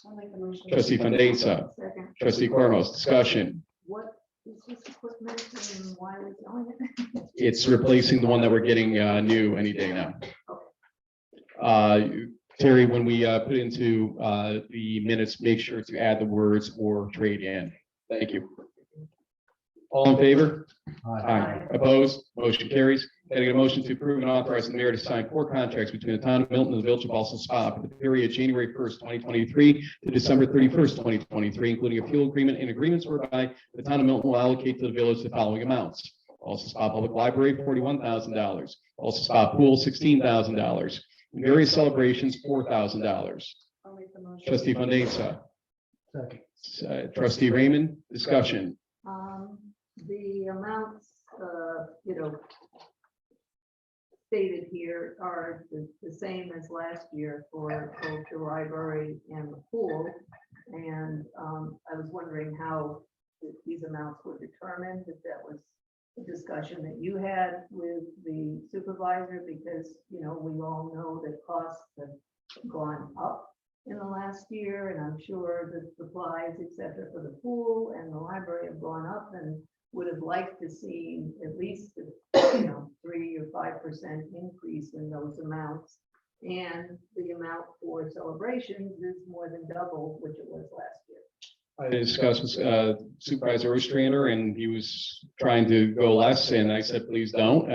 Speaker 12: I'll make the motion.
Speaker 3: Trustee Fandesa,
Speaker 9: Second,
Speaker 3: trustee Cormos, discussion.
Speaker 9: what is this equipment and why are we selling it?
Speaker 3: It's replacing the one that we're getting new any day now. Terry, when we put into the minutes, make sure to add the words or trade in. Thank you. All in favor? Aye. Opposed? Motion carries. Can I get a motion to approve and authorize the mayor to sign 4 contracts between the town of Milton and the village of Ballston Spa for the period January 1st, 2023 to December 31st, 2023, including a fuel agreement and agreements whereby the town of Milton will allocate to the village the following amounts. Ballston Spa Public Library, $41,000. Ballston Spa Pool, $16,000. Various celebrations, $4,000.
Speaker 12: I'll make the motion.
Speaker 3: Trustee Fandesa,
Speaker 5: Second.
Speaker 3: trustee Raymond, discussion.
Speaker 9: The amounts, you know, stated here are the same as last year for both the library and the pool. And I was wondering how these amounts were determined, if that was a discussion that you had with the supervisor, because, you know, we all know that costs have gone up in the last year, and I'm sure the supplies, et cetera, for the pool and the library have gone up, and would have liked to see at least, you know, 3 or 5% increase in those amounts. And the amount for celebrations is more than double, which it was last year.
Speaker 3: I discussed with Supervisor Ostrander, and he was trying to go less, and I said, please don't.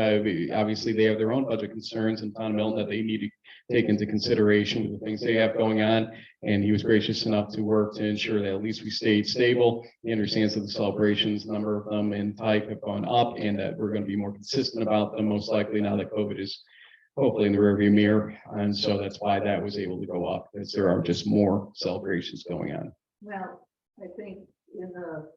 Speaker 3: Obviously, they have their own budget concerns in town of Milton that they need to take into consideration with the things they have going on. And he was gracious enough to work to ensure that at least we stayed stable. He understands that the celebrations, a number of them in type have gone up, and that we're going to be more consistent about them, most likely now that COVID is hopefully in the rearview mirror. And so that's why that was able to go up, because there are just more celebrations going on.
Speaker 9: Well, I think in the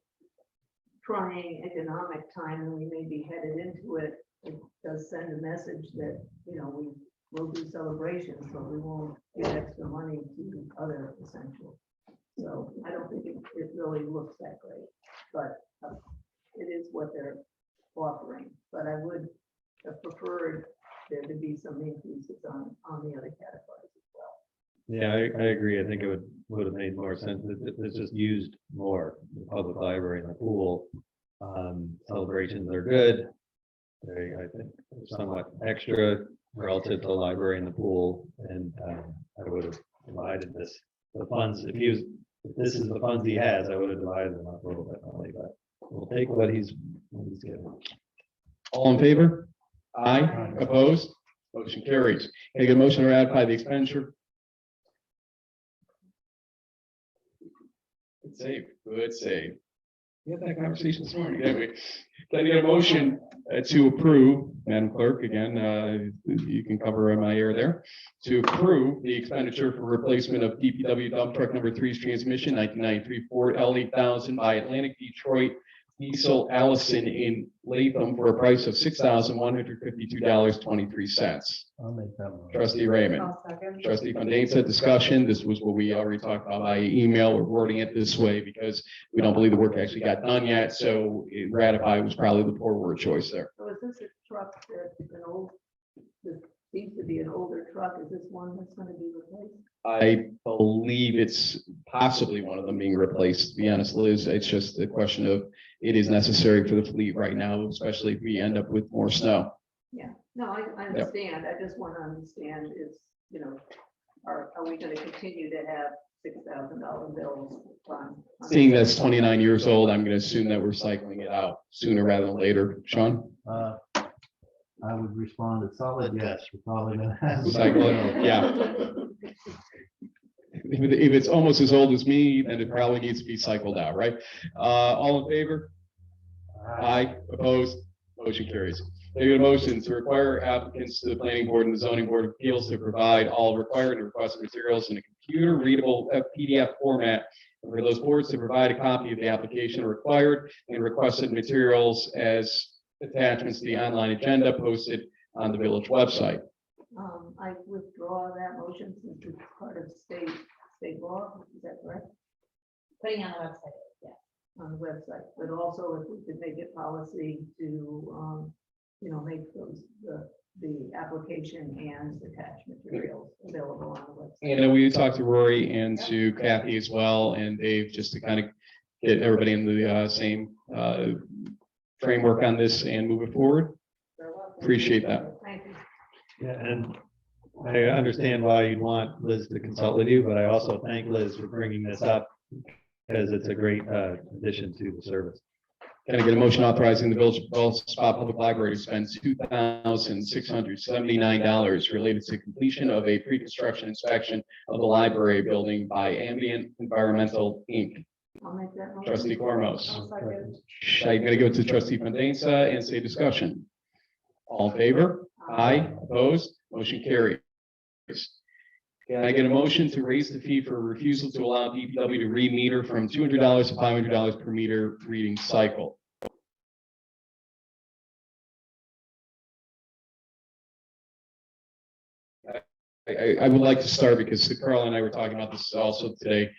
Speaker 9: trying economic time, and we may be headed into it, it does send a message that, you know, we will do celebrations, but we won't give extra money to other essentials. So I don't think it really looks that great, but it is what they're offering. But I would have preferred there to be some increases on the other categories as well.
Speaker 4: Yeah, I agree. I think it would have made more sense. It's just used more, the public library and the pool. Celebrations are good. I think somewhat extra relative to the library and the pool. And I would have divided the funds. If this is the funds he has, I would have divided them up a little bit only, but we'll take what he's given.
Speaker 3: All in favor? Aye. Opposed? Motion carries. Can I get a motion to ratify the expenditure? Good save, good save. We had that conversation this morning, didn't we? Can I get a motion to approve, Madam Clerk, again, you can cover my ear there, to approve the expenditure for replacement of DPW dump truck number 3's transmission, 1993 Ford L8000 by Atlantic Detroit Diesel Allison in Latham for a price of $6,152.23.
Speaker 5: I'll make that one.
Speaker 3: Trustee Raymond.
Speaker 6: I'll second.
Speaker 3: Trustee Fandesa, discussion. This was what we already talked about by email. We're wording it this way because we don't believe the work actually got done yet. So ratify was probably the poor word choice there.
Speaker 9: So is this a truck that's this seems to be an older truck? Is this one that's going to be replaced?
Speaker 3: I believe it's possibly one of them being replaced, to be honest, Liz. It's just a question of it is necessary for the fleet right now, especially if we end up with more snow.
Speaker 9: Yeah, no, I understand. I just want to understand is, you know, are we going to continue to have $6,000 bills on?
Speaker 3: Seeing that's 29 years old, I'm going to assume that we're cycling it out sooner rather than later. Sean?
Speaker 5: I would respond a solid yes. We're probably gonna have.
Speaker 3: Cycle it, yeah. If it's almost as old as me, then it probably needs to be cycled out, right? All in favor? Aye. Opposed? Motion carries. They get a motion to require applicants to the planning board and the zoning board of appeals to provide all required and requested materials in a computer readable PDF format. And for those boards to provide a copy of the application required and requested materials as attachments to the online agenda posted on the village website.
Speaker 9: I withdraw that motion since it's part of state law. Is that correct?
Speaker 10: Putting on the website, yeah.
Speaker 9: On the website, but also if we could make it policy to, you know, make the application and attached materials available on the website.
Speaker 3: And we talked to Rory and to Kathy as well, and Dave, just to kind of get everybody in the same framework on this and move it forward. Appreciate that.
Speaker 9: Thank you.
Speaker 4: Yeah, and I understand why you'd want Liz to consult with you, but I also thank Liz for bringing this up because it's a great addition to the service.
Speaker 3: Can I get a motion authorizing the Village of Ballston Spa Public Library to spend $2,679 related to completion of a pre-construction inspection of the library building by Ambient Environmental, Inc.
Speaker 9: I'll make that motion.
Speaker 3: Trustee Cormos.
Speaker 9: I'll second.
Speaker 3: I'm going to go to Trustee Fandesa and say discussion. All in favor? Aye. Opposed? Motion carries. Can I get a motion to raise the fee for refusal to allow DPW to read meter from $200 to $500 per meter reading cycle? I would like to start because Carl and I were talking about this also today.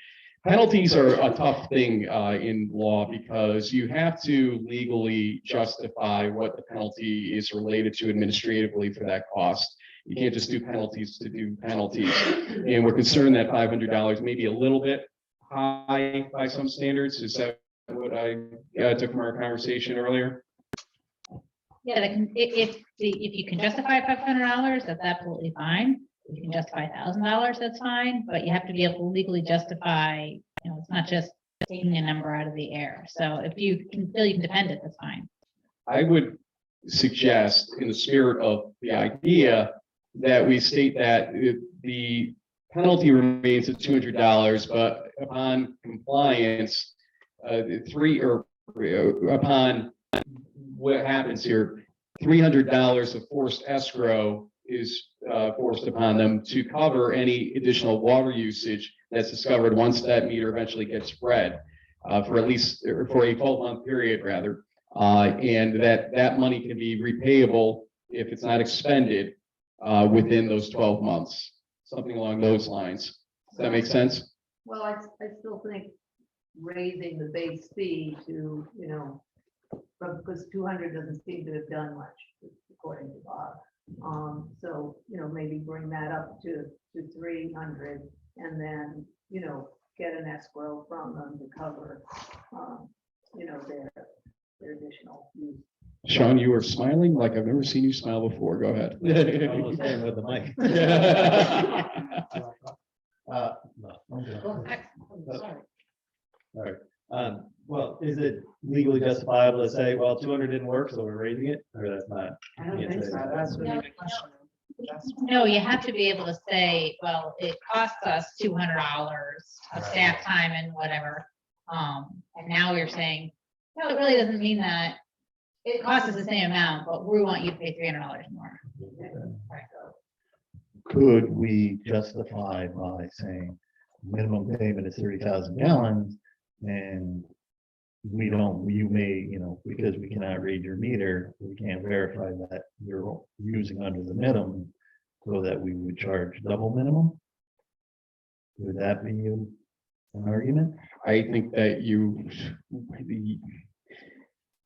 Speaker 3: Penalties are a tough thing in law because you have to legally justify what the penalty is related to administratively for that cost. You can't just do penalties to do penalties. And we're concerned that $500 may be a little bit high by some standards. Is that what I took from our conversation earlier?
Speaker 10: Yeah, if you can justify $500, that's absolutely fine. If you can justify $1,000, that's fine, but you have to be able to legally justify, you know, it's not just taking a number out of the air. So if you can feel you can defend it, that's fine.
Speaker 3: I would suggest, in the spirit of the idea, that we state that the penalty remains at $200, but upon compliance, upon what happens here, $300 of forced escrow is forced upon them to cover any additional water usage that's discovered once that meter eventually gets read for at least, or for a 12-month period rather. And that money can be repayable if it's not expended within those 12 months, something along those lines. Does that make sense?
Speaker 9: Well, I still think raising the base fee to, because 200 doesn't seem to have done much, according to Bob. So, maybe bring that up to 300 and then, get an escrow from them to cover, their additional use.
Speaker 3: Sean, you were smiling like I've never seen you smile before. Go ahead.
Speaker 5: Almost in with the mic. No, I'm good.
Speaker 9: Sorry.
Speaker 5: All right. Well, is it legally justifiable to say, well, 200 didn't work, so we're raising it, or that's not?
Speaker 6: I don't
Speaker 5: can't
Speaker 6: think
Speaker 5: say
Speaker 6: so.
Speaker 5: that?
Speaker 6: That's really
Speaker 10: No,
Speaker 6: the question.
Speaker 10: No, you have to be able to say, well, it costs us $200 of staff time and whatever. And now we're saying, no, it really doesn't mean that. It costs us the same amount, but we want you to pay $300 more. Right.
Speaker 5: Could we justify by saying minimum payment is 30,000 gallons and you may, because we cannot read your meter, we can't verify that you're using under the minimum, so that we would charge double minimum? Would that be an argument?
Speaker 3: I think that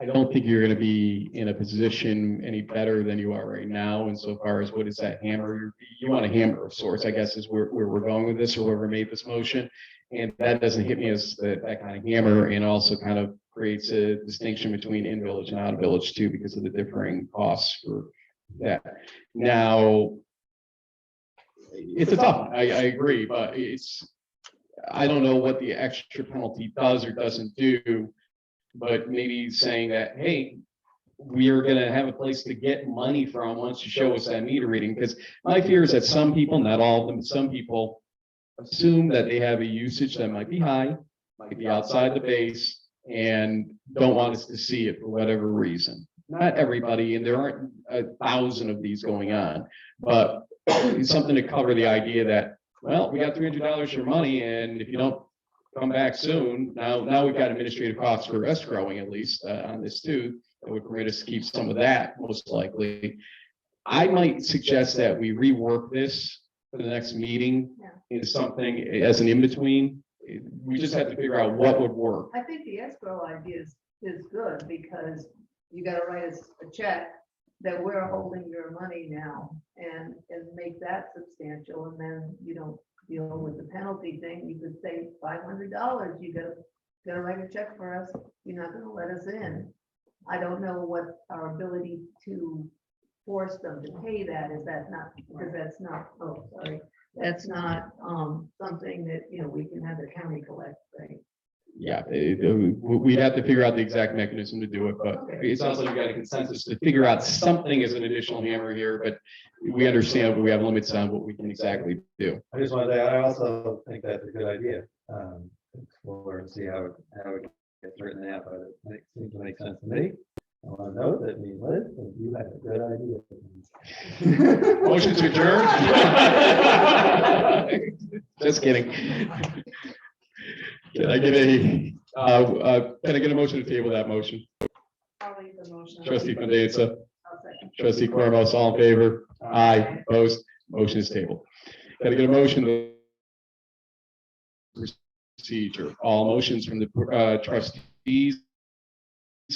Speaker 3: I don't think you're going to be in a position any better than you are right now. Insofar as what is that hammer? You want a hammer of sorts, I guess, is where we're going with this, or whoever made this motion. And that doesn't hit me as that kind of hammer, and also kind of creates a distinction between in village and out of village too, because of the differing costs for that. Now, it's a tough one. I agree, but I don't know what the extra penalty does or doesn't do. But maybe saying that, hey, we are going to have a place to get money from once you show us that meter reading. Because my fear is that some people, not all of them, but some people assume that they have a usage that might be high, might be outside the base, and don't want us to see it for whatever reason. Not everybody, and there aren't 1,000 of these going on, but it's something to cover the idea that, well, we got $300 your money, and if you don't come back soon, now we've got administrative costs for escrowing at least on this too, that would permit us to keep some of that most likely. I might suggest that we rework this for the next meeting into something as an in-between. We just have to figure out what would work.
Speaker 9: I think the escrow idea is good because you gotta write us a check that we're holding your money now and make that substantial, and then you don't deal with the penalty thing. You could say $500, you gotta write a check for us. You're not gonna let us in. I don't know what our ability to force them to pay that is. That not, because that's not, oh, sorry. That's not something that, we can have the county collect, right?
Speaker 3: Yeah, we'd have to figure out the exact mechanism to do it, but it sounds like we got a consensus to figure out something as an additional hammer here, but we understand that we have limits on what we can exactly do.
Speaker 4: I just want to say, I also think that's a good idea. Explore and see how it gets written out, but it seems to make sense to me. I want to know that Liz, you had a good idea.
Speaker 3: Motion to adjourn? Just kidding. Can I get a motion to table that motion?
Speaker 6: I'll leave the motion.
Speaker 3: Trustee Fandesa,
Speaker 9: I'll second.
Speaker 3: trustee Cormos, all in favor? Aye, opposed, motion is tabled. Can I get a motion to procedure? All motions from the trustees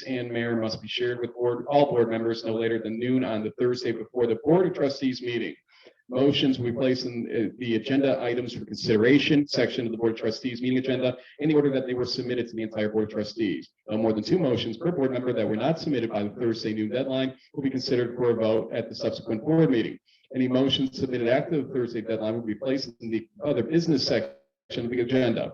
Speaker 3: and mayor must be shared with all board members no later than noon on the Thursday before the Board of Trustees meeting. Motions we place in the agenda items for consideration section of the Board of Trustees meeting agenda in the order that they were submitted to the entire Board of Trustees. No more than 2 motions per board member that were not submitted by the Thursday noon deadline will be considered for a vote at the subsequent board meeting. Any motions submitted after the Thursday deadline will be placed in the other business section of the agenda.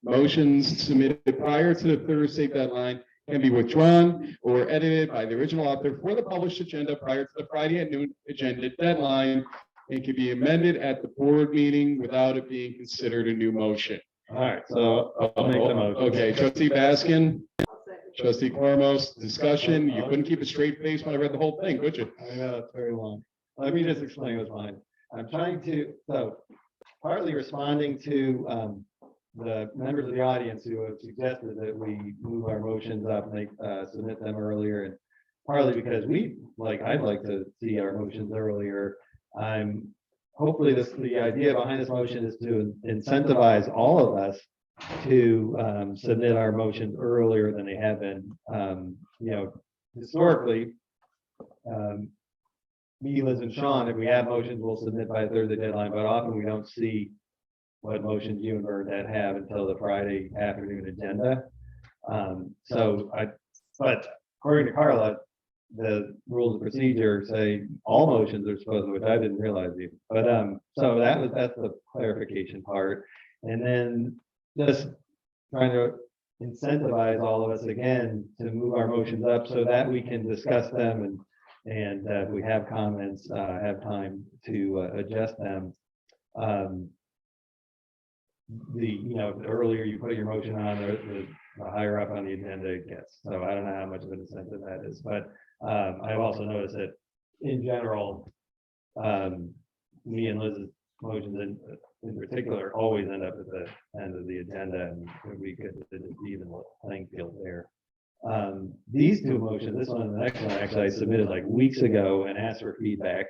Speaker 3: Motions submitted prior to the Thursday deadline can be withdrawn or edited by the original author for the published agenda prior to the Friday at noon agenda deadline. It can be amended at the board meeting without it being considered a new motion.
Speaker 4: All right, so I'll make the motion.
Speaker 3: Okay, trustee Baskin,
Speaker 9: I'll second.
Speaker 3: trustee Cormos, discussion. You couldn't keep a straight face when I read the whole thing, could you?
Speaker 4: I know, it's very long. Let me just explain what's mine. I'm trying to, so partly responding to the members of the audience who have suggested that we move our motions up and they submit them earlier, and partly because I'd like to see our motions earlier. Hopefully the idea behind this motion is to incentivize all of us to submit our motions earlier than they have been. Historically, me, Liz, and Sean, if we have motions, we'll submit by Thursday deadline, but often we don't see what motions you and Bernadette have until the Friday afternoon agenda. But according to Carla, the rules of procedure say all motions are supposed to, which I didn't realize even. But so that's the clarification part. And then just trying to incentivize all of us again to move our motions up so that we can discuss them and if we have comments, have time to adjust them. The earlier you put your motion on, the higher up on the agenda it gets. So I don't know how much of an incentive that is, but I've also noticed that in general, me and Liz's motions in particular always end up at the end of the agenda, and we could even playing field there. These two motions, this one and the next one, actually I submitted like weeks ago and asked for feedback.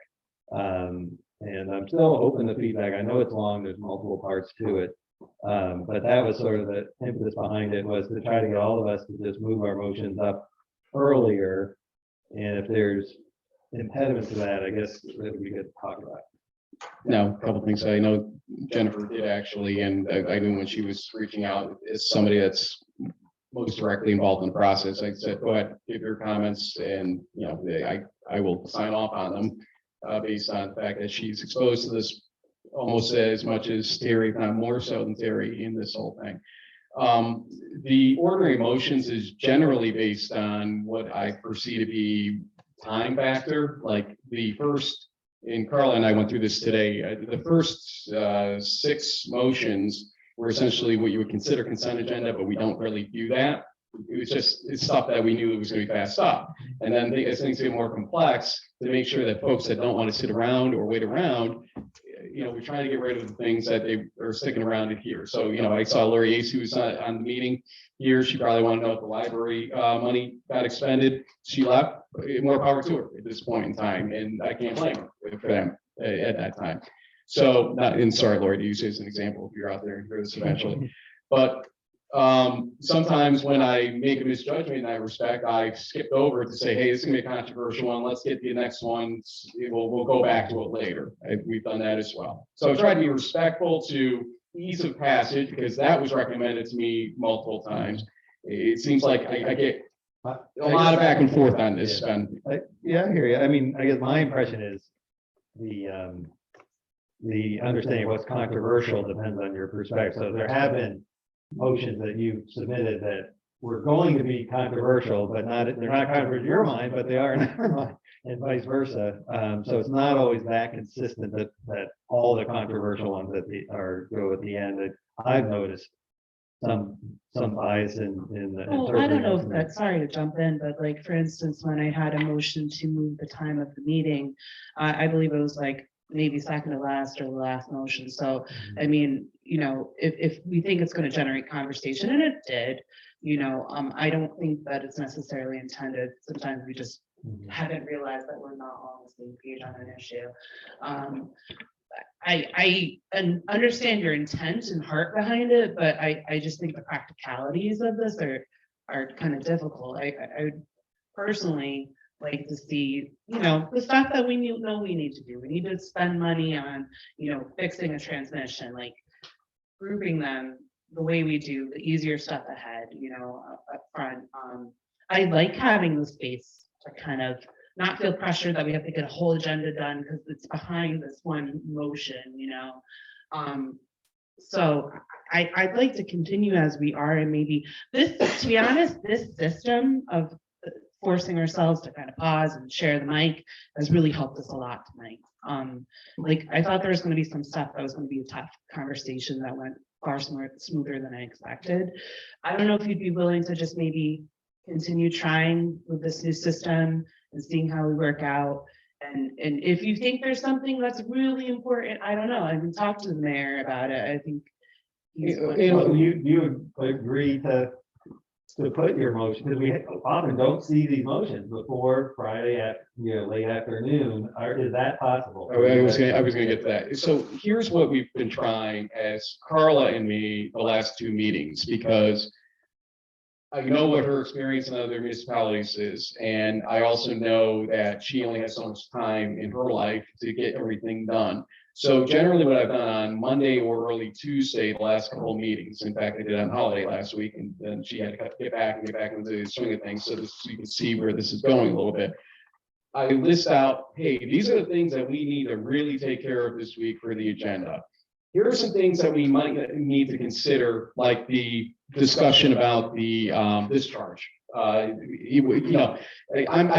Speaker 4: And I'm still open to feedback. I know it's long, there's multiple parts to it. But that was sort of the impetus behind it, was to try to get all of us to just move our motions up earlier. And if there's impediments to that, I guess that we could talk about.
Speaker 3: No, a couple things. I know Jennifer did actually, and I knew when she was reaching out as somebody that's most directly involved in the process, I said, go ahead, give your comments, and I will sign off on them based on the fact that she's exposed to this almost as much as Terry, if not more so than Terry, in this whole thing. The ordering of motions is generally based on what I perceive to be time factor, like the first, and Carla and I went through this today, the first 6 motions were essentially what you would consider consent agenda, but we don't really do that. It's stuff that we knew it was going to be fast up. And then as things get more complex, to make sure that folks that don't want to sit around or wait around, we're trying to get rid of the things that they are sticking around in here. So, I saw Lori Ace, who's on the meeting here. She probably wanted to know if the library money got expended. She left. More power to her at this point in time, and I can't blame her for them at that time. So, and sorry, Lori, to use it as an example if you're out there and hear this eventually. But sometimes when I make a misjudgment in that respect, I skipped over to say, hey, this is gonna be a controversial one. Let's get the next one. We'll go back to it later. We've done that as well. So I try to be respectful to ease of passage, because that was recommended to me multiple times. It seems like I get a lot of back and forth on this.
Speaker 4: Yeah, I hear you. I mean, I guess my impression is the understanding of what's controversial depends on your perspective. So there have been motions that you submitted that were going to be controversial, but they're not controversial in your mind, but they are in our mind, and vice versa. So it's not always that consistent that all the controversial ones that go at the end. I've noticed some bias in the.
Speaker 6: Well, I don't know if that's, sorry to jump in, but like, for instance, when I had a motion to move the time of the meeting, I believe it was like maybe second to last or the last motion. So, I mean, if we think it's going to generate conversation, and it did, I don't think that it's necessarily intended. Sometimes we just haven't realized that we're not all on the same page on an issue. I understand your intent and heart behind it, but I just think the practicalities of this are kind of difficult. I would personally like to see, the stuff that we know we need to do. We need to spend money on, fixing a transmission, like grouping them the way we do, the easier stuff ahead, up front. I like having the space to kind of not feel pressured that we have to get a whole agenda done because it's behind this one motion, So I'd like to continue as we are, and maybe this, to be honest, this system of forcing ourselves to kind of pause and share the mic has really helped us a lot tonight. Like, I thought there was going to be some stuff that was going to be a tough conversation that went far smoother than I expected. I don't know if you'd be willing to just maybe continue trying with this new system and seeing how we work out. And if you think there's something that's really important, I don't know, I can talk to the mayor about it. I think
Speaker 4: You agree to put your motion, because we often don't see these motions before Friday at, late afternoon, or is that possible?
Speaker 3: I was gonna get to that. So here's what we've been trying as Carla and me the last two meetings, because I know what her experience in other municipalities is, and I also know that she only has so much time in her life to get everything done. So generally what I've done on Monday or early Tuesday, the last couple of meetings, in fact, I did on holiday last week, and then she had to get back into the swing of things, so you can see where this is going a little bit. I list out, hey, these are the things that we need to really take care of this week for the agenda. Here are some things that we might need to consider, like the discussion about the discharge. I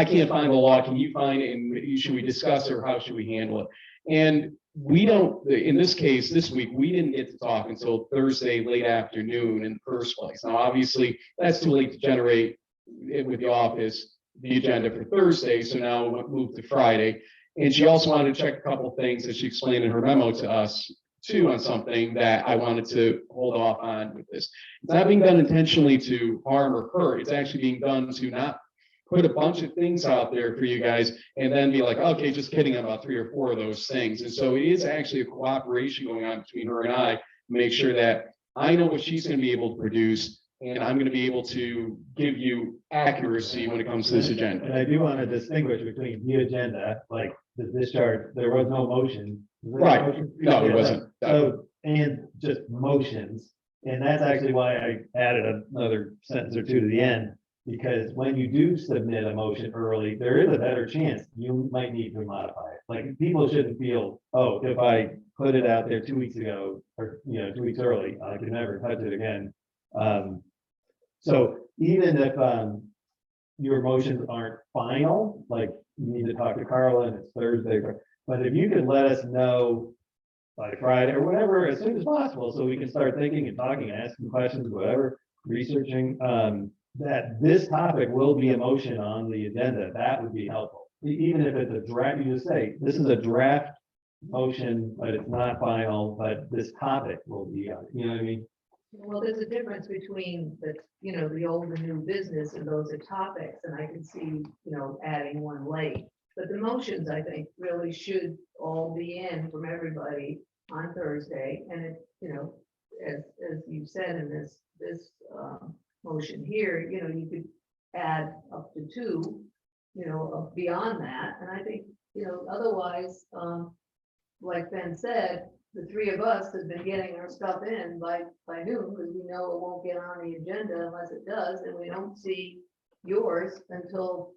Speaker 3: can't find the law. Can you find it? And should we discuss it, or how should we handle it? And we don't, in this case, this week, we didn't get to talk until Thursday, late afternoon in the first place. Now, obviously, that's too late to generate it with the office, the agenda for Thursday. So now we'll move to Friday. And she also wanted to check a couple of things that she explained in her memo to us too, on something that I wanted to hold off on with this. It's not being done intentionally to harm or hurt. It's actually being done to not put a bunch of things out there for you guys and then be like, okay, just kidding about 3 or 4 of those things. And so it is actually a cooperation going on between her and I, to make sure that I know what she's going to be able to produce, and I'm going to be able to give you accuracy when it comes to this agenda.
Speaker 4: And I do want to distinguish between the agenda, like the discharge, there was no motion. Was there a
Speaker 3: Right.
Speaker 4: motion?
Speaker 3: No, it wasn't.
Speaker 4: So, and just motions. And that's actually why I added another sentence or two to the end, because when you do submit a motion early, there is a better chance you might need to modify it. Like, people shouldn't feel, oh, if I put it out there 2 weeks ago, or, 2 weeks early, I can never touch it again. So even if, your motions aren't final, like you need to talk to Carla and it's Thursday, but if you could let us know by Friday or whatever, as soon as possible, so we can start thinking and talking, asking questions, whatever, researching, that this topic will be a motion on the agenda, that would be helpful. Even if it's a draft, you just say, this is a draft motion, but it's not final, but this topic will be, you know what I mean?
Speaker 9: Well, there's a difference between the, the old and new business, and those are topics, and I can see, adding one late. But the motions, I think, really should all be in from everybody on Thursday, and it, as you said in this motion here, you could add up to 2, beyond that, and I think, otherwise, like Ben said, the 3 of us have been getting our stuff in by noon, because we know it won't get on the agenda unless it does, and we don't see yours until,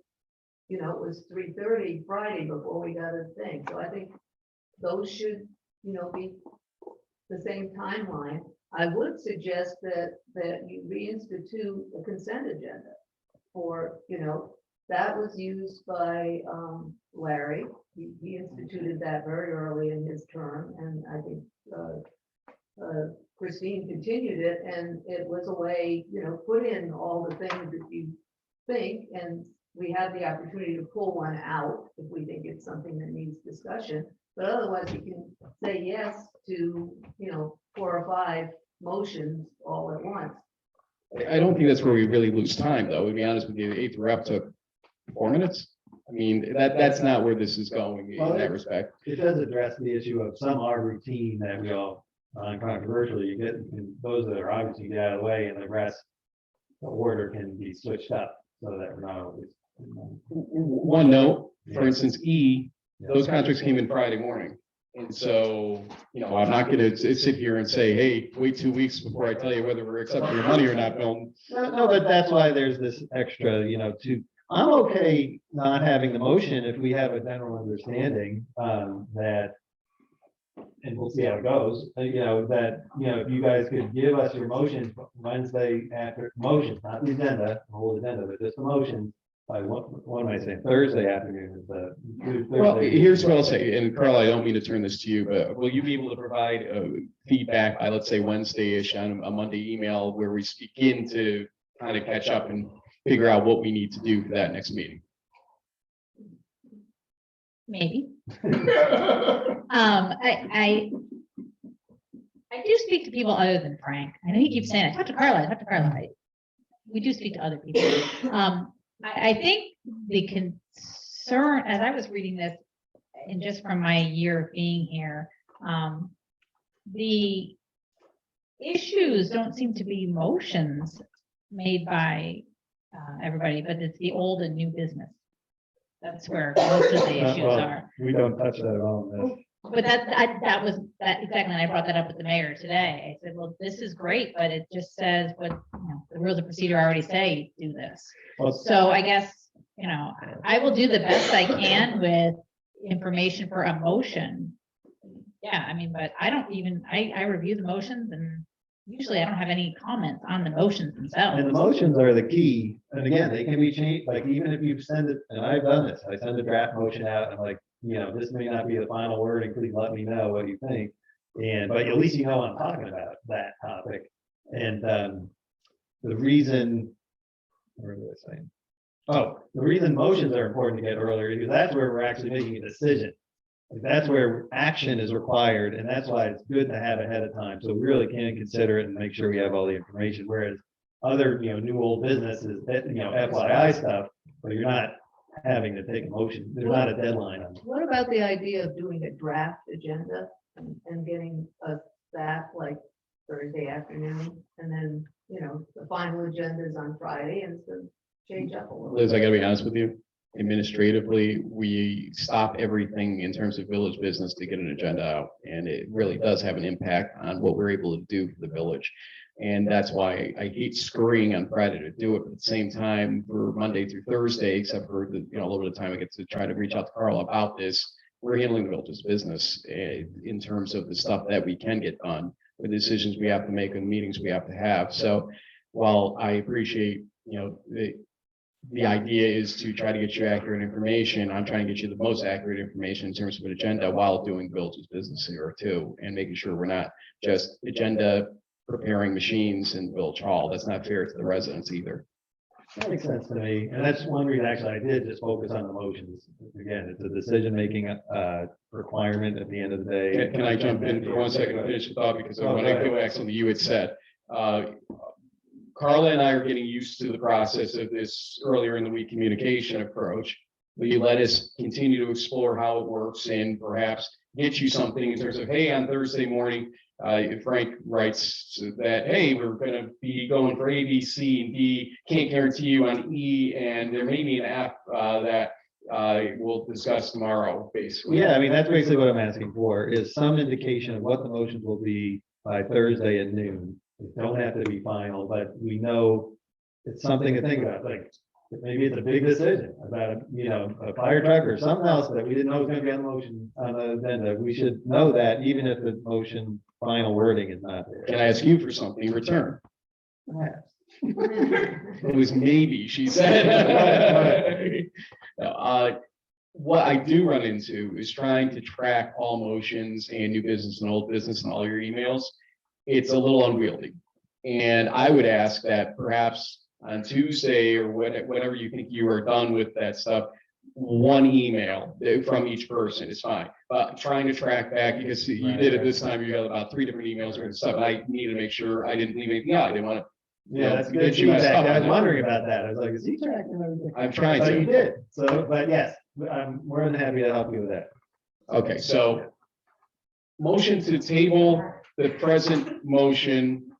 Speaker 9: it was 3:30 Friday before we got a thing. So I think those should, be the same timeline. I would suggest that you reinstitute a consent agenda for, that was used by Larry. He instituted that very early in his term, and I think Christine continued it, and it was a way, put in all the things that you think, and we have the opportunity to pull one out if we think it's something that needs discussion. But otherwise, you can say yes to, 4 or 5 motions all at once.
Speaker 3: I don't think that's where we really lose time, though. To be honest with you, the 8th rep took 4 minutes. I mean, that's not where this is going in that respect.
Speaker 4: It does address the issue of some are routine that we all, controversially, you get, those that are obviously get out of the way, and the rest, the order can be switched up so that we're not always.
Speaker 3: One note, for instance, those contracts came in Friday morning. And so, I'm not gonna sit here and say, hey, wait 2 weeks before I tell you whether we're accepting your money or not, Bill.
Speaker 4: No, but that's why there's this extra, I'm okay not having the motion if we have a general understanding, that, and we'll see how it goes, if you guys could give us your motion Wednesday after, motions, not the agenda, the whole agenda, but just the motion. By what am I saying? Thursday afternoon is the.
Speaker 3: Well, here's what I'll say, and Carl, I don't mean to turn this to you, but will you be able to provide feedback by, let's say, Wednesday-ish on a Monday email where we begin to kind of catch up and figure out what we need to do for that next meeting?
Speaker 10: Maybe. I
Speaker 15: I do speak to people other than Frank. I know he keeps saying, I talked to Carla, I talked to Carla. We do speak to other people. I think the concern, as I was reading this, and just from my year of being here, the issues don't seem to be motions made by everybody, but it's the old and new business. That's where most of the issues
Speaker 4: Well,
Speaker 15: are.
Speaker 4: We don't touch that at all. no.
Speaker 15: But that was exactly, and I brought that up with the mayor today. I said, well, this is great, but it just says, but the rules of procedure already say do this.
Speaker 4: Well,
Speaker 15: So I guess, I will do the best I can with information for a motion. Yeah, I mean, but I don't even, I review the motions and usually I don't have any comments on the motions themselves.
Speaker 4: And the motions are the key. And again, they can be changed, like even if you send it, and I've done this, I send a draft motion out, and I'm like, this may not be the final word, and please let me know what you think. But at least I'm talking about that topic. And the reason, where was I saying? Oh, the reason motions are important to get earlier is that's where we're actually making a decision. Like, that's where action is required, and that's why it's good to have ahead of time. So we really can consider it and make sure we have all the information. Whereas other, new old businesses, FYI stuff, but you're not having to take a motion. There's not a deadline on it.
Speaker 9: What about the idea of doing a draft agenda and getting us that like Thursday afternoon? And then, the final agenda is on Friday and so change up a little.
Speaker 3: Liz, I gotta be honest with you. Administratively, we stop everything in terms of village business to get an agenda out. And it really does have an impact on what we're able to do for the village. And that's why I hate scurrying on Friday to do it. But at the same time, for Monday through Thursday, except for the, a little bit of time I get to try to reach out to Carl about this, we're handling the village's business in terms of the stuff that we can get done, the decisions we have to make, and the meetings we have to have. So while I appreciate, the idea is to try to get you accurate information, I'm trying to get you the most accurate information in terms of an agenda while doing village's business here too, and making sure we're not just agenda preparing machines in Village Hall. That's not fair to the residents either.
Speaker 4: That makes sense to me. And that's one reason actually I did just focus on the motions. Again, it's a decision-making requirement at the end of the day.
Speaker 3: Can I jump in for 1 second and finish the thought, because I want to go back to something you had said. Carla and I are getting used to the process of this earlier in the week communication approach. Will you let us continue to explore how it works and perhaps get you something in terms of, hey, on Thursday morning, if Frank writes that, hey, we're going to be going for A, B, C, and D, can't guarantee you on E, and there may be an app that we'll discuss tomorrow, basically.
Speaker 4: Yeah, I mean, that's basically what I'm asking for, is some indication of what the motions will be by Thursday at noon. It don't have to be final, but we know it's something to think about, like maybe it's a big decision about, a fire truck or something else that we didn't know was gonna be on the motion on the agenda. We should know that even if the motion final wording is not there.
Speaker 3: Can I ask you for something in return? It was maybe, she said. What I do run into is trying to track all motions and new business and old business and all your emails. It's a little unwieldy. And I would ask that perhaps on Tuesday or whenever you think you are done with that stuff, one email from each person is fine. But trying to track back, because you did it this time, you got about 3 different emails or stuff. I need to make sure I didn't leave anything out. I didn't want to.
Speaker 4: Yeah, that's good feedback. I was wondering about that. I was like, is he tracking everything?
Speaker 3: I'm trying
Speaker 4: But
Speaker 3: to.
Speaker 4: you did. So, but yes, I'm more than happy to help you with that.
Speaker 3: Okay, so motion to table the present motion.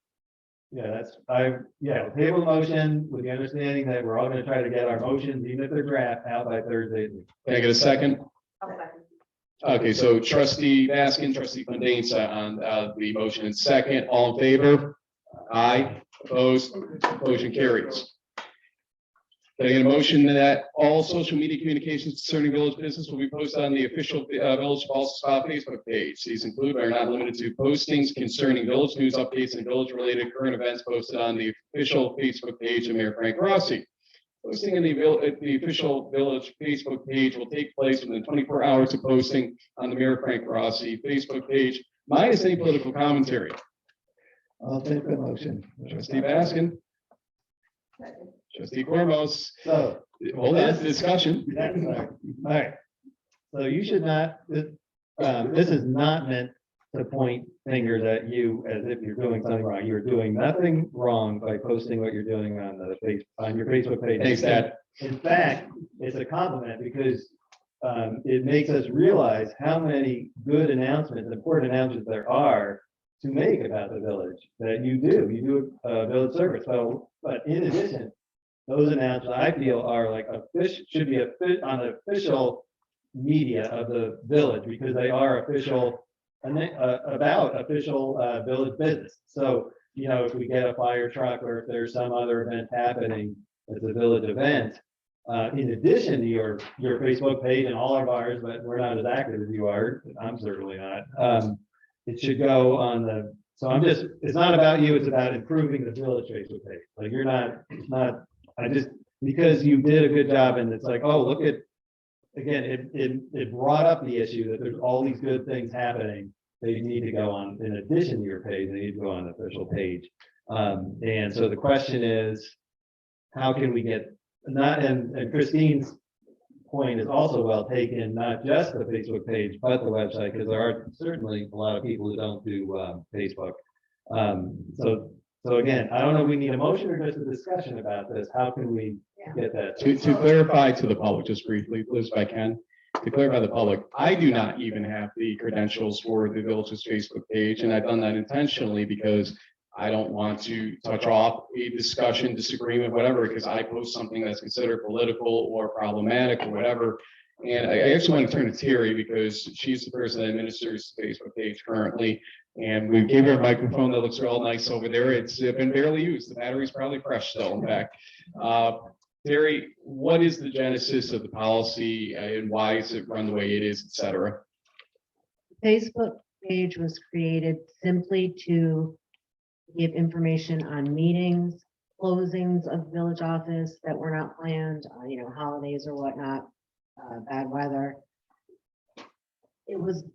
Speaker 4: Yeah, table motion with the understanding that we're all gonna try to get our motions, even if they're draft, out by Thursday.
Speaker 3: Can I get a second? Okay, so trustee Baskin, trustee Fandesa on the motion and second, all in favor? Aye, opposed, motion carries. Can I get a motion that all social media communications concerning village business will be posted on the official Village Ballston Spa Facebook page? These include but are not limited to postings concerning village news updates and village related current events posted on the official Facebook page of Mayor Frank Rossi. Posting in the official village Facebook page will take place within 24 hours of posting on the Mayor Frank Rossi Facebook page, minus any political commentary.
Speaker 4: I'll take the motion.
Speaker 3: Trustee Baskin. Trustee Cormos.
Speaker 4: So.
Speaker 3: Hold on, discussion.
Speaker 4: All right. So you should not, this is not meant to point fingers at you as if you're doing something wrong. You're doing nothing wrong by posting what you're doing on on your Facebook page.
Speaker 3: Thanks, Dad.
Speaker 4: In fact, it's a compliment because it makes us realize how many good announcements, important announcements there are to make about the village that you do a village service. So, but in addition, those announcements I feel are like should be on the official media of the village because they are official about official village business. So, you know, if we get a fire truck or if there's some other event happening, it's a village event. In addition to your Facebook page and all of ours, but we're not as active as you are. I'm certainly not. It should go on it's not about you, it's about improving the village Facebook page. Like because you did a good job and it's like, oh, look at, again, it brought up the issue that there's all these good things happening. They need to go on, in addition to your page, they need to go on the official page. And so the question is, how can we get, and Christine's point is also well taken, not just the Facebook page, but the website, because there are certainly a lot of people who don't do Facebook. So again, I don't know if we need a motion or just a discussion about this. How can we get that?
Speaker 3: To clarify to the public, just briefly, Liz, if I can, to clarify the public, I do not even have the credentials for the village's Facebook page, and I've done that intentionally because I don't want to touch off a discussion, disagreement, whatever, because I post something that's considered political or problematic or whatever. And I actually want to turn to Terry because she's the person that administers the Facebook page currently. And we gave her a microphone that looks real nice over there. It's been barely used. The battery's probably fresh still, in fact. Terry, what is the genesis of the policy and why is it run the way it is, et cetera?
Speaker 7: Facebook page was created simply to give information on meetings, closings of village office that were not planned, you know, holidays or whatnot, bad weather. It was,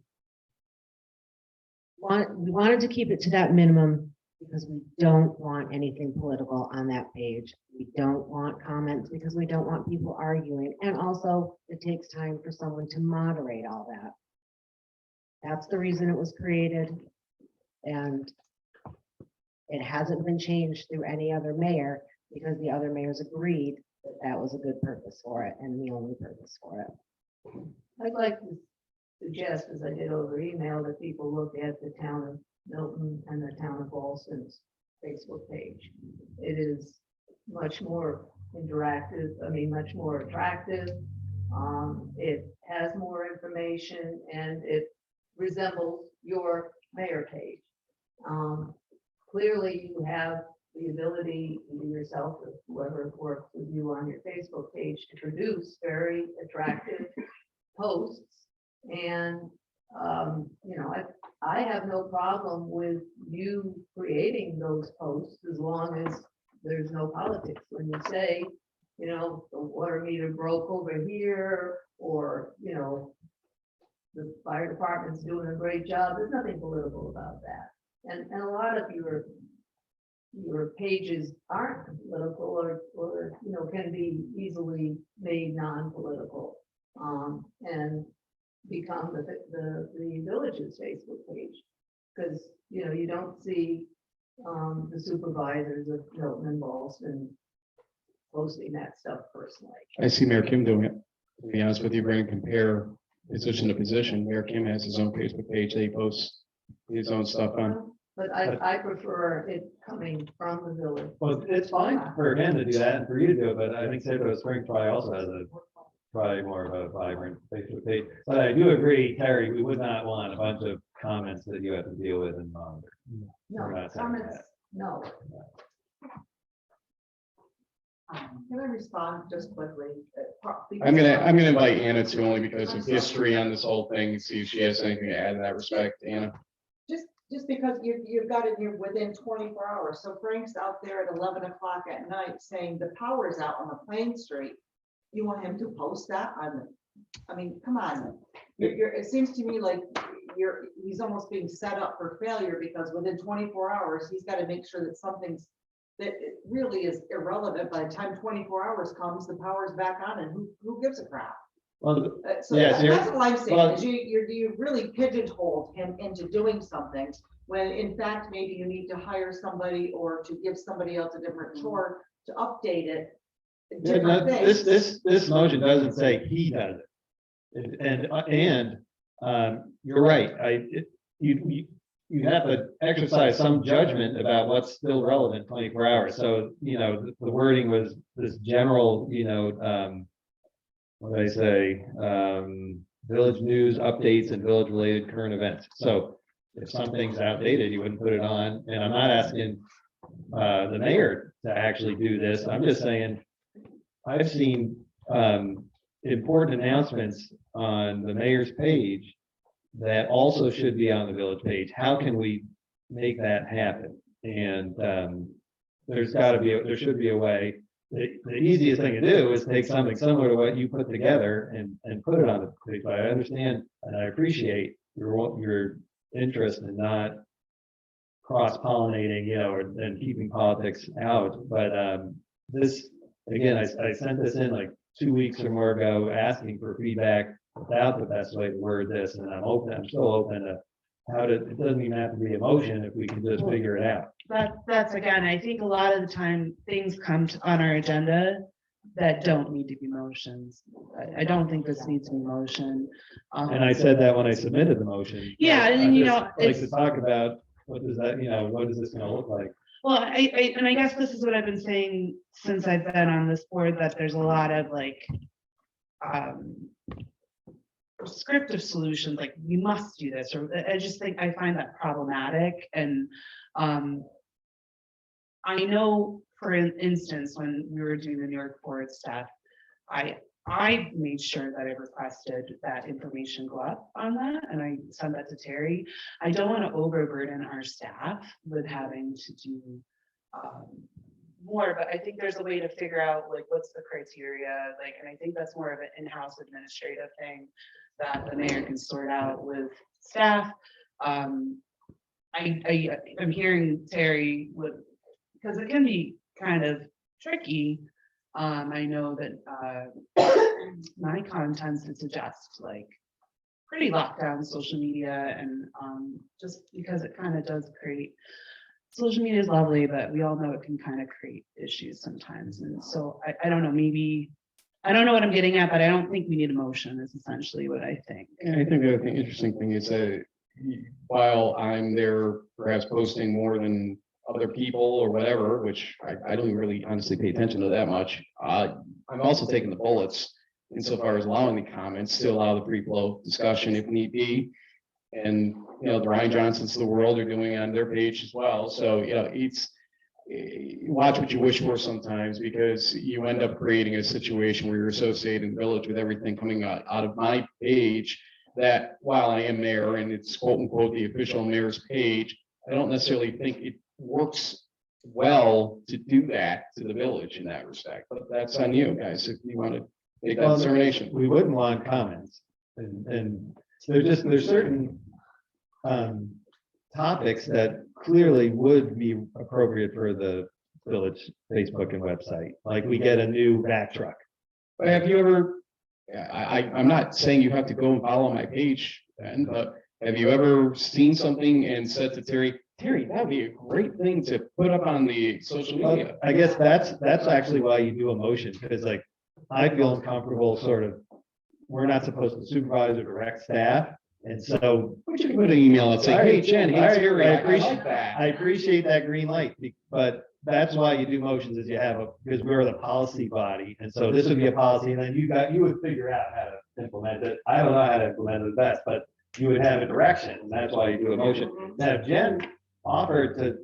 Speaker 7: we wanted to keep it to that minimum because we don't want anything political on that page. We don't want comments because we don't want people arguing. And also it takes time for someone to moderate all that. That's the reason it was created. And it hasn't been changed through any other mayor because the other mayors agreed that that was a good purpose for it and the only purpose for it.
Speaker 9: I'd like to suggest, as I did over email, that people look at the town of Milton and the town of Ballston's Facebook page. It is much more interactive, much more attractive. It has more information and it resembles your mayor page. Clearly, you have the ability, you yourself, or whoever works with you on your Facebook page, to produce very attractive posts. And, you know, I have no problem with you creating those posts as long as there's no politics. When you say, you know, the water meter broke over here, or, you know, the fire department's doing a great job, there's nothing political about that. And a lot of your pages aren't political or you know, can be easily made non-political and become the village's Facebook page. Because, you know, you don't see the supervisors of Milton and Ballston posting that stuff personally.
Speaker 3: I see Mayor Kim doing it. To be honest with you, we're going to compare position to position. Mayor Kim has his own Facebook page that he posts his own stuff on.
Speaker 9: But I prefer it coming from the village.
Speaker 4: Well, it's fine for him to do that and for you to do it, but I think Central Spring probably also has probably more of a vibrant Facebook page. But I do agree, Terry, we would not want a bunch of comments that you have to deal with and monitor. We're
Speaker 9: No,
Speaker 4: not saying
Speaker 9: comments,
Speaker 4: that.
Speaker 9: no.
Speaker 12: Can I respond just quickly?
Speaker 3: I'm gonna invite Anna to, only because of history on this whole thing, see if she has anything to add in that respect. Anna?
Speaker 12: Just because you've got it here within 24 hours. So Frank's out there at 11 o'clock at night saying the power's out on the Plain Street. You want him to post that on, I mean, come on. It seems to me like he's almost being set up for failure because within 24 hours, he's got to make sure that that it really is irrelevant. By the time 24 hours comes, the power's back on and who gives a crap?
Speaker 4: Well,
Speaker 12: So
Speaker 4: Yeah,
Speaker 12: that's
Speaker 4: you're-
Speaker 12: that's all I'm saying,
Speaker 4: well-
Speaker 12: is you really pigeonholed him into doing something, when in fact, maybe you need to hire somebody or to give somebody else a different chore to update it.
Speaker 4: Yeah,
Speaker 12: Different
Speaker 4: no,
Speaker 12: things.
Speaker 4: this motion doesn't say he does it. You're right, you have to exercise some judgment about what's still relevant 24 hours. So, the wording was this general, what did I say? Village news updates and village related current events. So if something's outdated, you wouldn't put it on. And I'm not asking the mayor to actually do this. I'm just saying, I've seen important announcements on the mayor's page that also should be on the village page. How can we make that happen? And there should be a way. The easiest thing to do is take something similar to what you put together and put it on the page. But I understand and I appreciate your interest in not cross-pollinating, and keeping politics out. But this, again, I sent this in like 2 weeks or more ago, asking for feedback about the best way to word this, and I'm still open to it doesn't even have to be a motion if we can just figure it out.
Speaker 6: That's again, I think a lot of the time, things come on our agenda that don't need to be motions. I don't think this needs to be motion.
Speaker 4: And I said that when I submitted the motion.
Speaker 6: Yeah, and
Speaker 4: I'd
Speaker 6: you
Speaker 4: just
Speaker 6: know,
Speaker 4: like to
Speaker 6: it's-
Speaker 4: talk about what does that, what is this gonna look like?
Speaker 6: Well, I guess this is what I've been saying since I've been on this board, that there's a lot of like prescriptive solutions, like we must do this, or I just think I find that problematic. And I know, for instance, when we were doing the New York board stuff, I made sure that I requested that information go up on that, and I sent that to Terry. I don't want to overburden our staff with having to do more, but I think there's a way to figure out like what's the criteria, like, and I think that's more of an in-house administrative thing that the mayor can sort out with staff. I'm hearing Terry with, because it can be kind of tricky. I know that my contents to suggest like pretty locked down social media, and just because it kind of does create, social media is lovely, but we all know it can kind of create issues sometimes. And so I don't know, maybe, I don't know what I'm getting at, but I don't think we need a motion is essentially what I think.
Speaker 3: And I think the other interesting thing is that while I'm there perhaps posting more than other people or whatever, which I don't really honestly pay attention to that much, I'm also taking the bullets insofar as allowing the comments to allow the free flow discussion if need be. And, the Ryan Johnsons of the world are doing on their page as well. So, it's watch what you wish for sometimes, because you end up creating a situation where you're associating village with everything coming out of my page, that while I am mayor and it's quote unquote the official mayor's page, I don't necessarily think it works well to do that to the village in that respect. But that's on you guys if you want to make that determination.
Speaker 4: We wouldn't want comments, and there's certain topics that clearly would be appropriate for the village Facebook and website, like we get a new back truck.
Speaker 3: But have you ever, I'm not saying you have to go and follow my page, Ben, but have you ever seen something and said to Terry, that'd be a great thing to put up on the social media?
Speaker 4: I guess that's actually why you do a motion, because like, I feel uncomfortable sort of, we're not supposed to supervise or direct staff. And so.
Speaker 3: We should put an email and say, hey, Jen, hey, Terry, I
Speaker 4: appreciate
Speaker 3: like that.
Speaker 4: I appreciate that green light, but that's why you do motions, is because we're the policy body. And so this would be a policy, and then you would figure out how to implement it. I don't know how to implement it best, but you would have a direction, and that's why you do a motion. Now, Jen offered to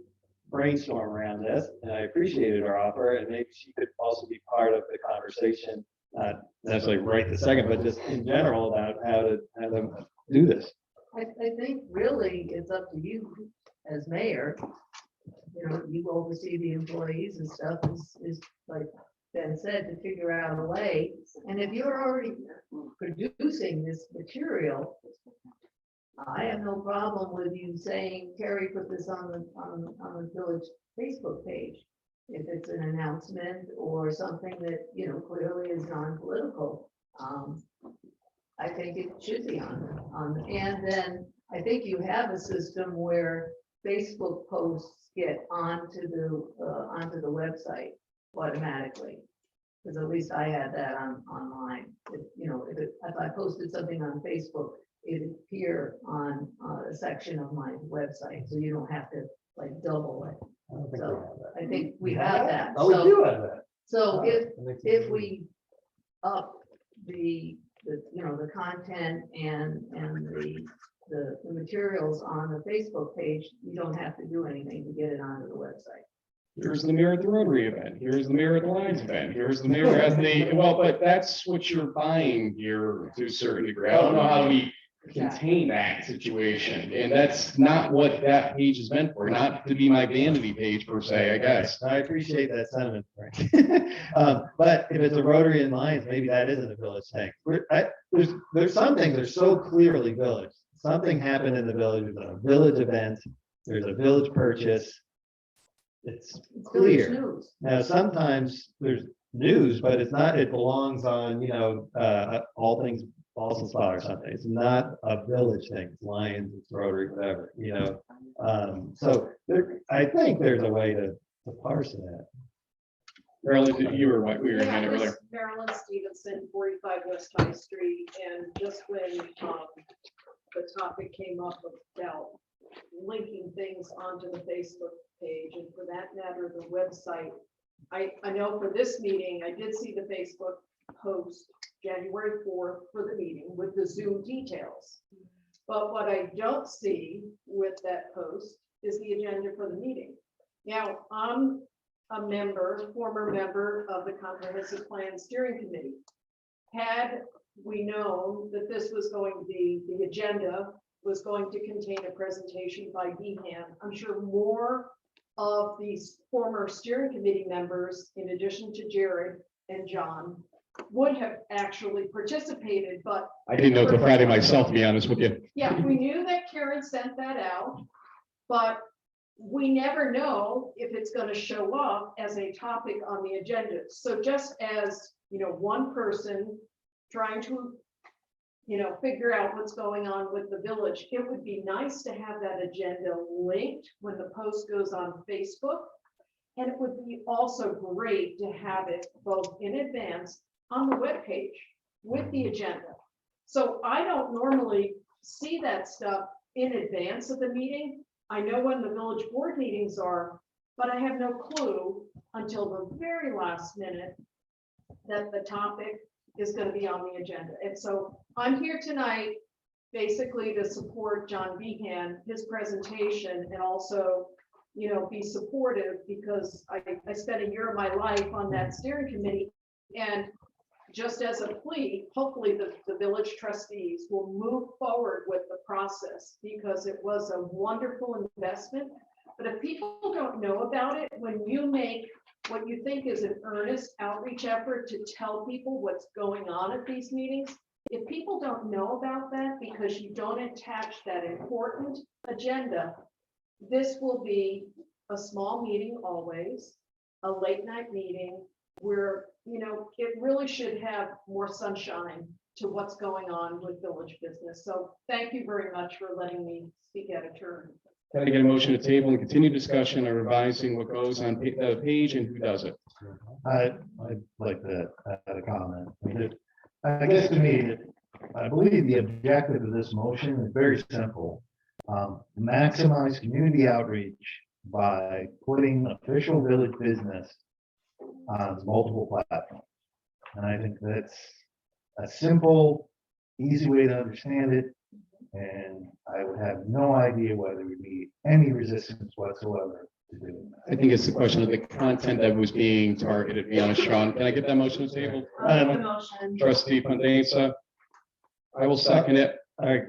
Speaker 4: brainstorm around this, and I appreciated her offer, and maybe she could also be part of the conversation, not necessarily right this second, but just in general about how to do this.
Speaker 9: I think really it's up to you as mayor. You oversee the employees and stuff, is like Ben said, to figure out a way. And if you're already producing this material, I have no problem with you saying, Terry, put this on the village Facebook page. If it's an announcement or something that, clearly is non-political. I think it should be and then I think you have a system where Facebook posts get onto the website automatically. Because at least I had that online. If I posted something on Facebook, it'd appear on a section of my website, so you don't have to like double it. So I think we have that.
Speaker 4: Oh, we do have that.
Speaker 9: So if
Speaker 4: If
Speaker 9: we up the content and the materials on the Facebook page, you don't have to do anything to get it onto the website.
Speaker 3: Here's the mirror at the Rotary event. Here's the mirror at the Lions event. Here's the mirror at the, well, but that's what you're buying here to a certain degree. I don't know how we contain that situation. And that's not what that page is meant for, not to be my vanity page per se, I guess.
Speaker 4: I appreciate that sentiment, Frank. But if it's a Rotary and Lions, maybe that isn't a village thing. There's some things that are so clearly village. Something happened in the village, there's a village event, there's a village purchase. It's
Speaker 9: Village
Speaker 4: clear.
Speaker 9: news.
Speaker 4: Now, sometimes there's news, but it's not, it belongs on, all things Ballston Spa or something. It's not a village thing. It's Lions, it's Rotary, whatever, So I think there's a way to parse that.
Speaker 3: Marilyn, you were what we were
Speaker 16: Yeah,
Speaker 3: saying
Speaker 16: this
Speaker 3: earlier.
Speaker 16: is Marilyn Stevenson, 45 West High Street, and just when the topic came up about linking things onto the Facebook page, and for that matter, the website, I know for this meeting, I did see the Facebook post January 4th for the meeting with the Zoom details. But what I don't see with that post is the agenda for the meeting. Now, I'm a former member of the Comprehensive Plan Steering Committee. Had we known that this was going to be, the agenda was going to contain a presentation by Behan, I'm sure more of these former steering committee members, in addition to Jared and John, would have actually participated, but
Speaker 3: I didn't know till Friday myself, to be honest with you.
Speaker 16: yeah, we knew that Karen sent that out, but we never know if it's going to show up as a topic on the agenda. So just as, one person trying to, figure out what's going on with the village, it would be nice to have that agenda linked when the post goes on Facebook. And it would be also great to have it both in advance on the webpage with the agenda. So I don't normally see that stuff in advance of the meeting. I know when the village board meetings are, but I have no clue until the very last minute that the topic is going to be on the agenda. And so I'm here tonight basically to support John Behan, his presentation, and also, be supportive because I spent a year of my life on that steering committee. And just as a plea, hopefully the village trustees will move forward with the process because it was a wonderful investment. But if people don't know about it, when you make what you think is an earnest outreach effort to tell people what's going on at these meetings, if people don't know about that because you don't attach that important agenda, this will be a small meeting always, a late night meeting where, it really should have more sunshine to what's going on with village business. So thank you very much for letting me speak out of turn.
Speaker 3: Can I get a motion to table and continue discussion on revising what goes on the page and who does it?
Speaker 5: I'd like to add a comment. I guess to me, I believe the objective of this motion is very simple. Maximize community outreach by putting official village business on multiple platforms. And I think that's a simple, easy way to understand it. And I would have no idea whether we meet any resistance whatsoever to doing that.
Speaker 3: I think it's the question of the content that was being targeted, to be honest, Sean. Can I get that motion to table? Trustee Fandesa. I will second it.
Speaker 4: All right.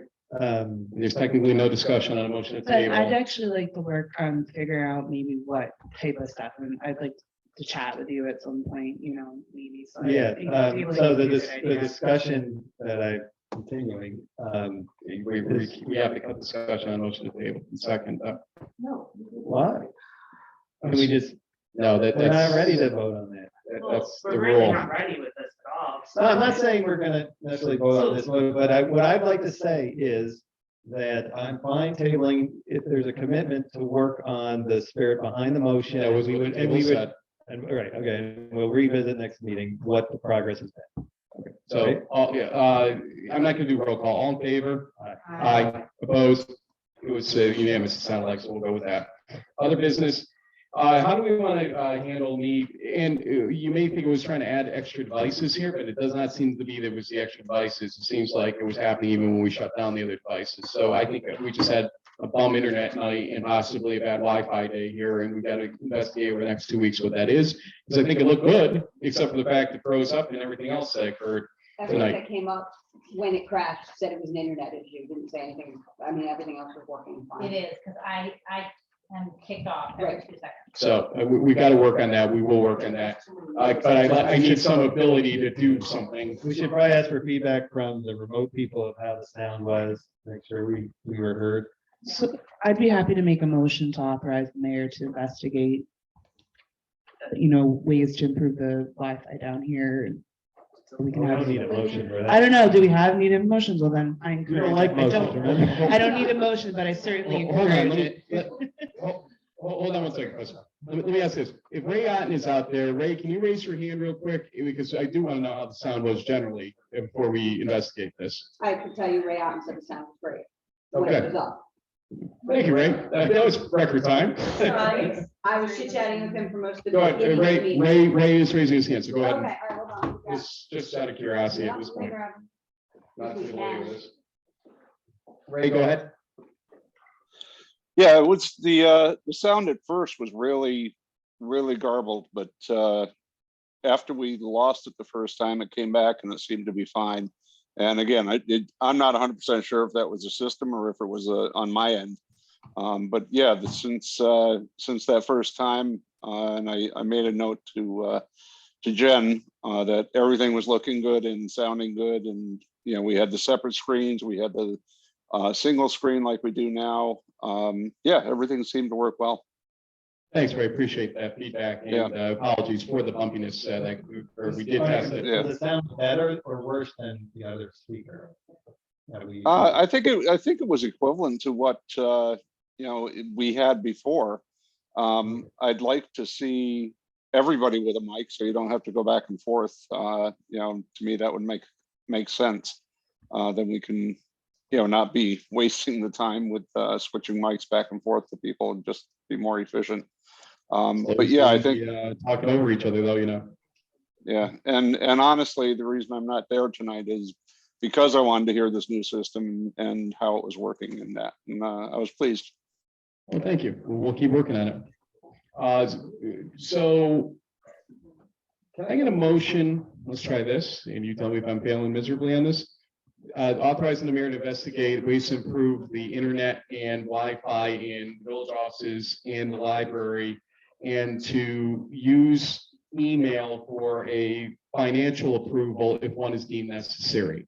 Speaker 3: There's technically no discussion on a motion to
Speaker 6: But I'd
Speaker 3: table.
Speaker 6: actually like to work on figuring out maybe what type of stuff, and I'd like to chat with you at some point, maybe. So I
Speaker 4: Yeah,
Speaker 6: think it feels
Speaker 4: so
Speaker 6: like
Speaker 4: the
Speaker 6: a good idea.
Speaker 4: discussion that I'm continuing,
Speaker 3: We have to cut discussion on a motion to table. Second,
Speaker 9: No.
Speaker 4: why? Can we just,
Speaker 3: no,
Speaker 4: we're not ready to vote on that.
Speaker 3: That's the
Speaker 6: We're really
Speaker 3: rule.
Speaker 6: not ready with this at all.
Speaker 4: No, I'm not saying we're gonna necessarily vote on this one, but what I'd like to say is that I'm fine tabling if there's a commitment to work on the spirit behind the motion.
Speaker 3: That was
Speaker 4: we
Speaker 3: what
Speaker 4: would,
Speaker 3: the
Speaker 4: and
Speaker 3: table
Speaker 4: we would,
Speaker 3: said.
Speaker 4: and, all right, okay, and we'll revisit next meeting what the progress has been.
Speaker 3: So,
Speaker 4: Okay.
Speaker 3: I'm not gonna do roll call. All in favor? Aye. Opposed? It was unanimous, it sounded like, so we'll go with that. Other business, how do we want to handle need, and you may think it was trying to add extra devices here, but it does not seem to be that it was the extra devices. It seems like it was happening even when we shut down the other devices. So I think that we just had a bum internet night and possibly a bad Wi-Fi day here, and we got to investigate over the next 2 weeks what that is. Because I think it looked good, except for the fact it froze up and everything else that occurred.
Speaker 11: Everything
Speaker 3: Tonight.
Speaker 11: that came up when it crashed said it was an internet issue, didn't say anything. I mean, everything else was working
Speaker 10: It
Speaker 11: fine.
Speaker 10: is, because I am kicked off every
Speaker 11: Right.
Speaker 10: 2 seconds.
Speaker 3: So we got to work on that. We will work on that. But I need some ability to do something.
Speaker 4: We should probably ask for feedback from the remote people of how the sound was, make sure we were heard.
Speaker 6: So I'd be happy to make a motion to authorize the mayor to investigate, ways to improve the Wi-Fi down here. So we can
Speaker 4: We
Speaker 6: have.
Speaker 4: don't need a motion for that.
Speaker 6: I don't know, do we have needed motions? Well, then I
Speaker 4: You
Speaker 6: encourage.
Speaker 4: don't like
Speaker 6: I
Speaker 4: motions,
Speaker 6: don't-
Speaker 4: remember?
Speaker 6: I don't need a motion, but I certainly
Speaker 3: Hold on,
Speaker 6: encourage
Speaker 3: let me,
Speaker 6: it.
Speaker 3: hold on one second, Chris. Let me ask this. If Ray Otten is out there, Ray, can you raise your hand real quick? Because I do want to know how the sound was generally before we investigate this.
Speaker 11: I could tell you Ray Otten said the sound was great. When
Speaker 3: Okay.
Speaker 11: it was up.
Speaker 3: Thank you, Ray. That was record time.
Speaker 11: I was chit chatting with him for most of the.
Speaker 3: Go ahead.
Speaker 11: beginning of the meeting.
Speaker 3: Ray is raising his hand, so go ahead.
Speaker 11: Okay, all right, hold on. Yeah.
Speaker 3: Just out of curiosity
Speaker 11: Yeah,
Speaker 3: at this
Speaker 11: we'll
Speaker 3: point.
Speaker 11: figure out-
Speaker 3: Not
Speaker 11: we
Speaker 3: familiar with
Speaker 11: can.
Speaker 3: this. Ray, go ahead.
Speaker 2: Yeah, it was the sound at first was really garbled, but after we lost it the first time, it came back and it seemed to be fine. And again, I'm not 100% sure if that was a system or if it was on my end. But yeah, since that first time, and I made a note to Jen that everything was looking good and sounding good, and we had the separate screens, we had the single screen like we do now. Yeah, everything seemed to work well.
Speaker 3: Thanks, Ray. Appreciate that feedback and apologies for the bumpiness that we did test it.
Speaker 2: Yeah.
Speaker 4: Does it sound better or worse than the other speaker?
Speaker 2: I think it was equivalent to what we had before. I'd like to see everybody with a mic, so you don't have to go back and forth. To me, that would make sense. Then we can, not be wasting the time with switching mics back and forth to people and just be more efficient. But yeah, I think
Speaker 3: talking over each other though,
Speaker 2: Yeah, and honestly, the reason I'm not there tonight is because I wanted to hear this new system and how it was working in that, and I was pleased.
Speaker 3: Well, thank you. We'll keep working on it. So can I get a motion? Let's try this, and you tell me if I'm failing miserably on this. Authorizing the mayor to investigate ways to improve the internet and Wi-Fi in village offices and the library, and to use email for a financial approval if one is deemed necessary.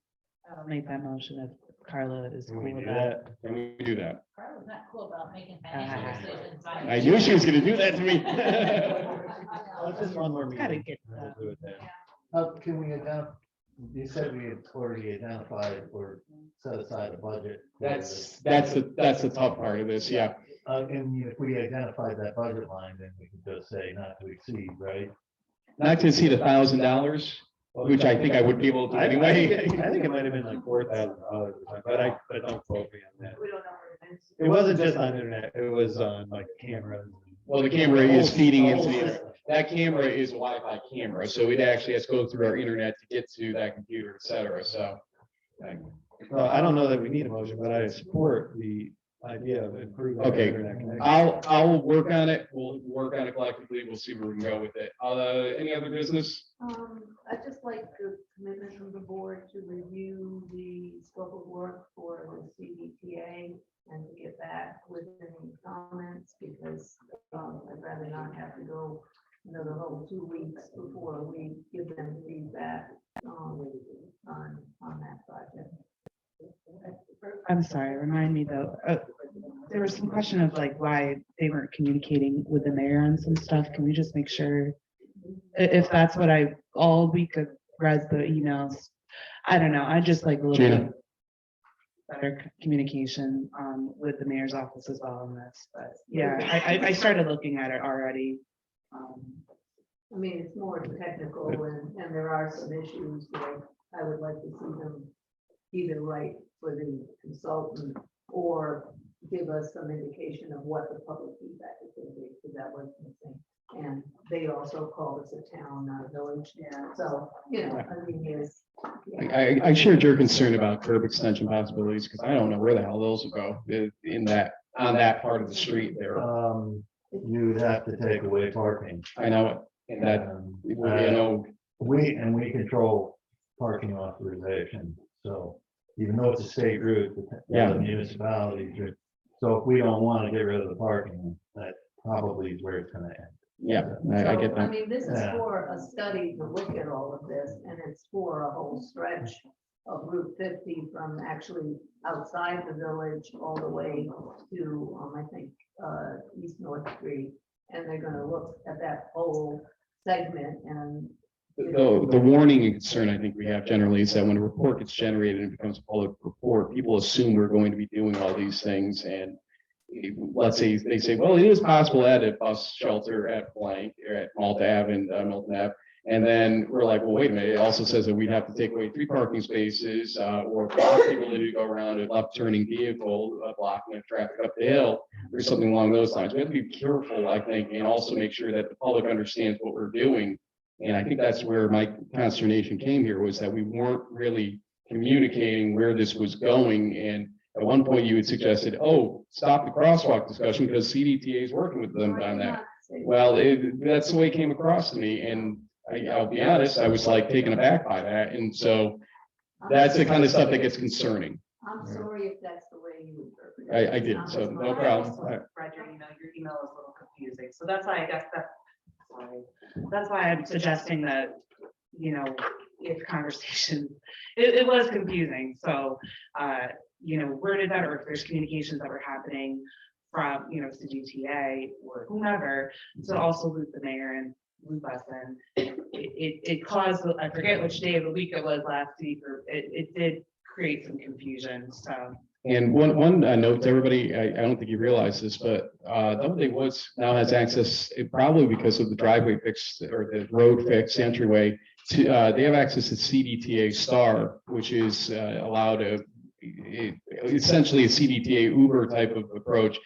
Speaker 6: I'll make that motion if Carla is
Speaker 4: Can
Speaker 6: cool
Speaker 4: we
Speaker 6: with
Speaker 4: do
Speaker 6: that.
Speaker 4: that?
Speaker 3: Can we do that?
Speaker 10: Carla's not cool about making financial decisions.
Speaker 3: I knew she was gonna do that to me.
Speaker 4: Well, just one more
Speaker 6: Gotta
Speaker 4: meeting.
Speaker 6: get
Speaker 4: and we'll do it then.
Speaker 5: Can we identify, you said we had already identified or set aside a budget. for
Speaker 3: That's
Speaker 5: this.
Speaker 3: the tough part of this, yeah.
Speaker 5: And if we identified that budget line, then we could just say not to exceed, right?
Speaker 3: Not to exceed $1,000, which I think I would be able to do anyway.
Speaker 4: I think it might have been like $4,000, but don't quote me on that.
Speaker 9: We don't know what it is.
Speaker 4: It wasn't just on internet, it was on like cameras.
Speaker 3: Well, the camera is feeding
Speaker 4: The
Speaker 3: into
Speaker 4: whole
Speaker 3: the,
Speaker 4: system.
Speaker 3: that camera is a Wi-Fi camera, so it actually has to go through our internet to get to that computer, et cetera, so.
Speaker 4: Well, I don't know that we need a motion, but I support the idea of improving. our
Speaker 3: Okay,
Speaker 4: internet connection.
Speaker 3: I'll work on it. We'll work on it collectively. We'll see where we can go with it. Any other business?
Speaker 9: I'd just like the commitment from the board to review the scope of work for the CDTA and to get back with any comments, because I'd rather not have to go the whole 2 weeks before we give them feedback on that project.
Speaker 6: I'm sorry, remind me though, there was some question of like why they weren't communicating with the mayor on some stuff. Can we just make sure? If that's what all week of read the emails. I don't know, I just like a little
Speaker 3: Gina.
Speaker 6: bit better communication with the mayor's office as well on this, but yeah, I started looking at it already.
Speaker 9: I mean, it's more technical and there are some issues where I would like to see them either write for the consultant or give us some indication of what the public feedback is going to be, because that was missing. And they also called us a town, not a village. Yeah. So, you know, I mean, there's.
Speaker 3: I shared your concern about curb extension possibilities, because I don't know where the hell those will go in that, on that part of the street there.
Speaker 5: You'd have to take away parking.
Speaker 3: I know it, and that, you know,
Speaker 5: We control parking authorization, so even though it's a state route,
Speaker 3: Yeah.
Speaker 5: the municipalities, so if we don't want to get rid of the parking, that probably is where it's gonna end.
Speaker 3: yeah, I get
Speaker 9: So, I
Speaker 3: that.
Speaker 9: mean, this is
Speaker 5: Yeah.
Speaker 9: for a study to look at all of this, and it's for a whole stretch of Route 50 from actually outside the village all the way to, I think, East North Street. And they're gonna look at that whole segment and.
Speaker 3: The warning and concern I think we have generally is that when a report gets generated and becomes a public report, people assume we're going to be doing all these things, and let's say they say, well, it is possible at a bus shelter at blank or at Malta Ave and Milton Ave. And then we're like, well, wait a minute, it also says that we'd have to take away 3 parking spaces or block people to go around a left turning vehicle, blocking the traffic up the hill or something along those lines. We have to be careful, I think, and also make sure that the public understands what we're doing. And I think that's where my consternation came here, was that we weren't really communicating where this was going. And at one point you had suggested, oh, stop the crosswalk discussion because CDTA is working with them on that. Well, that's the way it came across to me. And I'll be honest, I was like taken aback by that. And so that's the kind of stuff that gets concerning.
Speaker 9: I'm sorry if that's the way you interpret it.
Speaker 3: I did, so no problem.
Speaker 6: Read your email is a little confusing, so that's why I guess that's why I'm suggesting that, you know, if conversation, it was confusing, so, you know, worded better, if there's communications that were happening from, you know, CGTA or whomever, to also loop the mayor and loop us in. It caused, I forget which day of the week it was last week, or it did create some confusion, so.
Speaker 3: And one note to everybody, I don't think you realize this, but Doubleday Woods now has access, probably because of the driveway fix or the road fix entryway, to they have access to CDTA Star, which is allowed essentially a CDTA Uber type of approach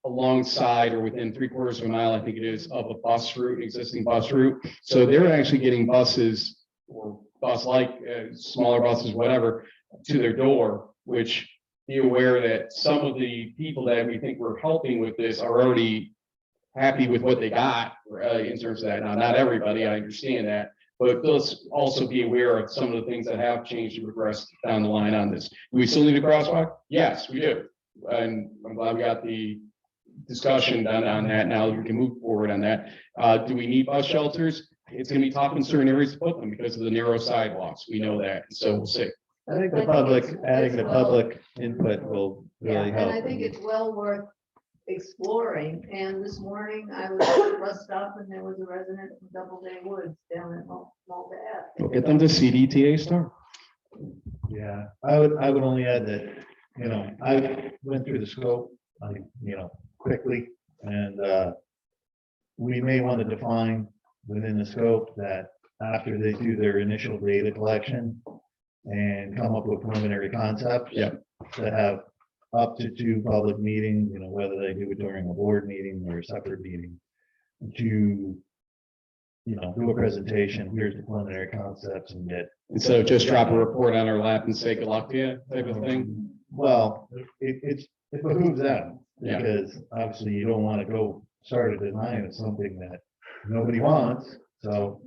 Speaker 3: alongside or within 3/4 of a mile, I think it is, of a bus route, existing bus route. So they're actually getting buses or bus-like smaller buses, whatever, to their door, which be aware that some of the people that we think we're helping with this are already happy with what they got in terms of that. Now, not everybody, I understand that, but let's also be aware of some of the things that have changed and progressed down the line on this. Do we still need a crosswalk? Yes, we do. And I'm glad we got the discussion done on that. Now we can move forward on that. Do we need bus shelters? It's gonna be tough in certain areas to put them because of the narrow sidewalks. We know that. So we'll see.
Speaker 5: I think the public, adding the public input will really
Speaker 9: And I
Speaker 5: help.
Speaker 9: think it's well worth exploring. And this morning I was at the bus stop and there was a resident from Doubleday Woods down at Malta Ave.
Speaker 3: We'll get them to CDTA Star.
Speaker 5: Yeah, I would only add that, you know, I went through the scope, quickly, and we may want to define within the scope that after they do their initial data collection and come up with preliminary concepts.
Speaker 3: Yeah.
Speaker 5: To have up to 2 public meetings, whether they do it during a board meeting or a separate meeting, to, do a presentation, here's the preliminary concepts and get.
Speaker 3: Instead of just drop a report on our lap and say good luck to you type of thing.
Speaker 5: Well, it behooves them,
Speaker 3: Yeah.
Speaker 5: because obviously you don't want to go start a design of something that nobody wants, so,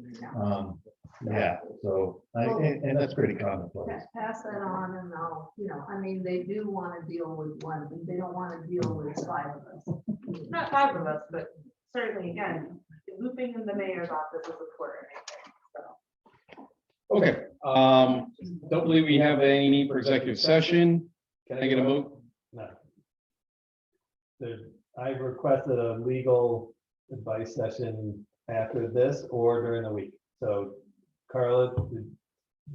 Speaker 5: yeah, so, and that's pretty commonplace.
Speaker 9: Pass that on and I'll, they do want to deal with one, but they don't want to deal with 5 of us.
Speaker 6: Not 5 of us, but certainly, again, looping in the mayor's office is important, so.
Speaker 3: Okay, don't believe we have any need for executive session. Can I get a vote?
Speaker 4: No. I've requested a legal advice session after this or during the week. So Carla,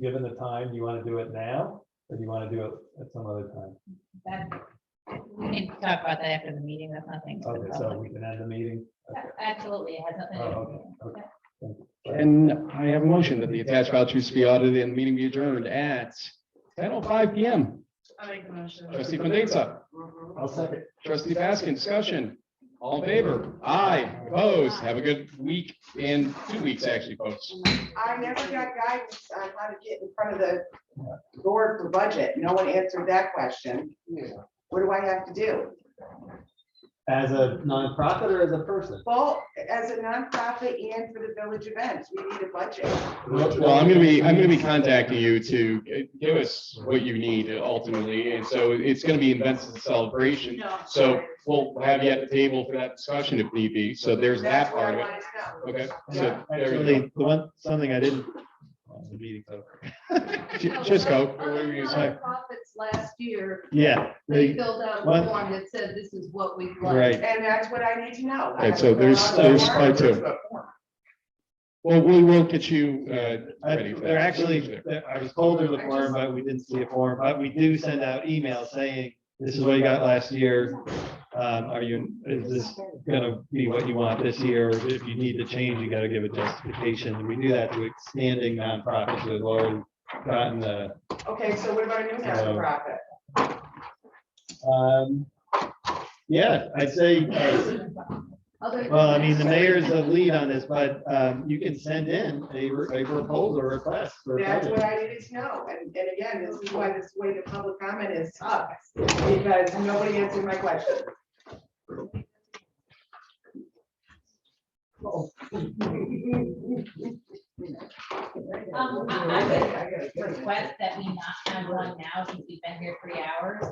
Speaker 4: given the time, you want to do it now, or do you want to do it at some other time?
Speaker 15: That, we need to talk about that after the meeting, that's nothing. to the
Speaker 4: Okay, so
Speaker 15: public.
Speaker 4: we can end the meeting.
Speaker 15: Yeah, absolutely, it has nothing. to do
Speaker 4: Oh,
Speaker 15: with
Speaker 4: okay.
Speaker 3: And I have a motion that the attached vouchers be audited and the meeting be adjourned at 10:05 PM.
Speaker 6: I make the motion.
Speaker 3: Trustee Fandesa,
Speaker 4: I'll second.
Speaker 3: trustee Baskin, discussion. All in favor? Aye. Opposed? Have a good week and 2 weeks, actually, folks.
Speaker 12: I never got guidance on how to get in front of the board for budget. No one answered that question. What do I have to do?
Speaker 4: As a nonprofit or as a person?
Speaker 12: Well, as a nonprofit and for the village events, we need a budget.
Speaker 3: Well, I'm gonna be contacting you to give us what you need ultimately, and so it's gonna be events and celebration. So we'll have you at the table for that discussion if need be, so there's that
Speaker 12: That's what
Speaker 3: part
Speaker 12: I
Speaker 3: of it.
Speaker 12: wanted to know.
Speaker 3: Okay, so there you
Speaker 4: Actually,
Speaker 3: go.
Speaker 4: the one, something I didn't. The meeting's over.
Speaker 3: Just go.
Speaker 9: Other nonprofits last year,
Speaker 4: Yeah,
Speaker 9: they filled out a
Speaker 4: What?
Speaker 9: form that said this is what we'd like.
Speaker 4: right.
Speaker 12: And that's what I need to know. I
Speaker 3: Okay,
Speaker 12: have
Speaker 3: so
Speaker 12: to fill
Speaker 3: there's
Speaker 12: out the
Speaker 3: part
Speaker 12: form.
Speaker 3: two. Well, we will get you ready for that.
Speaker 4: They're actually, I was told there's a form, but we didn't see a form, but we do send out emails saying, this is what you got last year. Is this gonna be what you want this year? Or if you need to change, you gotta give a justification. And we do that to standing nonprofits who have already gotten the,
Speaker 12: Okay, so what about a new nonprofit?
Speaker 4: yeah, I'd say, well, I mean, the mayor's the lead on this, but you can send in a proposal or request. for a
Speaker 12: That's
Speaker 4: budget.
Speaker 12: what I needed to know. And again, this is why this way the public comment is tough, because nobody answered my question.
Speaker 10: I would request that we not have one now since we've been here 3 hours.